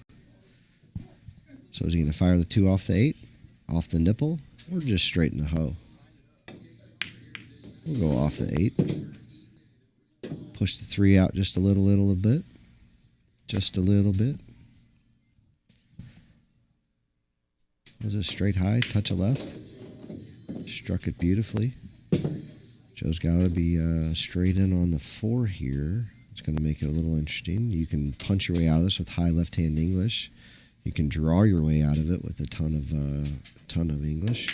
So is he going to fire the 2 off the 8? Off the nipple? Or just straight in the hoe? We'll go off the 8. Push the 3 out just a little bit. Just a little bit. Was it straight high? Touch of left. Struck it beautifully. Joe's got to be straight in on the 4 here. It's going to make it a little interesting. You can punch your way out of this with high left-hand English. You can draw your way out of it with a ton of English.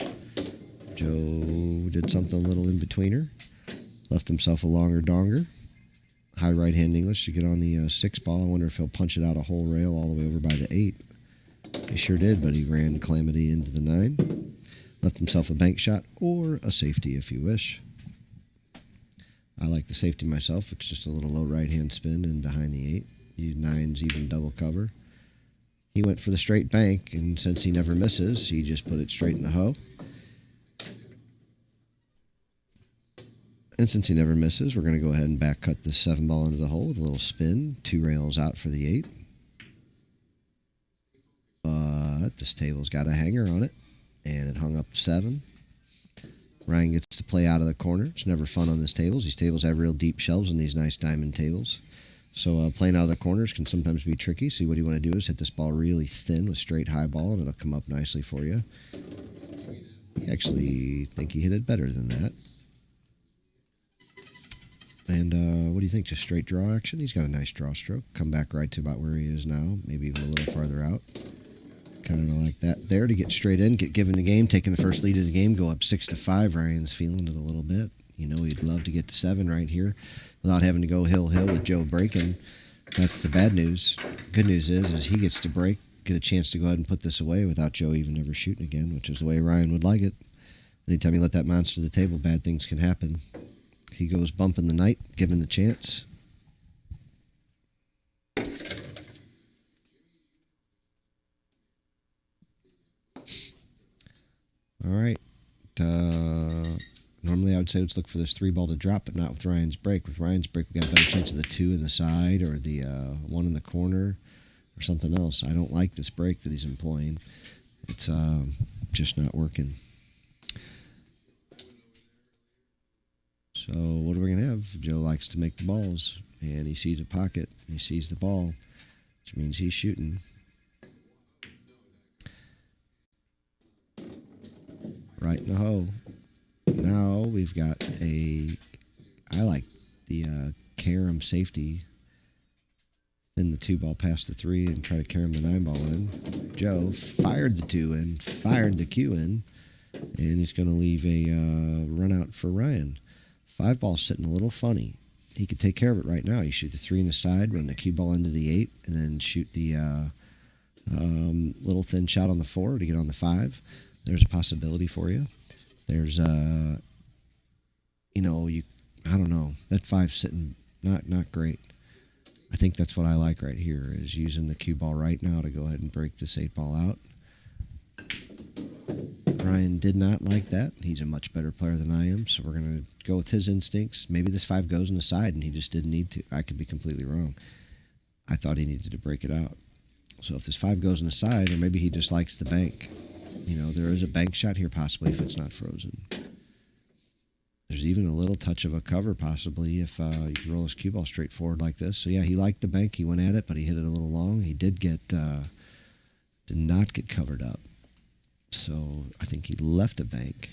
Joe did something a little in-betweener. Left himself a longer donger. High right-hand English to get on the 6 ball. I wonder if he'll punch it out a whole rail all the way over by the 8. He sure did, but he ran calamity into the 9. Left himself a bank shot or a safety if you wish. I like the safety myself. It's just a little low right-hand spin and behind the 8. 9's even double cover. He went for the straight bank, and since he never misses, he just put it straight in the hoe. And since he never misses, we're going to go ahead and back cut this 7 ball into the hole with a little spin. 2 rails out for the 8. But this table's got a hanger on it, and it hung up 7. Ryan gets to play out of the corner. It's never fun on these tables. These tables have real deep shelves in these nice diamond tables. So playing out of the corners can sometimes be tricky. So what you want to do is hit this ball really thin with straight high ball, and it'll come up nicely for you. I actually think he hit it better than that. And what do you think? Just straight draw action? He's got a nice draw stroke. Come back right to about where he is now. Maybe even a little farther out. Kind of like that there to get straight in, get given the game, taking the first lead of the game, go up 6-5. Ryan's feeling it a little bit. You know he'd love to get to 7 right here without having to go hill with Joe breaking. That's the bad news. Good news is he gets to break, get a chance to go ahead and put this away without Joe even ever shooting again, which is the way Ryan would like it. Anytime you let that monster to the table, bad things can happen. He goes bumping the night, given the chance. All right. Normally I would say let's look for this 3-ball to drop, but not with Ryan's break. With Ryan's break, we got a better chance of the 2 in the side or the 1 in the corner or something else. I don't like this break that he's employing. It's just not working. So what are we going to have? Joe likes to make the balls, and he sees a pocket. He sees the ball, which means he's shooting. Right in the hole. Now we've got I like the carom safety. Then the 2-ball past the 3 and try to carom the 9-ball in. Joe fired the 2 in, fired the Q in, and he's going to leave a run out for Ryan. 5-ball sitting a little funny. He could take care of it right now. You shoot the 3 in the side, run the cue ball into the 8, and then shoot the little thin shot on the 4 to get on the 5. There's a possibility for you. There's I don't know. That 5's sitting not great. I think that's what I like right here is using the cue ball right now to go ahead and break this 8-ball out. Ryan did not like that. He's a much better player than I am, so we're going to go with his instincts. Maybe this 5 goes in the side, and he just didn't need to. I could be completely wrong. I thought he needed to break it out. So if this 5 goes in the side, or maybe he just likes the bank. There is a bank shot here possibly if it's not frozen. There's even a little touch of a cover possibly if you can roll his cue ball straight forward like this. So yeah, he liked the bank. He went at it, but he hit it a little long. He did not get covered up. So I think he left a bank.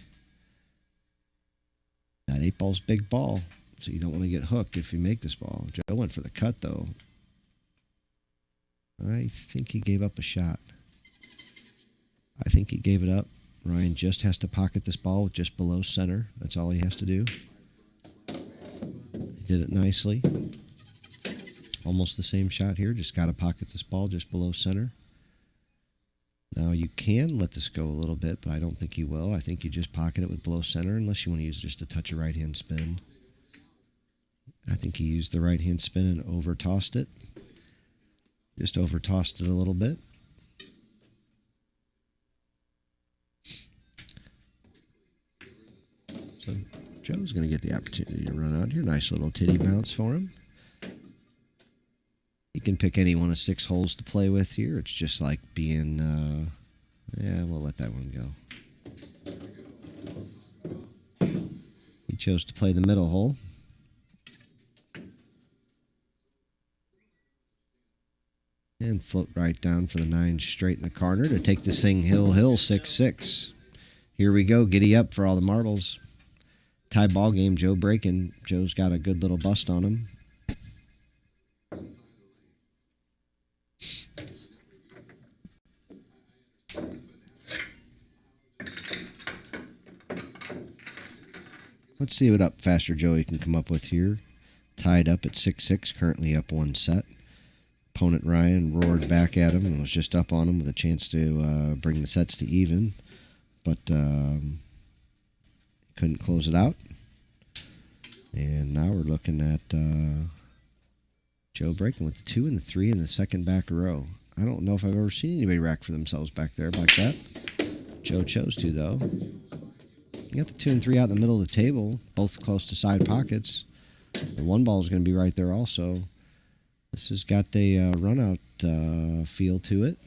That 8-ball's big ball, so you don't want to get hooked if you make this ball. Joe went for the cut though. I think he gave up a shot. I think he gave it up. Ryan just has to pocket this ball with just below center. That's all he has to do. He did it nicely. Almost the same shot here. Just got to pocket this ball just below center. Now you can let this go a little bit, but I don't think you will. I think you just pocket it with below center unless you want to use just a touch of right-hand spin. I think he used the right-hand spin and over-tossed it. Just over-tossed it a little bit. So Joe's going to get the opportunity to run out here. Nice little titty bounce for him. You can pick any one of 6 holes to play with here. It's just like being, we'll let that one go. He chose to play the middle hole. And float right down for the 9 straight in the corner to take this thing hill, 6-6. Here we go. Giddy up for all the marbles. Tie ball game. Joe breaking. Joe's got a good little bust on him. Let's see what up faster Joey can come up with here. Tied up at 6-6, currently up 1 set. Opponent Ryan roared back at him and was just up on him with a chance to bring the sets to even, but couldn't close it out. And now we're looking at Joe breaking with the 2 and the 3 in the second back row. I don't know if I've ever seen anybody rack for themselves back there like that. Joe chose to, though. You got the 2 and 3 out in the middle of the table, both close to side pockets. The 1 ball is going to be right there also. This has got a run-out feel to it.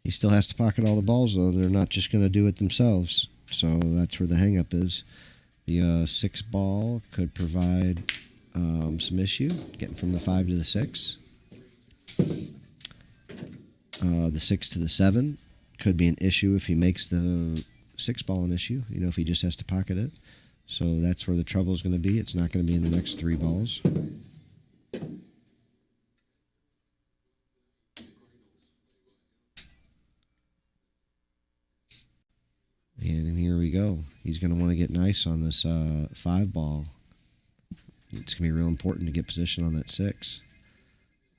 He still has to pocket all the balls, though. They're not just going to do it themselves. So that's where the hang-up is. The 6 ball could provide some issue, getting from the 5 to the 6. The 6 to the 7 could be an issue if he makes the 6 ball an issue, if he just has to pocket it. So that's where the trouble is going to be. It's not going to be in the next 3 balls. And here we we go. He's going to want to get nice on this 5 ball. It's going to be real important to get position on that 6.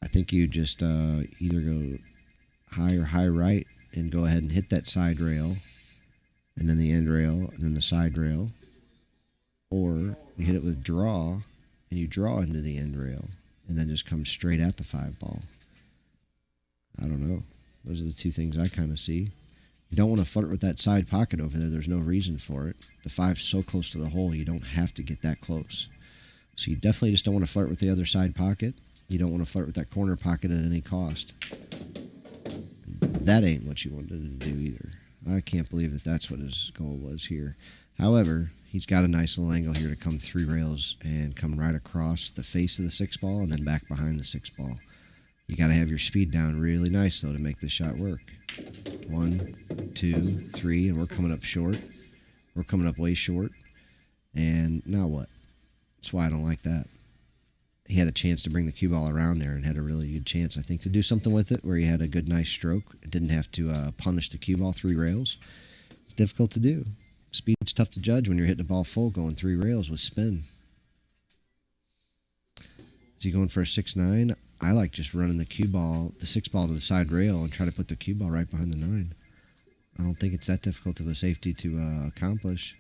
I think you just either go high or high right and go ahead and hit that side rail, and then the end rail, and then the side rail. Or you hit it with draw, and you draw into the end rail, and then just come straight at the 5 ball. I don't know. Those are the two things I kind of see. You don't want to flirt with that side pocket over there. There's no reason for it. The 5's so close to the hole, you don't have to get that close. So you definitely just don't want to flirt with the other side pocket. You don't want to flirt with that corner pocket at any cost. That ain't what you wanted to do either. I can't believe that that's what his goal was here. However, he's got a nice little angle here to come 3 rails and come right across the face of the 6 ball and then back behind the 6 ball. You got to have your speed down really nice, though, to make this shot work. 1, 2, 3, and we're coming up short. We're coming up way short. And now what? That's why I don't like that. He had a chance to bring the cue ball around there and had a really good chance, I think, to do something with it where he had a good, nice stroke. It didn't have to punish the cue ball 3 rails. It's difficult to do. Speed's tough to judge when you're hitting the ball full going 3 rails with spin. Is he going for a 6-9? I like just running the cue ball, the 6 ball to the side rail and try to put the cue ball right behind the 9. I don't think it's that difficult of a safety to accomplish.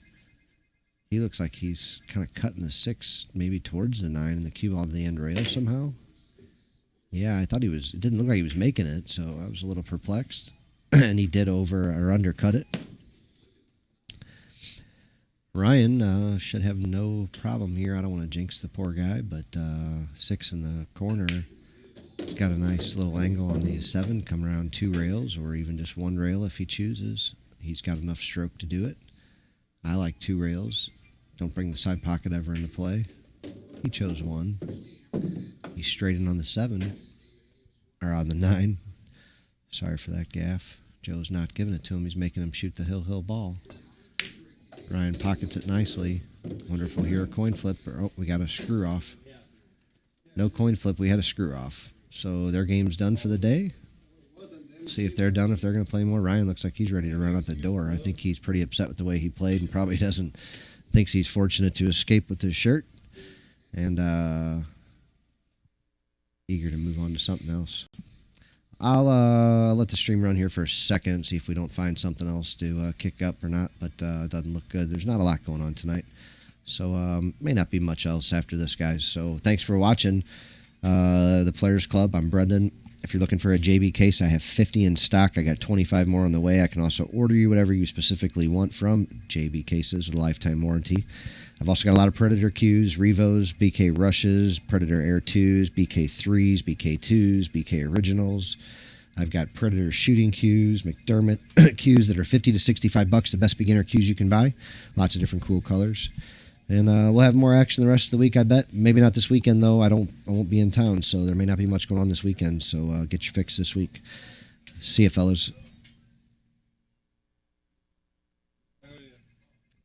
He looks like he's kind of cutting the 6 maybe towards the 9 and the cue ball to the end rail somehow. Yeah, I thought he was. It didn't look like he was making it, so I was a little perplexed. And he did over or undercut it. Ryan should have no problem here. I don't want to jinx the poor guy, but 6 in the corner. He's got a nice little angle on the 7, come around 2 rails or even just 1 rail if he chooses. He's got enough stroke to do it. I like 2 rails. Don't bring the side pocket ever into play. He chose 1. He's straight in on the 7, or on the 9. Sorry for that gaff. Joe's not giving it to him. He's making him shoot the hill ball. Ryan pockets it nicely. Wonder if we'll hear a coin flip. Oh, we got a screw off. No coin flip. We had a screw off. So their game's done for the day. See if they're done, if they're going to play more. Ryan looks like he's ready to run out the door. I think he's pretty upset with the way he played and probably thinks he's fortunate to escape with his shirt. And eager to move on to something else. I'll let the stream run here for a second and see if we don't find something else to kick up or not, but it doesn't look good. There's not a lot going on tonight. So may not be much else after this, guys. So thanks for watching the Players Club. I'm Brendan. If you're looking for a JB case, I have 50 in stock. I got 25 more on the way. I can also order you whatever you specifically want from JB Cases with a lifetime warranty. I've also got a lot of Predator Qs, Revos, BK Rushes, Predator Air 2s, BK3s, BK2s, BK Originals. I've got Predator Shooting Qs, McDermott Qs that are $50 to $65, the best beginner Qs you can buy. Lots of different cool colors. And we'll have more action the rest of the week, I bet. Maybe not this weekend, though. I won't be in town, so there may not be much going on this weekend. So get your fix this week. See you, fellas.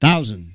1,000.